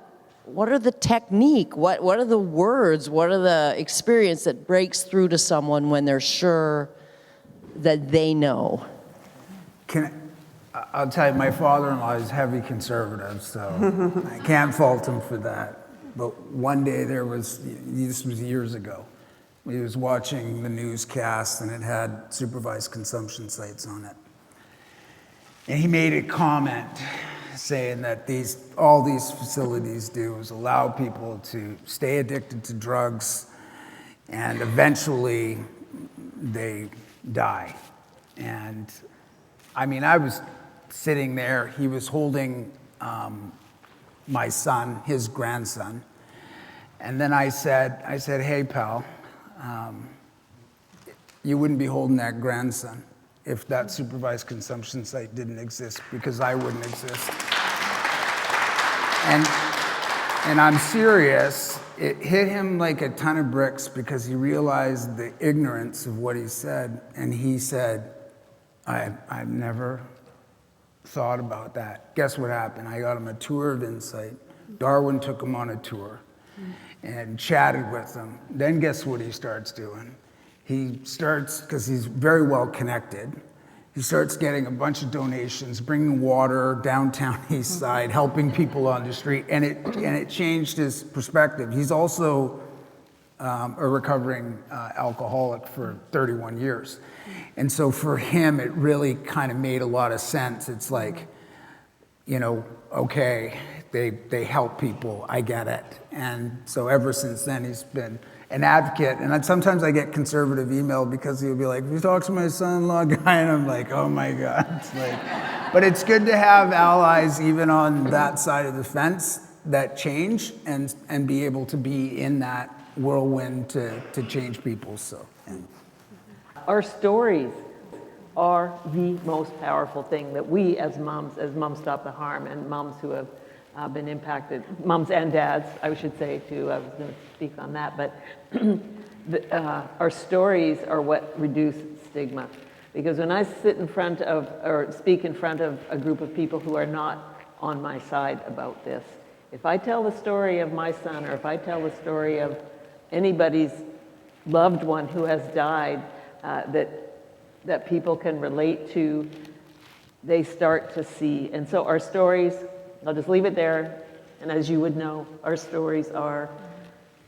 are the technique? What are the words? What are the experience that breaks through to someone when they're sure that they know? I'll tell you, my father-in-law is heavy conservative, so I can't fault him for that. But one day this was years ago, he was watching the newscast and it had supervised consumption sites on it. And he made a comment saying that all these facilities do is allow people to stay addicted to drugs and eventually they die. And I was sitting there, he was holding my son, his grandson. And then I said, hey pal, you wouldn't be holding that grandson if that supervised consumption site didn't exist, because I wouldn't exist. And I'm serious, it hit him like a ton of bricks because he realized the ignorance of what he said. And he said, I've never thought about that. Guess what happened? I got him a tour of Insight. Darwin took him on a tour and chatted with him. Then guess what he starts doing? He starts, because he's very well connected, he starts getting a bunch of donations, bringing water downtown East Side, helping people on the street, and it changed his perspective. He's also a recovering alcoholic for 31 years. And so for him, it really kind of made a lot of sense. It's like, okay, they help people, I get it. And so ever since then, he's been an advocate. And sometimes I get conservative email because he'll be like, you talk to my son-in-law guy, and I'm like, oh my God. But it's good to have allies even on that side of the fence that change and be able to be in that whirlwind to change people. So, yeah. Our stories are the most powerful thing that we as Moms Stop the Harm, and moms who have been impacted, moms and dads, I should say too, I was going to speak on that, but our stories are what reduce stigma. Because when I sit in front of, or speak in front of a group of people who are not on my side about this, if I tell the story of my son, or if I tell the story of anybody's loved one who has died, that people can relate to, they start to see. And so our stories, I'll just leave it there, and as you would know, our stories are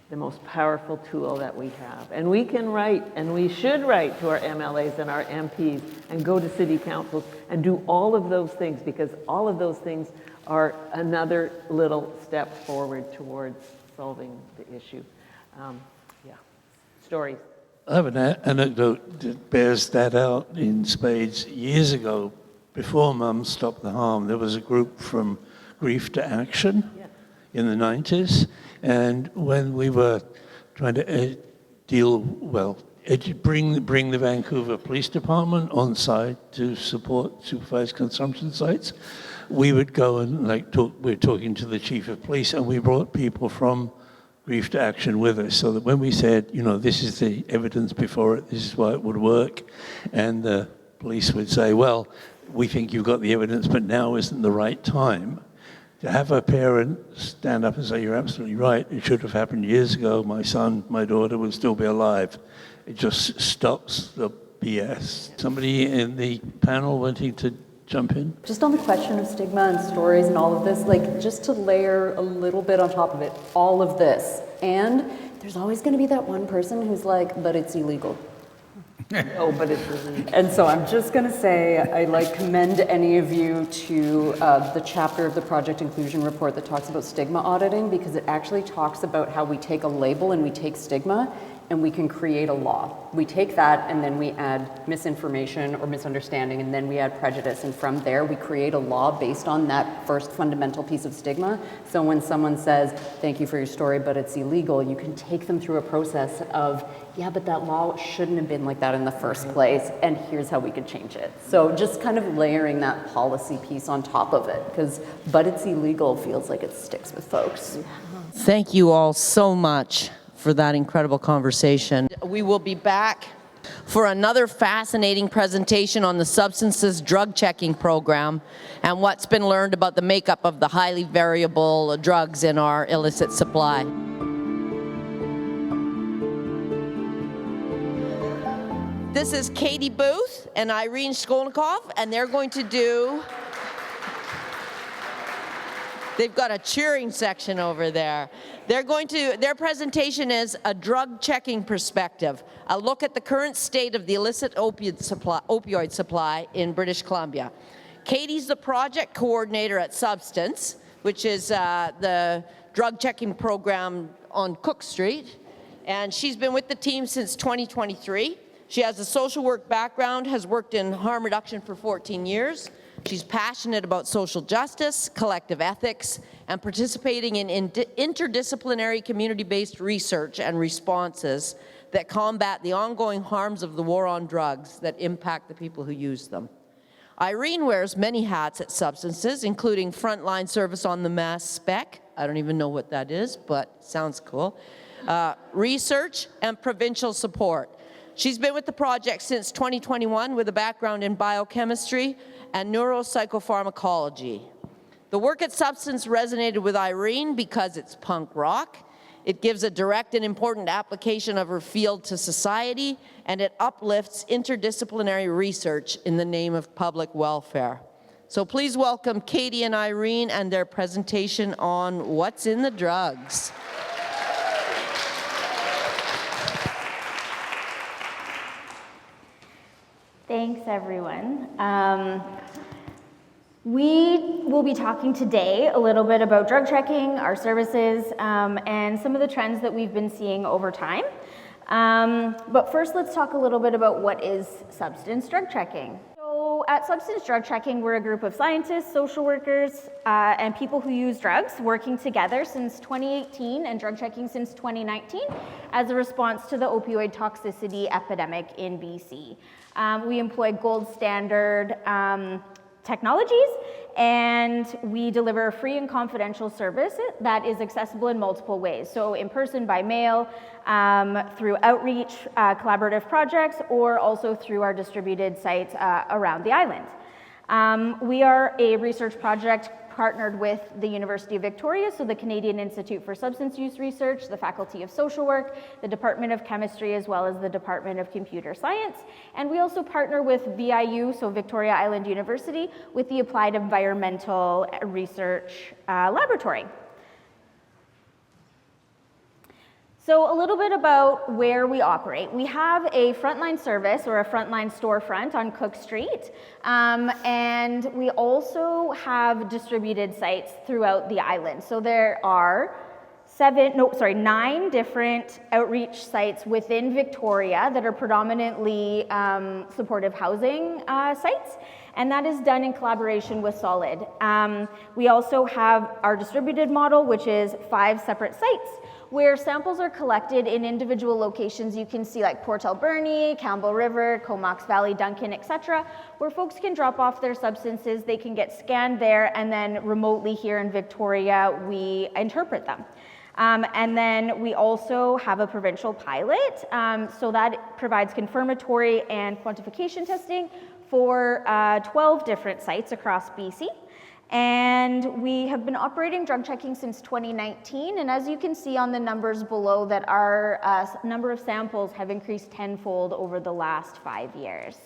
the most powerful tool that we have. And we can write, and we should write to our MLAs and our MPs, and go to city councils, and do all of those things, because all of those things are another little step forward towards solving the issue. Yeah, stories. I have an anecdote that bears that out in spades. Years ago, before Mums Stop the Harm, there was a group from Grief to Action in the 90s. And when we were trying to bring the Vancouver Police Department on site to support supervised consumption sites, we would go and we're talking to the chief of police, and we brought people from Grief to Action with us, so that when we said, this is the evidence before it, this is why it would work, and the police would say, well, we think you've got the evidence, but now isn't the right time. To have a parent stand up and say, you're absolutely right, it should have happened years ago, my son, my daughter would still be alive. It just stops the BS. Somebody in the panel wanting to jump in? Just on the question of stigma and stories and all of this, just to layer a little bit on top of it, all of this. And there's always going to be that one person who's like, but it's illegal. Oh, but it's illegal. And so I'm just going to say, I commend any of you to the chapter of the Project Inclusion Report that talks about stigma auditing, because it actually talks about how we take a label and we take stigma and we can create a law. We take that and then we add misinformation or misunderstanding, and then we add prejudice, and from there we create a law based on that first fundamental piece of stigma. So when someone says, thank you for your story, but it's illegal, you can take them through a process of, yeah, but that law shouldn't have been like that in the first place, and here's how we could change it. So just kind of layering that policy piece on top of it, because but it's illegal feels like it sticks with folks. Thank you all so much for that incredible conversation. We will be back for another fascinating presentation on the Substances Drug Checking Program and what's been learned about the makeup of the highly variable drugs in our illicit supply. This is Katie Booth and Irene Skolnikov, and they're going to do, they've got a cheering section over there. Their presentation is A Drug Checking Perspective, a look at the current state of the illicit opioid supply in British Columbia. Katie's the project coordinator at Substance, which is the drug checking program on Cook Street, and she's been with the team since 2023. She has a social work background, has worked in harm reduction for 14 years. She's passionate about social justice, collective ethics, and participating in interdisciplinary community-based research and responses that combat the ongoing harms of the war on drugs that impact the people who use them. Irene wears many hats at Substances, including frontline service on the mass spec. I don't even know what that is, but sounds cool. Research and provincial support. She's been with the project since 2021 with a background in biochemistry and neuropsychopharmacology. The work at Substance resonated with Irene because it's punk rock. It gives a direct and important application of her field to society, and it uplifts interdisciplinary research in the name of public welfare. So please welcome Katie and Irene and their presentation on what's in the drugs. Thanks, everyone. We will be talking today a little bit about drug checking, our services, and some of the trends that we've been seeing over time. But first, let's talk a little bit about what is substance drug checking. So So at Substance Drug Checking, we're a group of scientists, social workers, and people who use drugs working together since 2018 and drug checking since 2019 as a response to the opioid toxicity epidemic in BC. We employ gold standard technologies, and we deliver a free and confidential service that is accessible in multiple ways. So in person, by mail, through outreach, collaborative projects, or also through our distributed sites around the island. We are a research project partnered with the University of Victoria, so the Canadian Institute for Substance Use Research, the Faculty of Social Work, the Department of Chemistry, as well as the Department of Computer Science. And we also partner with VIU, so Victoria Island University, with the Applied Environmental Research Laboratory. So a little bit about where we operate. We have a frontline service or a frontline storefront on Cook Street, and we also have distributed sites throughout the island. So there are 9 different outreach sites within Victoria that are predominantly supportive housing sites, and that is done in collaboration with Solid. We also have our distributed model, which is 5 separate sites, where samples are collected in individual locations. You can see like Port Alberni, Campbell River, Comox Valley, Duncan, etc., where folks can drop off their substances, they can get scanned there, and then remotely here in Victoria, we interpret them. And then we also have a provincial pilot, so that provides confirmatory and quantification testing for 12 different sites across BC. And we have been operating drug checking since 2019, and as you can see on the numbers below, that our number of samples have increased tenfold over the last 5 years.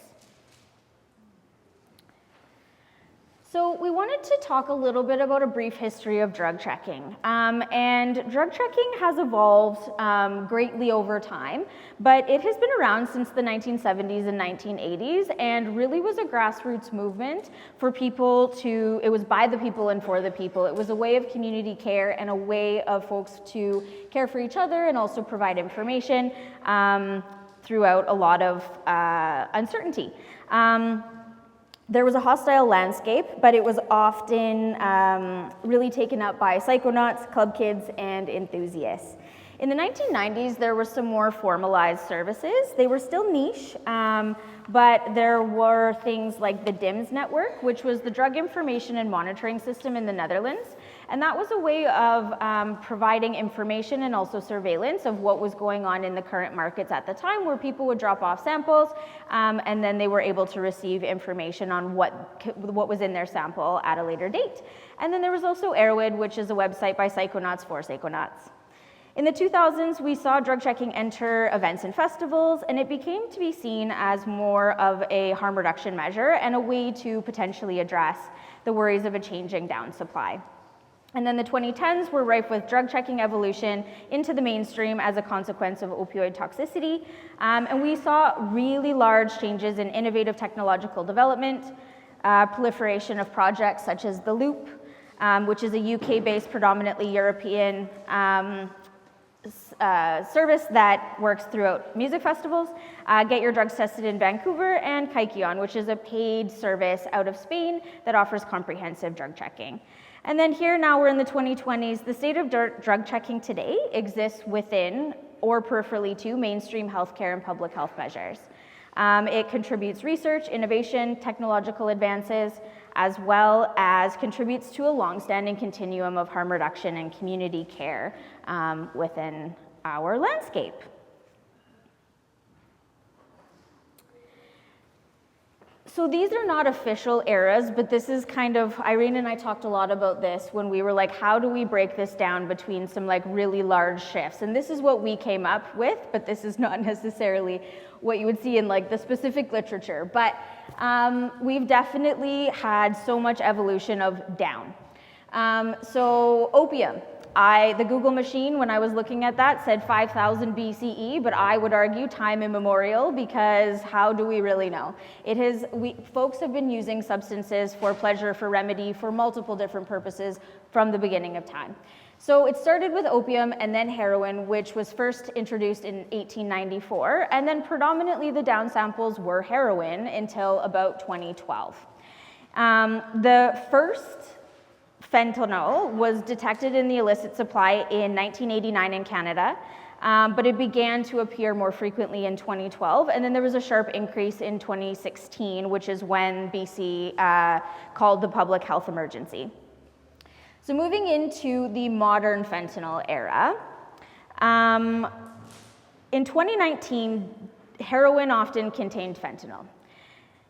So we wanted to talk a little bit about a brief history of drug checking. And drug checking has evolved greatly over time, but it has been around since the 1970s and 1980s, and really was a grassroots movement for people to, it was by the people and for the people. It was a way of community care and a way of folks to care for each other and also provide information throughout a lot of uncertainty. There was a hostile landscape, but it was often really taken up by psychonauts, club kids, and enthusiasts. In the 1990s, there were some more formalized services. They were still niche, but there were things like the DIMS network, which was the Drug Information and Monitoring System in the Netherlands. And that was a way of providing information and also surveillance of what was going on in the current markets at the time, where people would drop off samples, and then they were able to receive information on what was in their sample at a later date. And then there was also Airwood, which is a website by psychonauts for psychonauts. In the 2000s, we saw drug checking enter events and festivals, and it became to be seen as more of a harm reduction measure and a way to potentially address the worries of a changing down supply. And then the 2010s were rife with drug checking evolution into the mainstream as a consequence of opioid toxicity. And we saw really large changes in innovative technological development, proliferation of projects such as the Loop, which is a UK-based, predominantly European service that works throughout music festivals, Get Your Drugs Tested in Vancouver, and Kaikion, which is a paid service out of Spain that offers comprehensive drug checking. And then here now we're in the 2020s. The state of drug checking today exists within or peripherally to mainstream healthcare and public health measures. It contributes research, innovation, technological advances, as well as contributes to a long-standing continuum of harm reduction and community care within our landscape. So these are not official eras, but this is kind of, Irene and I talked a lot about this when we were like, how do we break this down between some like really large shifts? And this is what we came up with, but this is not necessarily what you would see in like the specific literature. But we've definitely had so much evolution of down. So opium. The Google machine, when I was looking at that, said 5,000 BCE, but I would argue time immemorial, because how do we really know? Folks have been using substances for pleasure, for remedy, for multiple different purposes from the beginning of time. So it started with opium and then heroin, which was first introduced in 1894, and then predominantly the down samples were heroin until about 2012. The first fentanyl was detected in the illicit supply in 1989 in Canada, but it began to appear more frequently in 2012, and then there was a sharp increase in 2016, which is when BC called the public health emergency. So moving into the modern fentanyl era, in 2019, heroin often contained fentanyl.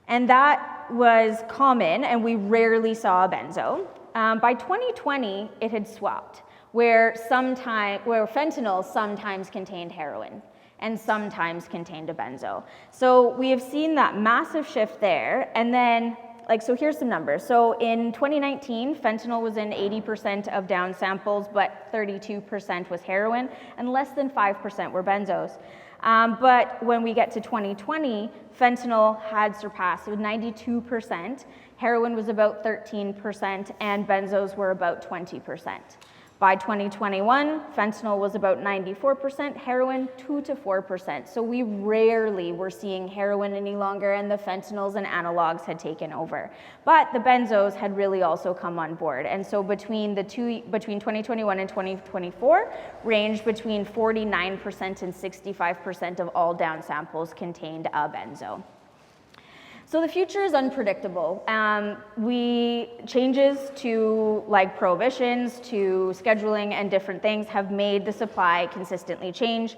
And that was common, and we rarely saw a benzo. By 2020, it had swapped, where fentanyl sometimes contained heroin and sometimes contained a benzo. So we have seen that massive shift there, and then so here's some numbers. So in 2019, fentanyl was in 80% of down samples, but 32% was heroin, and less than 5% were benzos. But when we get to 2020, fentanyl had surpassed with 92%, heroin was about 13%, and benzos were about 20%. By 2021, fentanyl was about 94%, heroin 2 to 4%. So we rarely were seeing heroin any longer, and the fentanyls and analogs had taken over. But the benzos had really also come on board. And so between 2021 and 2024, ranged between 49% and 65% of all down samples contained a benzo. So the future is unpredictable. Changes to prohibitions, to scheduling and different things have made the supply consistently change.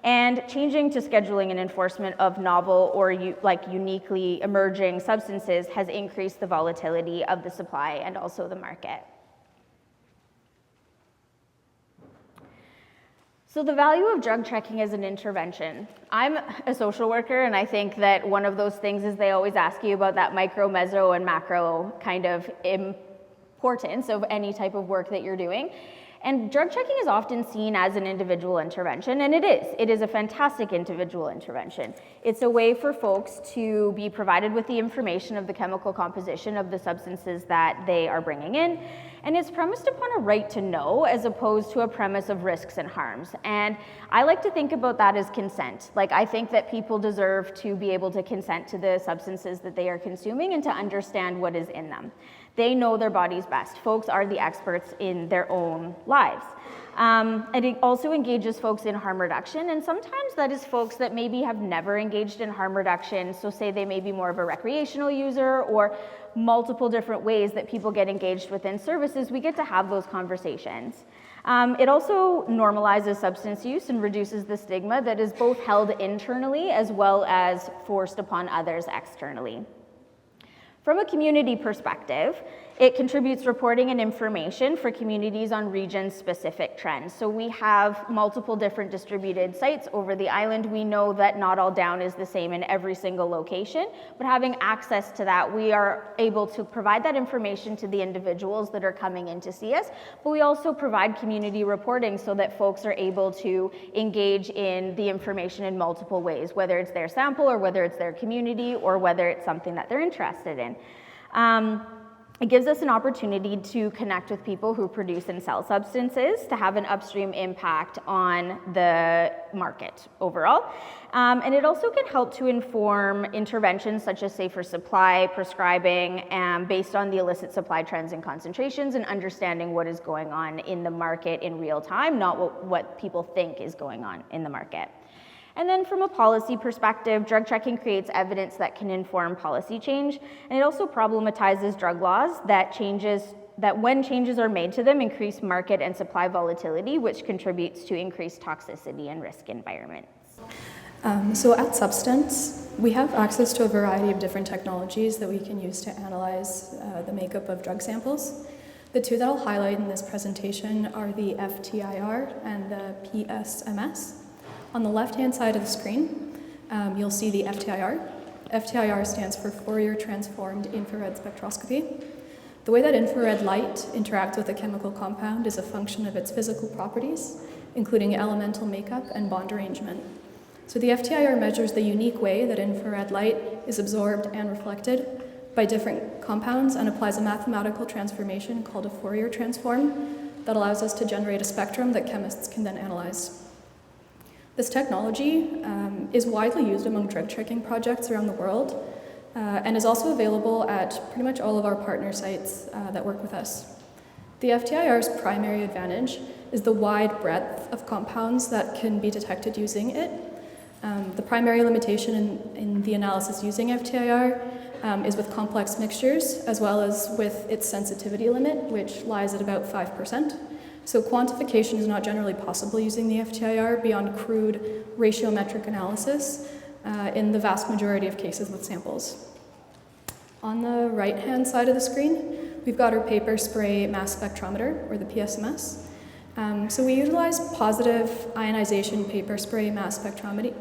And changing to scheduling and enforcement of novel or uniquely emerging substances has increased the volatility of the supply and also the market. So the value of drug checking as an intervention. I'm a social worker, and I think that one of those things is they always ask you about that micro, meso, and macro kind of importance of any type of work that you're doing. And drug checking is often seen as an individual intervention, and it is. It is a fantastic individual intervention. It's a way for folks to be provided with the information of the chemical composition of the substances that they are bringing in, and it's premised upon a right to know as opposed to a premise of risks and harms. And I like to think about that as consent. I think that people deserve to be able to consent to the substances that they are consuming and to understand what is in them. They know their bodies best. Folks are the experts in their own lives. And it also engages folks in harm reduction, and sometimes that is folks that maybe have never engaged in harm reduction, so say they may be more of a recreational user or multiple different ways that people get engaged within services. We get to have those conversations. It also normalizes substance use and reduces the stigma that is both held internally as well as forced upon others externally. From a community perspective, it contributes reporting and information for communities on region-specific trends. So we have multiple different distributed sites over the island. We know that not all down is the same in every single location, but having access to that, we are able to provide that information to the individuals that are coming in to see us, but we also provide community reporting so that folks are able to engage in the information in multiple ways, whether it's their sample or whether it's their community or whether it's something that they're interested in. It gives us an opportunity to connect with people who produce and sell substances to have an upstream impact on the market overall. And it also can help to inform interventions such as safer supply, prescribing, based on the illicit supply trends and concentrations, and understanding what is going on in the market in real time, not what people think is going on in the market. And then from a policy perspective, drug checking creates evidence that can inform policy change, and it also problematizes drug laws that when changes are made to them, increase market and supply volatility, which contributes to increased toxicity and risk environments. So at Substance, we have access to a variety of different technologies that we can use to analyze the makeup of drug samples. The two that I'll highlight in this presentation are the FTIR and the PSMS. On the left-hand side of the screen, you'll see the FTIR. FTIR stands for Fourier Transformed Infrared Spectroscopy. The way that infrared light interacts with a chemical compound is a function of its physical properties, including elemental makeup and bond arrangement. So the FTIR measures the unique way that infrared light is absorbed and reflected by different compounds and applies a mathematical transformation called a Fourier transform that allows us to generate a spectrum that chemists can then analyze. This technology is widely used among drug tracking projects around the world and is also available at pretty much all of our partner sites that work with us. The FTIR's primary advantage is the wide breadth of compounds that can be detected using it. The primary limitation in the analysis using FTIR is with complex mixtures, as well as with its sensitivity limit, which lies at about 5%. So quantification is not generally possible using the FTIR beyond crude ratiometric analysis in the vast majority of cases with samples. On the right-hand side of the screen, we've got our paper spray mass spectrometer, or the PSMS. So we utilize positive ionization paper spray mass spectrometry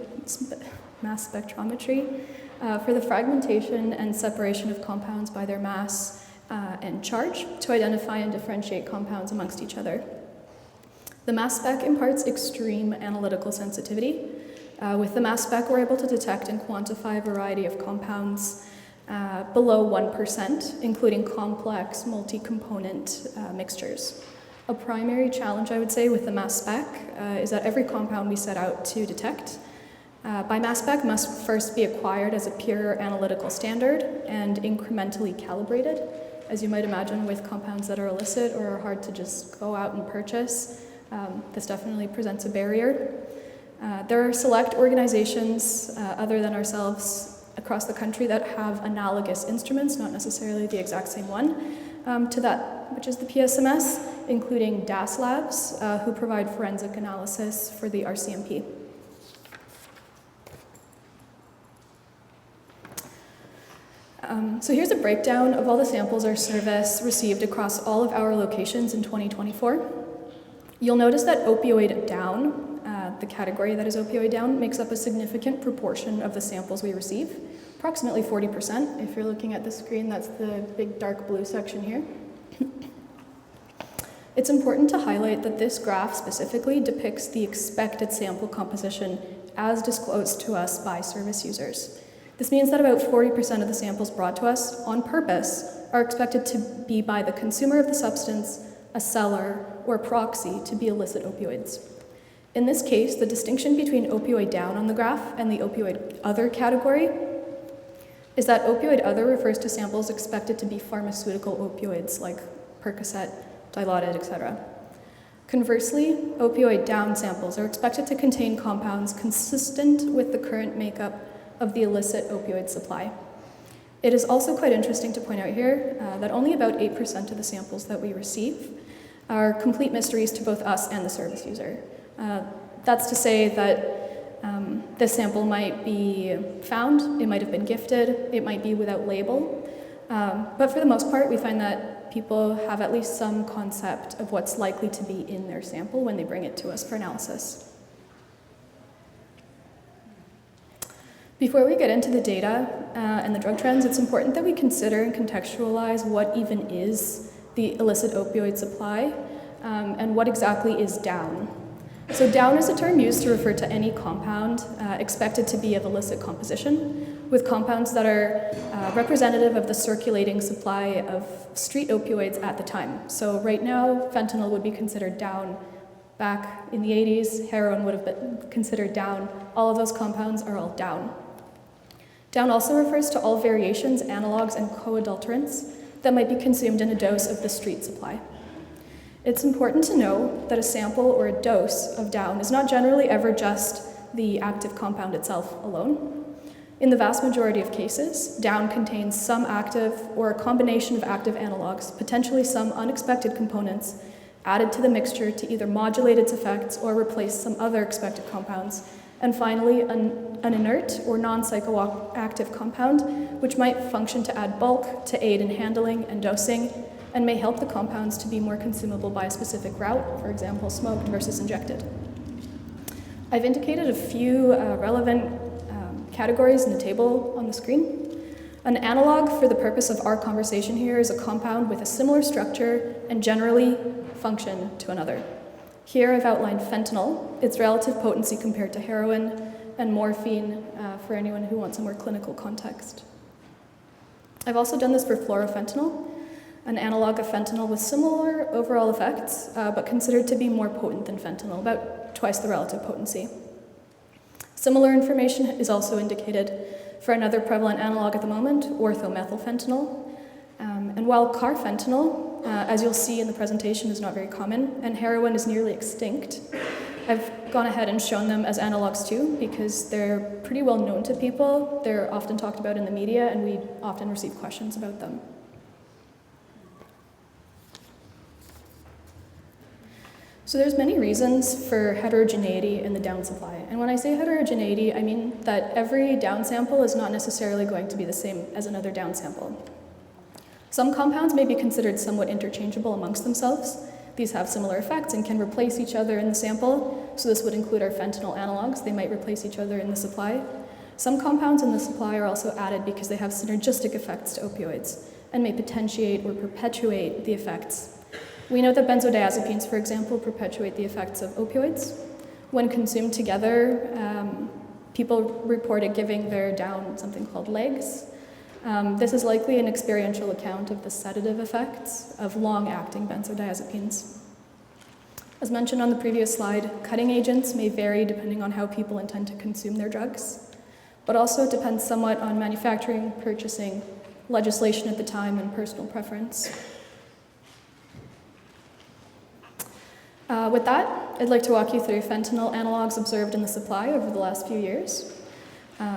for the fragmentation and separation of compounds by their mass and charge to identify and differentiate compounds amongst each other. The mass spec imparts extreme analytical sensitivity. With the mass spec, we're able to detect and quantify a variety of compounds below 1%, including complex multi-component mixtures. A primary challenge, I would say, with the mass spec is that every compound we set out to detect by mass spec must first be acquired as a pure analytical standard and incrementally calibrated. As you might imagine, with compounds that are illicit or are hard to just go out and purchase, this definitely presents a barrier. There are select organizations other than ourselves across the country that have analogous instruments, not necessarily the exact same one, to that, which is the PSMS, including DAS Labs, who provide forensic analysis for the RCMP. So here's a breakdown of all the samples our service received across all of our locations in 2024. You'll notice that opioid down, the category that is opioid down, makes up a significant proportion of the samples we receive, approximately 40%. If you're looking at the screen, that's the big dark blue section here. It's important to highlight that this graph specifically depicts the expected sample composition as disclosed to us by service users. This means that about 40% of the samples brought to us on purpose are expected to be by the consumer of the substance, a seller, or a proxy to be illicit opioids. In this case, the distinction between opioid down on the graph and the opioid other category is that opioid other refers to samples expected to be pharmaceutical opioids like Percocet, Dilaudid, etc. Conversely, opioid down samples are expected to contain compounds consistent with the current makeup of the illicit opioid supply. It is also quite interesting to point out here that only about 8% of the samples that we receive are complete mysteries to both us and the service user. That's to say that this sample might be found, it might have been gifted, it might be without label, but for the most part, we find that people have at least some concept of what's likely to be in their sample when they bring it to us for analysis. Before we get into the data and the drug trends, it's important that we consider and contextualize what even is the illicit opioid supply and what exactly is down. So down is a term used to refer to any compound expected to be of illicit composition, with compounds that are representative of the circulating supply of street opioids at the time. So right now, fentanyl would be considered down. Back in the 80s, heroin would have been considered down. All of those compounds are all down. Down also refers to all variations, analogs, and co-adulterants that might be consumed in a dose of the street supply. It's important to know that a sample or a dose of down is not generally ever just the active compound itself alone. In the vast majority of cases, down contains some active or a combination of active analogs, potentially some unexpected components added to the mixture to either modulate its effects or replace some other expected compounds. And finally, an inert or non-psychoactive compound, which might function to add bulk, to aid in handling and dosing, and may help the compounds to be more consumable by a specific route, for example, smoked versus injected. I've indicated a few relevant categories in the table on the screen. An analog for the purpose of our conversation here is a compound with a similar structure and generally function to another. Here I've outlined fentanyl, its relative potency compared to heroin, and morphine for anyone who wants a more clinical context. I've also done this for fluorofentanyl. an analog of fentanyl with similar overall effects, but considered to be more potent than fentanyl, about twice the relative potency. Similar information is also indicated for another prevalent analog at the moment, orthomethylfentanyl. And while carfentanil, as you'll see in the presentation, is not very common, and heroin is nearly extinct, I've gone ahead and shown them as analogs too, because they're pretty well known to people. They're often talked about in the media, and we often receive questions about them. So there's many reasons for heterogeneity in the down supply. And when I say heterogeneity, I mean that every down sample is not necessarily going to be the same as another down sample. Some compounds may be considered somewhat interchangeable amongst themselves. These have similar effects and can replace each other in the sample. So this would include our fentanyl analogs. They might replace each other in the supply. Some compounds in the supply are also added because they have synergistic effects to opioids and may potentiate or perpetuate the effects. We know that benzodiazepines, for example, perpetuate the effects of opioids. When consumed together, people reported giving their down something called legs. This is likely an experiential account of the sedative effects of long-acting benzodiazepines. As mentioned on the previous slide, cutting agents may vary depending on how people intend to consume their drugs, but also it depends somewhat on manufacturing, purchasing, legislation at the time, and personal preference. With that, I'd like to walk you through fentanyl analogs observed in the supply over the last few years.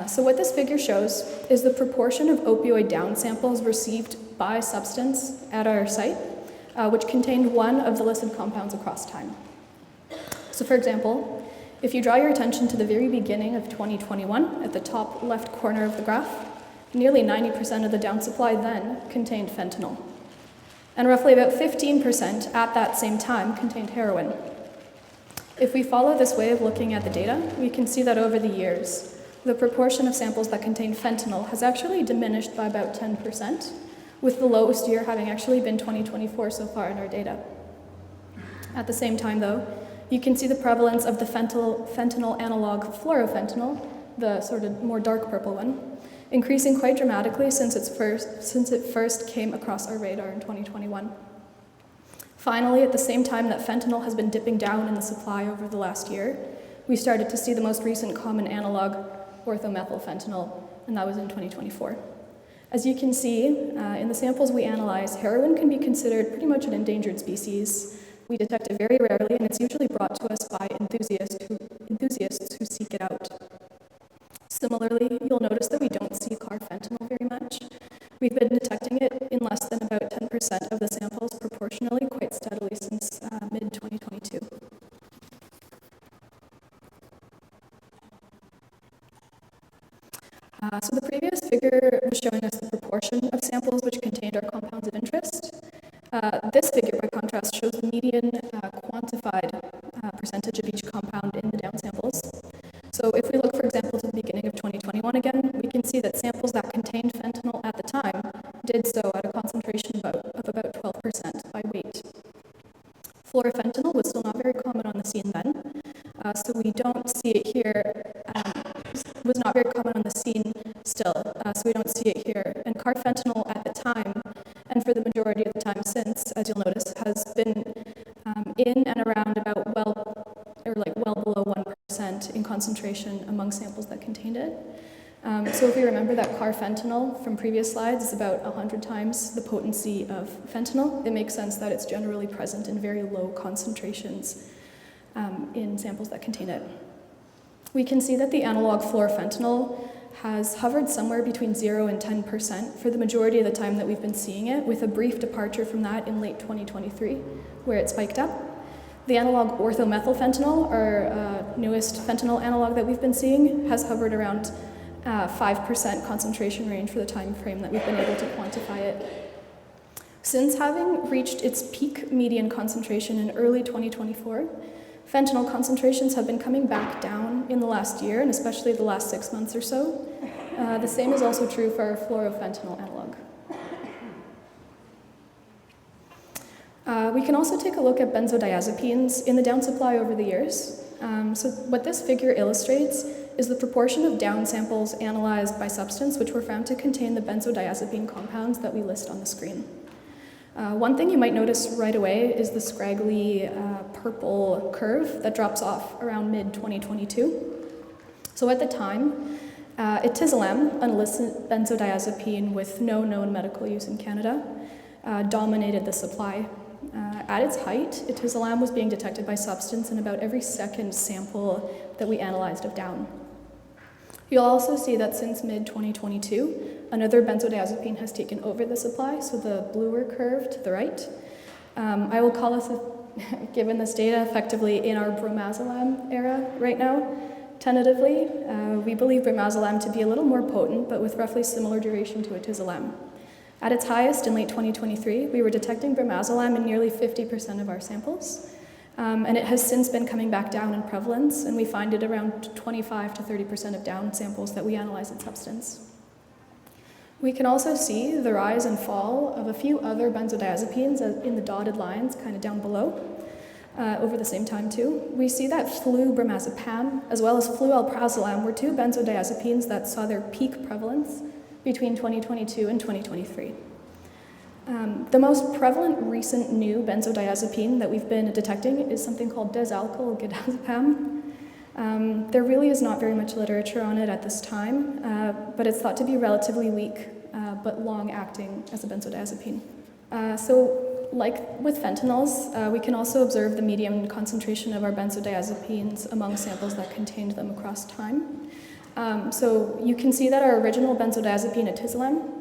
So what this figure shows is the proportion of opioid down samples received by substance at our site, which contained one of the listed compounds across time. So for example, if you draw your attention to the very beginning of 2021, at the top left corner of the graph, nearly 90% of the down supply then contained fentanyl. And roughly about 15% at that same time contained heroin. If we follow this way of looking at the data, we can see that over the years, the proportion of samples that contain fentanyl has actually diminished by about 10%, with the lowest year having actually been 2024 so far in our data. At the same time, though, you can see the prevalence of the fentanyl analog fluorofentanyl, the sort of more dark purple one, increasing quite dramatically since it first came across our radar in 2021. Finally, at the same time that fentanyl has been dipping down in the supply over the last year, we started to see the most recent common analog, orthomethylfentanyl, and that was in 2024. As you can see, in the samples we analyzed, heroin can be considered pretty much an endangered species. We detect it very rarely, and it's usually brought to us by enthusiasts who seek it out. Similarly, you'll notice that we don't see carfentanil very much. We've been detecting it in less than about 10% of the samples proportionally quite steadily since mid-2022. So the previous figure was showing us the proportion of samples which contained our compounds of interest. This figure, by contrast, shows the median quantified percentage of each compound in the down samples. So if we look, for example, to the beginning of 2021 again, we can see that samples that contained fentanyl at the time did so at a concentration of about 12% by weight. Fluorofentanyl was still not very common on the scene then, so we don't see it here. Was not very common on the scene still, so we don't see it here. And carfentanil at the time, and for the majority of the time since, as you'll notice, has been in and around about well below 1% in concentration among samples that contained it. So if we remember that carfentanil from previous slides is about 100 times the potency of fentanyl, it makes sense that it's generally present in very low concentrations in samples that contain it. We can see that the analog fluorofentanyl has hovered somewhere between 0 and 10% for the majority of the time that we've been seeing it, with a brief departure from that in late 2023, where it spiked up. The analog orthomethylfentanyl, our newest fentanyl analog that we've been seeing, has hovered around 5% concentration range for the time frame that we've been able to quantify it. Since having reached its peak median concentration in early 2024, fentanyl concentrations have been coming back down in the last year, and especially the last 6 months or so. The same is also true for our fluorofentanyl analog. We can also take a look at benzodiazepines in the down supply over the years. So what this figure illustrates is the proportion of down samples analyzed by substance which were found to contain the benzodiazepine compounds that we list on the screen. One thing you might notice right away is the scraggly purple curve that drops off around mid-2022. So at the time, etizolam, an illicit benzodiazepine with no known medical use in Canada, dominated the supply. At its height, etizolam was being detected by substance in about every second sample that we analyzed of down. You'll also see that since mid-2022, another benzodiazepine has taken over the supply, so the bluer curve to the right. I will call us, given this data, effectively in our bromazolam era right now. Tentatively, we believe bromazolam to be a little more potent, but with roughly similar duration to etizolam. At its highest in late 2023, we were detecting bromazolam in nearly 50% of our samples. And it has since been coming back down in prevalence, and we find it around 25 to 30% of down samples that we analyze in substance. We can also see the rise and fall of a few other benzodiazepines in the dotted lines, kind of down below, over the same time too. We see that flubramazepam, as well as fluelprazolam, were two benzodiazepines that saw their peak prevalence between 2022 and 2023. The most prevalent recent new benzodiazepine that we've been detecting is something called desalkylgidazepam. There really is not very much literature on it at this time, but it's thought to be relatively weak but long-acting as a benzodiazepine. So like with fentanyls, we can also observe the medium concentration of our benzodiazepines among samples that contained them across time. So you can see that our original benzodiazepine etizolam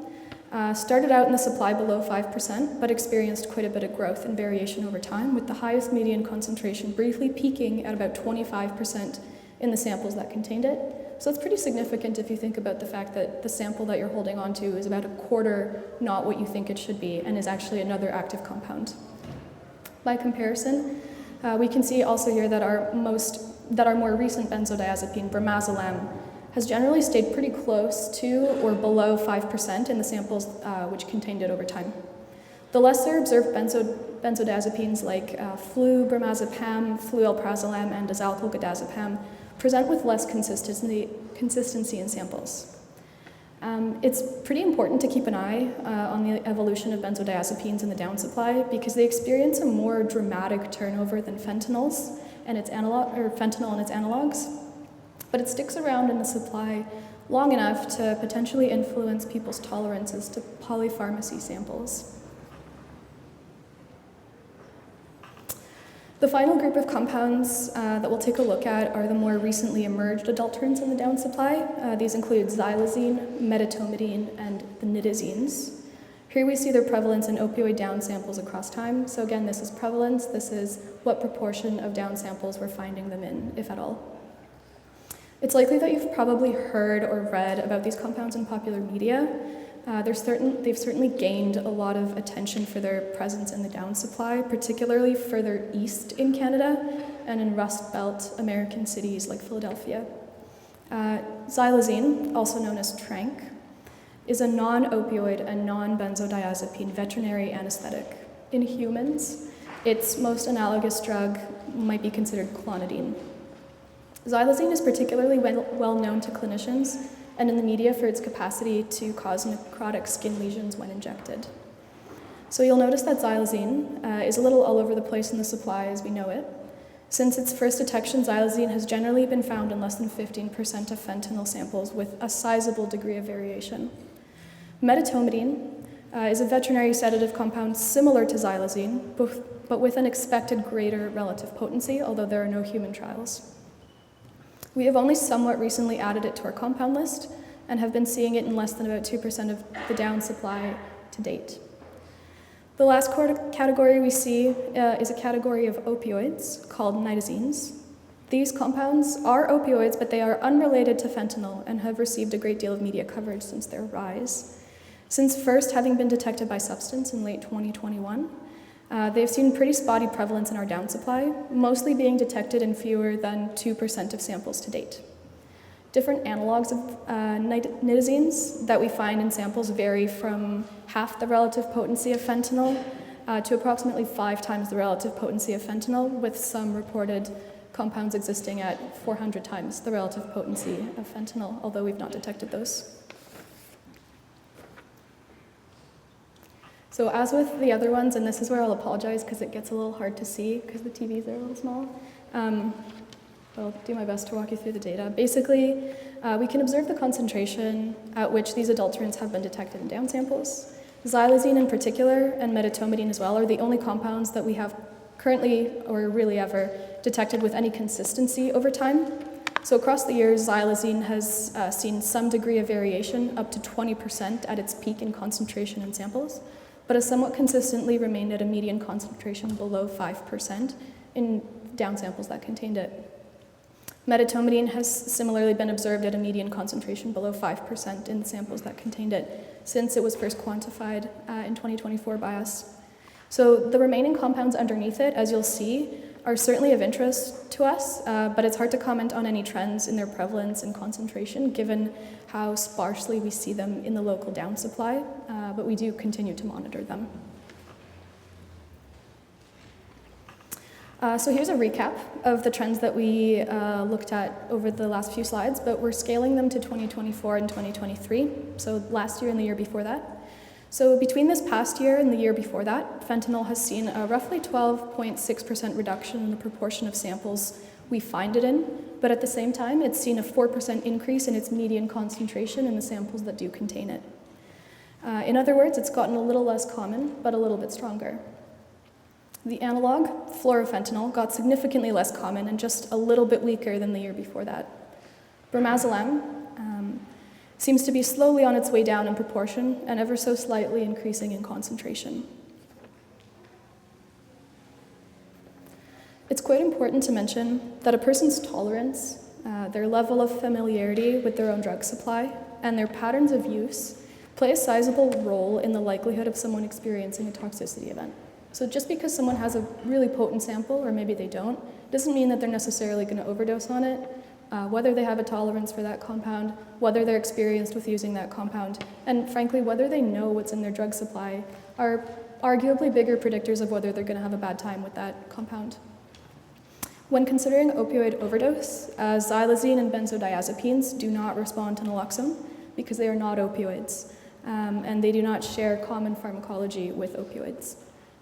started out in the supply below 5%, but experienced quite a bit of growth and variation over time, with the highest median concentration briefly peaking at about 25% in the samples that contained it. So it's pretty significant if you think about the fact that the sample that you're holding onto is about a quarter not what you think it should be, and is actually another active compound. By comparison, we can see also here that our more recent benzodiazepine, bromazolam, has generally stayed pretty close to or below 5% in the samples which contained it over time. The lesser observed benzodiazepines like flubramazepam, fluelprazolam, and desalkylgidazepam present with less consistency in samples. It's pretty important to keep an eye on the evolution of benzodiazepines in the down supply because they experience a more dramatic turnover than fentanyl and its analogs. But it sticks around in the supply long enough to potentially influence people's tolerances to polypharmacy samples. The final group of compounds that we'll take a look at are the more recently emerged adulterants in the down supply. These include xylazine, medetomidine, and the nitazines. Here we see their prevalence in opioid down samples across time. So again, this is prevalence. This is what proportion of down samples we're finding them in, if at all. It's likely that you've probably heard or read about these compounds in popular media. They've certainly gained a lot of attention for their presence in the down supply, particularly further east in Canada and in Rust Belt American cities like Philadelphia. Xylazine, also known as Tranq, is a non-opioid and non-benzodiazepine veterinary anesthetic. In humans, its most analogous drug might be considered clonidine. Xylazine is particularly well known to clinicians and in the media for its capacity to cause necrotic skin lesions when injected. So you'll notice that xylazine is a little all over the place in the supply as we know it. Since its first detection, xylazine has generally been found in less than 15% of fentanyl samples with a sizable degree of variation. Medetomidine is a veterinary sedative compound similar to xylazine, but with an expected greater relative potency, although there are no human trials. We have only somewhat recently added it to our compound list and have been seeing it in less than about 2% of the down supply to date. The last category we see is a category of opioids called nitazines. These compounds are opioids, but they are unrelated to fentanyl and have received a great deal of media coverage since their rise. Since first having been detected by substance in late 2021, they've seen pretty spotty prevalence in our down supply, mostly being detected in fewer than 2% of samples to date. Different analogs of nitazines that we find in samples vary from half the relative potency of fentanyl to approximately 5 times the relative potency of fentanyl, with some reported compounds existing at 400 times the relative potency of fentanyl, although we've not detected those. So as with the other ones, and this is where I'll apologize because it gets a little hard to see because the TVs are a little small, but I'll do my best to walk you through the data. Basically, we can observe the concentration at which these adulterants have been detected in down samples. Xylazine in particular, and medetomidine as well, are the only compounds that we have currently, or really ever, detected with any consistency over time. So across the years, xylazine has seen some degree of variation, up to 20% at its peak in concentration in samples, but has somewhat consistently remained at a median concentration below 5% in down samples that contained it. Medetomidine has similarly been observed at a median concentration below 5% in samples that contained it since it was first quantified in 2024 by us. So the remaining compounds underneath it, as you'll see, are certainly of interest to us, but it's hard to comment on any trends in their prevalence and concentration given how sparsely we see them in the local down supply, but we do continue to monitor them. So here's a recap of the trends that we looked at over the last few slides, but we're scaling them to 2024 and 2023, so last year and the year before that. So between this past year and the year before that, fentanyl has seen a roughly 12.6% reduction in the proportion of samples we find it in, but at the same time, it's seen a 4% increase in its median concentration in the samples that do contain it. In other words, it's gotten a little less common, but a little bit stronger. The analog, fluorofentanyl, got significantly less common and just a little bit weaker than the year before that. Bromazolam seems to be slowly on its way down in proportion and ever so slightly increasing in concentration. It's quite important to mention that a person's tolerance, their level of familiarity with their own drug supply, and their patterns of use play a sizable role in the likelihood of someone experiencing a toxicity event. So just because someone has a really potent sample, or maybe they don't, doesn't mean that they're necessarily going to overdose on it. Whether they have a tolerance for that compound, whether they're experienced with using that compound, and frankly, whether they know what's in their drug supply are arguably bigger predictors of whether they're going to have a bad time with that compound. When considering opioid overdose, xylazine and benzodiazepines do not respond to naloxone because they are not opioids, and they do not share common pharmacology with opioids.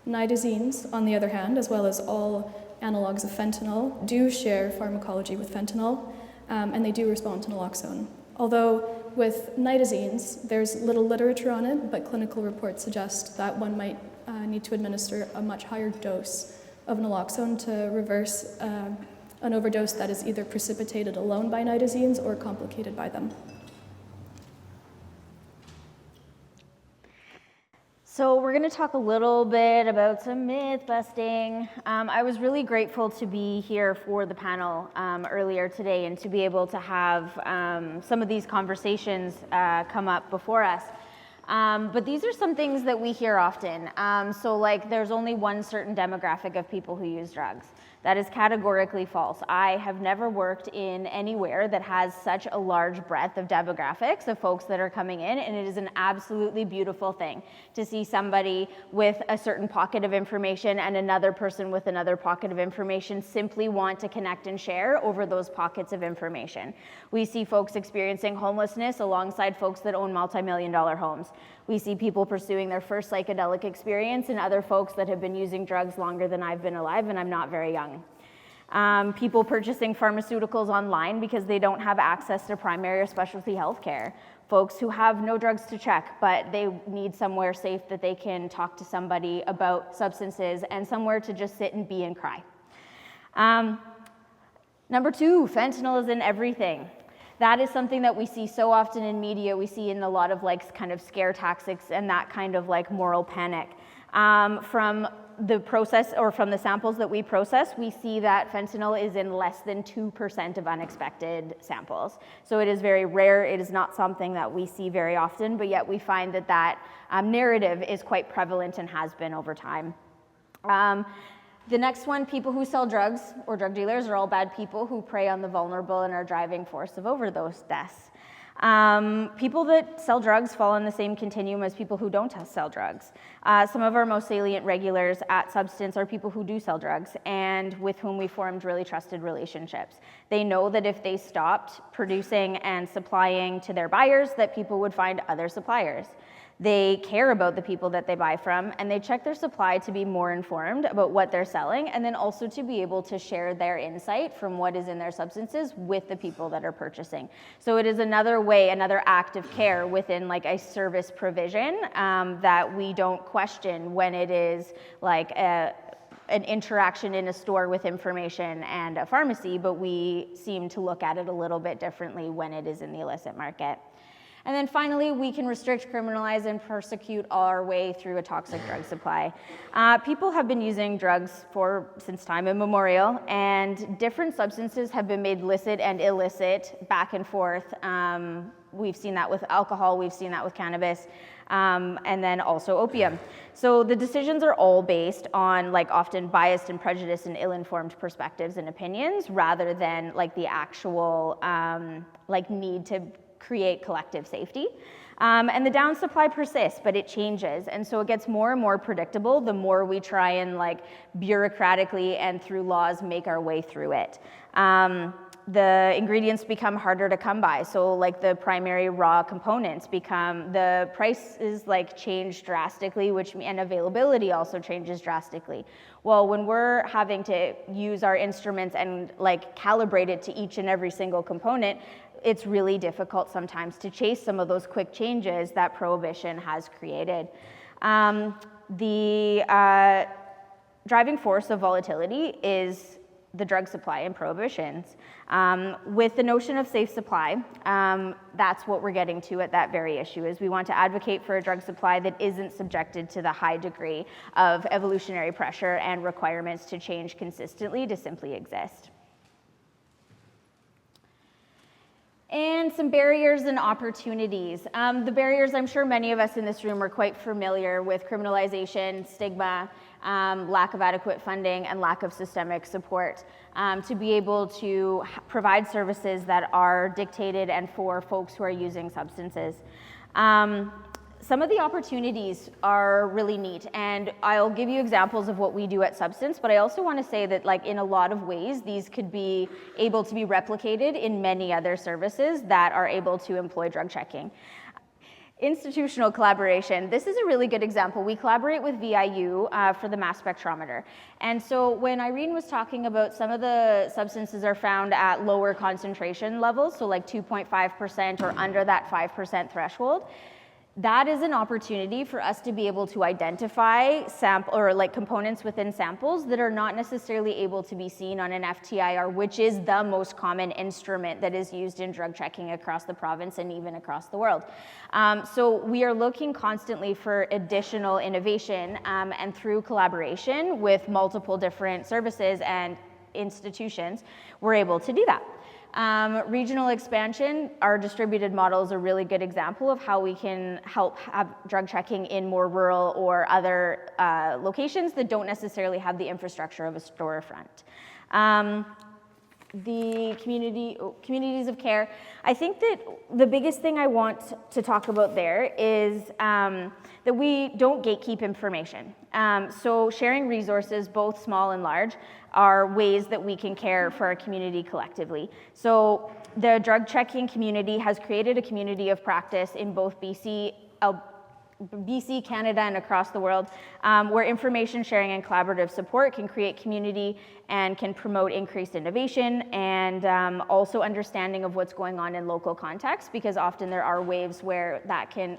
Nitazenes, on the other hand, as well as all analogs of fentanyl, do share pharmacology with fentanyl, and they do respond to naloxone. Although with nitazenes, there's little literature on it, but clinical reports suggest that one might need to administer a much higher dose of naloxone to reverse an overdose that is either precipitated alone by nitazenes or complicated by them. So we're going to talk a little bit about some myth busting. I was really grateful to be here for the panel earlier today and to be able to have some of these conversations come up before us. But these are some things that we hear often. So like there's only one certain demographic of people who use drugs. That is categorically false. I have never worked in anywhere that has such a large breadth of demographics of folks that are coming in, and it is an absolutely beautiful thing to see somebody with a certain pocket of information and another person with another pocket of information simply want to connect and share over those pockets of information. We see folks experiencing homelessness alongside folks that own multi-million-dollar homes. We see people pursuing their first psychedelic experience and other folks that have been using drugs longer than I've been alive, and I'm not very young. People purchasing pharmaceuticals online because they don't have access to primary or specialty health care. Folks who have no drugs to check, but they need somewhere safe that they can talk to somebody about substances and somewhere to just sit and be and cry. Number two, fentanyl is in everything. That is something that we see so often in media. We see in a lot of like kind of scare tactics and that kind of like moral panic. From the process or from the samples that we process, we see that fentanyl is in less than 2% of unexpected samples. So it is very rare. It is not something that we see very often, but yet we find that that narrative is quite prevalent and has been over time. The next one, people who sell drugs or drug dealers are all bad people who prey on the vulnerable and are driving force of overdose deaths. People that sell drugs fall in the same continuum as people who don't sell drugs. Some of our most salient regulars at Substance are people who do sell drugs and with whom we formed really trusted relationships. They know that if they stopped producing and supplying to their buyers, that people would find other suppliers. They care about the people that they buy from, and they check their supply to be more informed about what they're selling, and then also to be able to share their insight from what is in their substances with the people that are purchasing. So it is another way, another act of care within like a service provision that we don't question when it is like an interaction in a store with information and a pharmacy, but we seem to look at it a little bit differently when it is in the illicit market. And then finally, we can restrict, criminalize, and persecute our way through a toxic drug supply. People have been using drugs since time immemorial, and different substances have been made licit and illicit back and forth. We've seen that with alcohol, we've seen that with cannabis, and then also opium. So the decisions are all based on like often biased and prejudiced and ill-informed perspectives and opinions rather than like the actual like need to create collective safety. And the down supply persists, but it changes. And so it gets more and more predictable the more we try and like bureaucratically and through laws make our way through it. The ingredients become harder to come by. So like the primary raw components the prices like change drastically, and availability also changes drastically. Well, when we're having to use our instruments and like calibrate it to each and every single component, it's really difficult sometimes to chase some of those quick changes that prohibition has created. The driving force of volatility is the drug supply and prohibitions. With the notion of safe supply, that's what we're getting to at that very issue, is we want to advocate for a drug supply that isn't subjected to the high degree of evolutionary pressure and requirements to change consistently to simply exist. And some barriers and opportunities. The barriers, I'm sure many of us in this room are quite familiar with: criminalization, stigma, lack of adequate funding, and lack of systemic support to be able to provide services that are dictated and for folks who are using substances. Some of the opportunities are really neat, and I'll give you examples of what we do at Substance, but I also want to say that like in a lot of ways, these could be able to be replicated in many other services that are able to employ drug checking. Institutional collaboration. This is a really good example. We collaborate with VIU for the mass spectrometer. And so when Irene was talking about some of the substances are found at lower concentration levels, so like 2.5% or under that 5% threshold, that is an opportunity for us to be able to identify components within samples that are not necessarily able to be seen on an FTIR, which is the most common instrument that is used in drug checking across the province and even across the world. So we are looking constantly for additional innovation, and through collaboration with multiple different services and institutions, we're able to do that. Regional expansion, our distributed model is a really good example of how we can help have drug checking in more rural or other locations that don't necessarily have the infrastructure of a storefront. The communities of care. I think that the biggest thing I want to talk about there is that we don't gatekeep information. So sharing resources, both small and large, are ways that we can care for our community collectively. So the drug checking community has created a community of practice in both BC, Canada, and across the world, where information sharing and collaborative support can create community and can promote increased innovation and also understanding of what's going on in local context, because often there are waves where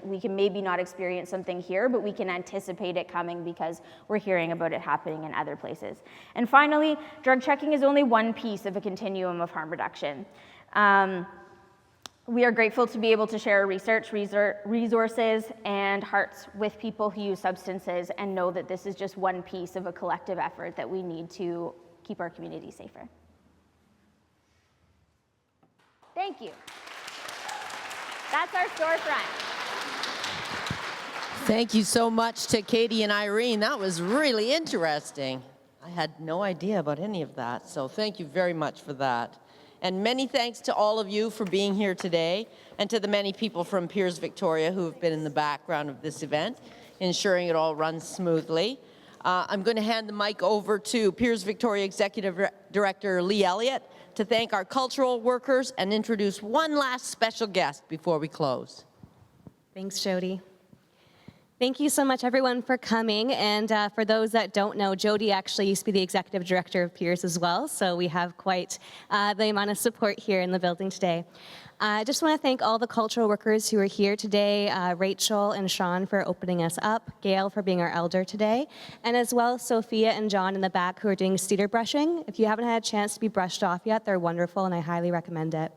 we can maybe not experience something here, but we can anticipate it coming because we're hearing about it happening in other places. And finally, drug checking is only one piece of a continuum of harm reduction. We are grateful to be able to share research, resources, and hearts with people who use substances and know that this is just one piece of a collective effort that we need to keep our community safer. Thank you. That's our storefront. Thank you so much to Katie and Irene. That was really interesting. I had no idea about any of that, so thank you very much for that. And many thanks to all of you for being here today, and to the many people from Peers Victoria who have been in the background of this event, ensuring it all runs smoothly. I'm going to hand the mic over to Peers Victoria Executive Director Lee Elliott to thank our cultural workers and introduce one last special guest before we close. Thanks, Jody. Thank you so much, everyone, for coming. And for those that don't know, Jody actually used to be the executive director of Peers as well, so we have quite the amount of support here in the building today. I just want to thank all the cultural workers who are here today, Rachel and Sean for opening us up, Gail for being our elder today, and as well Sophia and John in the back who are doing cedar brushing. If you haven't had a chance to be brushed off yet, they're wonderful and I highly recommend it.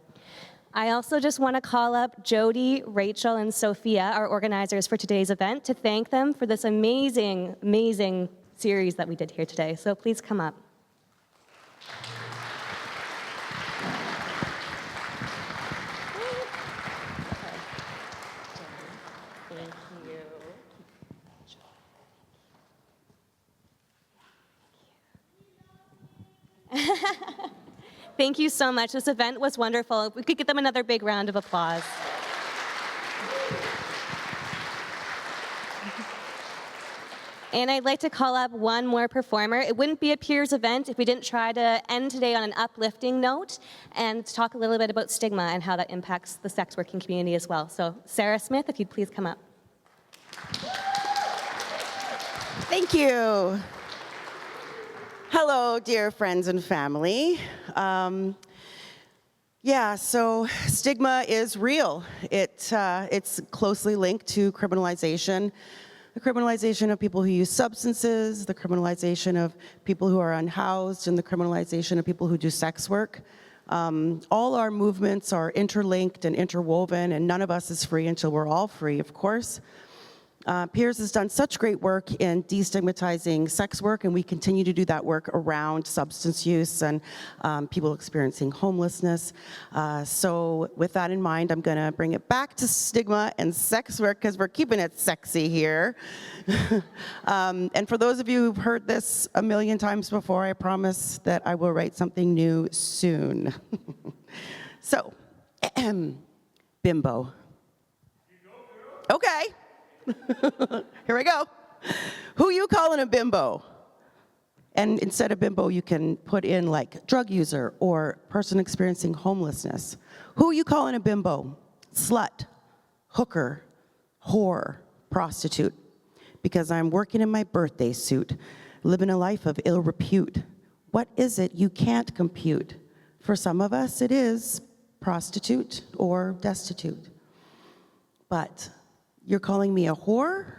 I also just want to call up Jody, Rachel, and Sophia, our organizers for today's event, to thank them for this amazing, amazing series that we did here today. So please come up. Thank you so much. This event was wonderful. We could give them another big round of applause. And I'd like to call up one more performer. It wouldn't be a Peers event if we didn't try to end today on an uplifting note and talk a little bit about stigma and how that impacts the sex working community as well. So Sarah Smith, if you'd please come up. Thank you. Hello, dear friends and family. So stigma is real. It's closely linked to criminalization. The criminalization of people who use substances, the criminalization of people who are unhoused, and the criminalization of people who do sex work. All our movements are interlinked and interwoven, and none of us is free until we're all free, of course. Peers has done such great work in destigmatizing sex work, and we continue to do that work around substance use and people experiencing homelessness. So with that in mind, I'm going to bring it back to stigma and sex work because we're keeping it sexy here. And for those of you who've heard this a million times before, I promise that I will write something new soon. So, bimbo. Okay. Here we go. Who you calling a bimbo? And instead of bimbo, you can put in like drug user or person experiencing homelessness. Who you calling a bimbo? Slut, hooker, whore, prostitute. Because I'm working in my birthday suit, living a life of ill repute. What is it you can't compute? For some of us, it is prostitute or destitute. But you're calling me a whore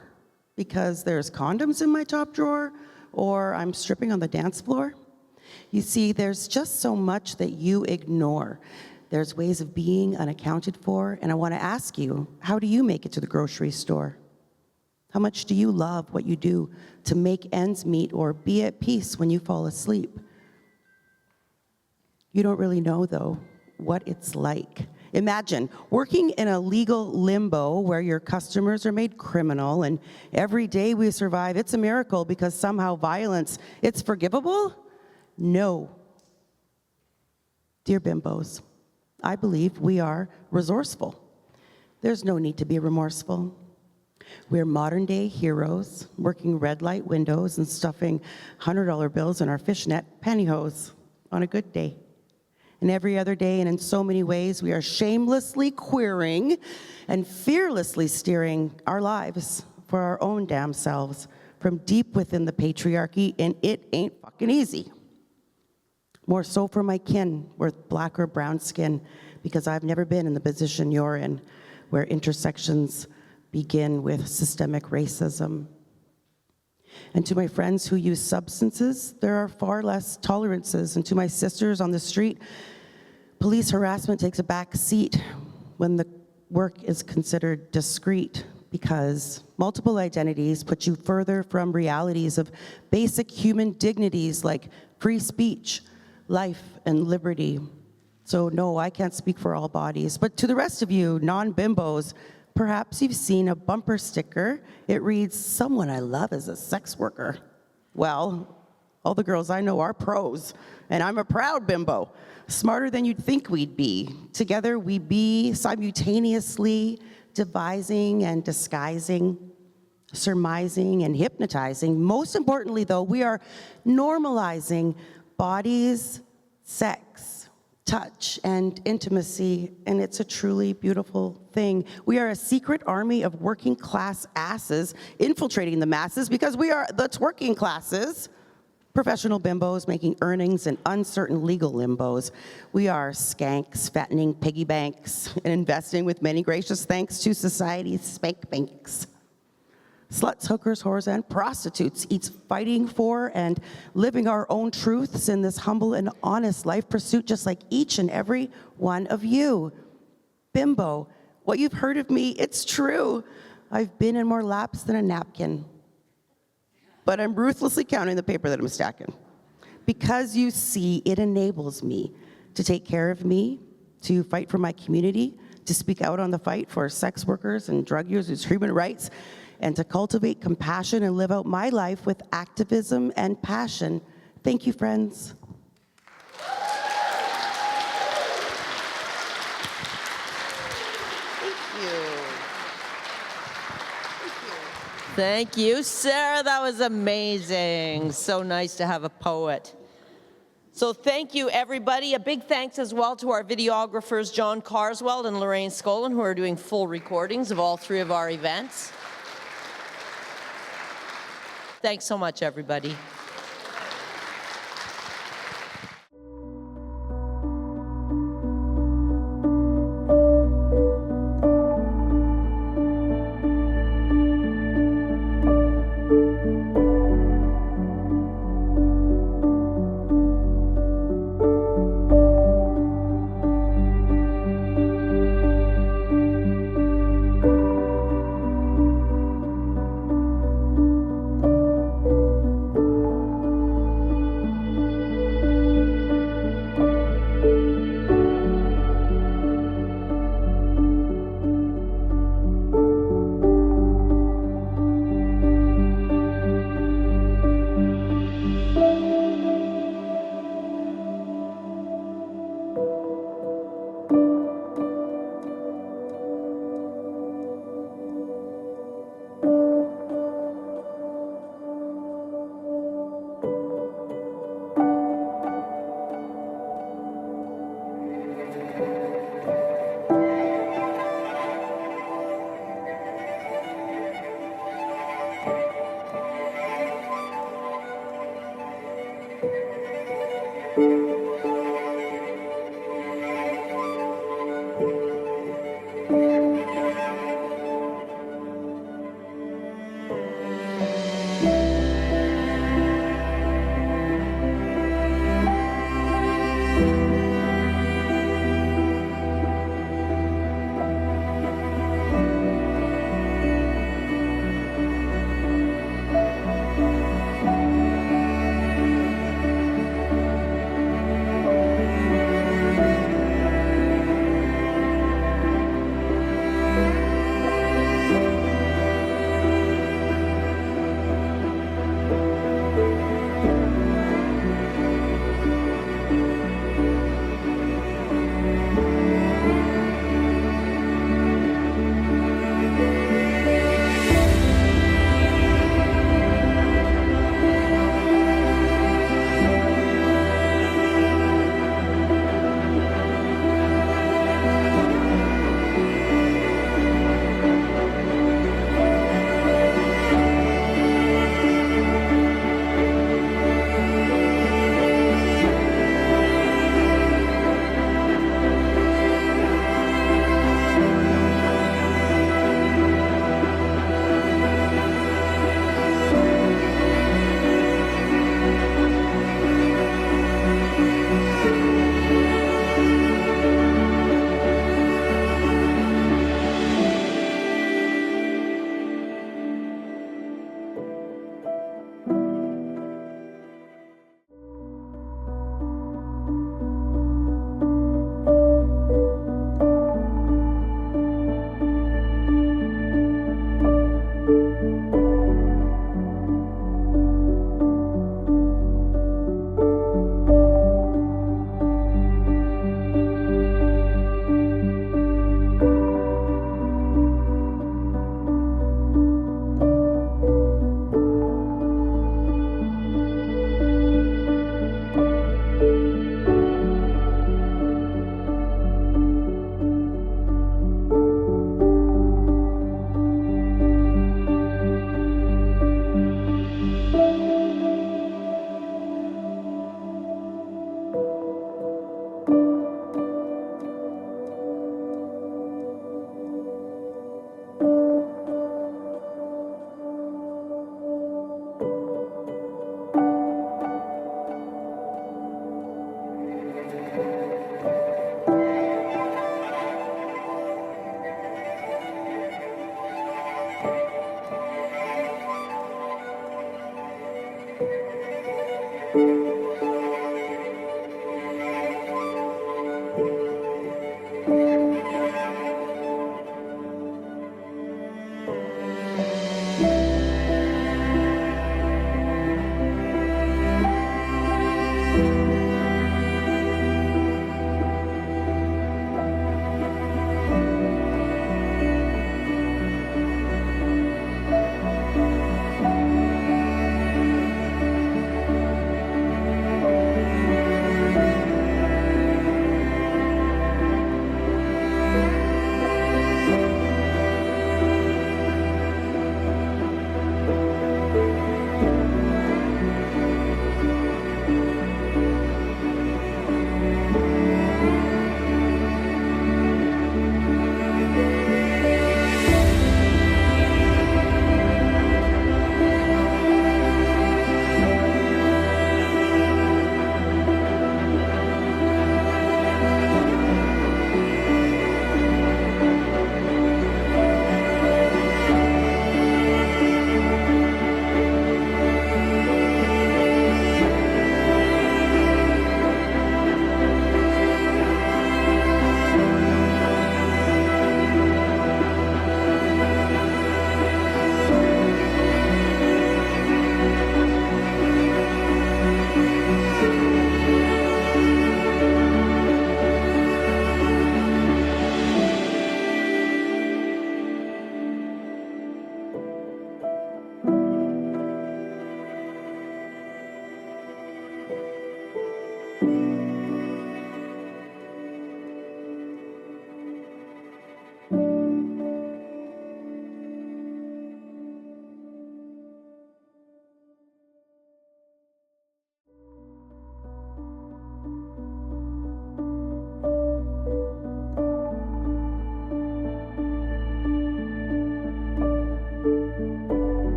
because there's condoms in my top drawer or I'm stripping on the dance floor? You see, there's just so much that you ignore. There's ways of being unaccounted for, and I want to ask you, how do you make it to the grocery store? How much do you love what you do to make ends meet or be at peace when you fall asleep? You don't really know, though, what it's like. Imagine working in a legal limbo where your customers are made criminal and every day we survive, it's a miracle because somehow violence, it's forgivable? No. Dear bimbos, I believe we are resourceful. There's no need to be remorseful. We're modern day heroes working red light windows and stuffing $100 bills in our fishnet pantyhose on a good day. And every other day, and in so many ways, we are shamelessly queering and fearlessly steering our lives for our own damn selves from deep within the patriarchy, and it ain't fucking easy. More so for my kin with black or brown skin, because I've never been in the position you're in, where intersections begin with systemic racism. And to my friends who use substances, there are far less tolerances. And to my sisters on the street, police harassment takes a back seat when the work is considered discreet because multiple identities put you further from realities of basic human dignities like free speech, life, and liberty. So no, I can't speak for all bodies. But to the rest of you, non-bimbos, perhaps you've seen a bumper sticker. It reads, "Someone I love is a sex worker." Well, all the girls I know are pros, and I'm a proud bimbo. Smarter than you'd think we'd be. Together we be simultaneously devising and disguising, surmising and hypnotizing. Most importantly though, we are normalizing bodies, sex, touch and intimacy, and it's a truly beautiful thing. We are a secret army of working class asses infiltrating the masses because we are the working classes. Professional bimbos making earnings in uncertain legal limbos. We are skanks fattening piggy banks and investing with many gracious thanks to society's spank banks. Sluts, hookers, whores, and prostitutes, each fighting for and living our own truths in this humble and honest life pursuit, just like each and every one of you. Bimbo, what you've heard of me, it's true. I've been in more laps than a napkin, but I'm ruthlessly counting the paper that I'm stacking. Because you see, it enables me to take care of me, to fight for my community, to speak out on the fight for sex workers and drug users' human rights, and to cultivate compassion and live out my life with activism and passion. Thank you, friends. Thank you, Sarah. That was amazing. So nice to have a poet. So thank you, everybody. A big thanks as well to our videographers, John Carswell and Lorraine Skolin, who are doing full recordings of all 3 of our events. Thanks so much, everybody.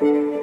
you.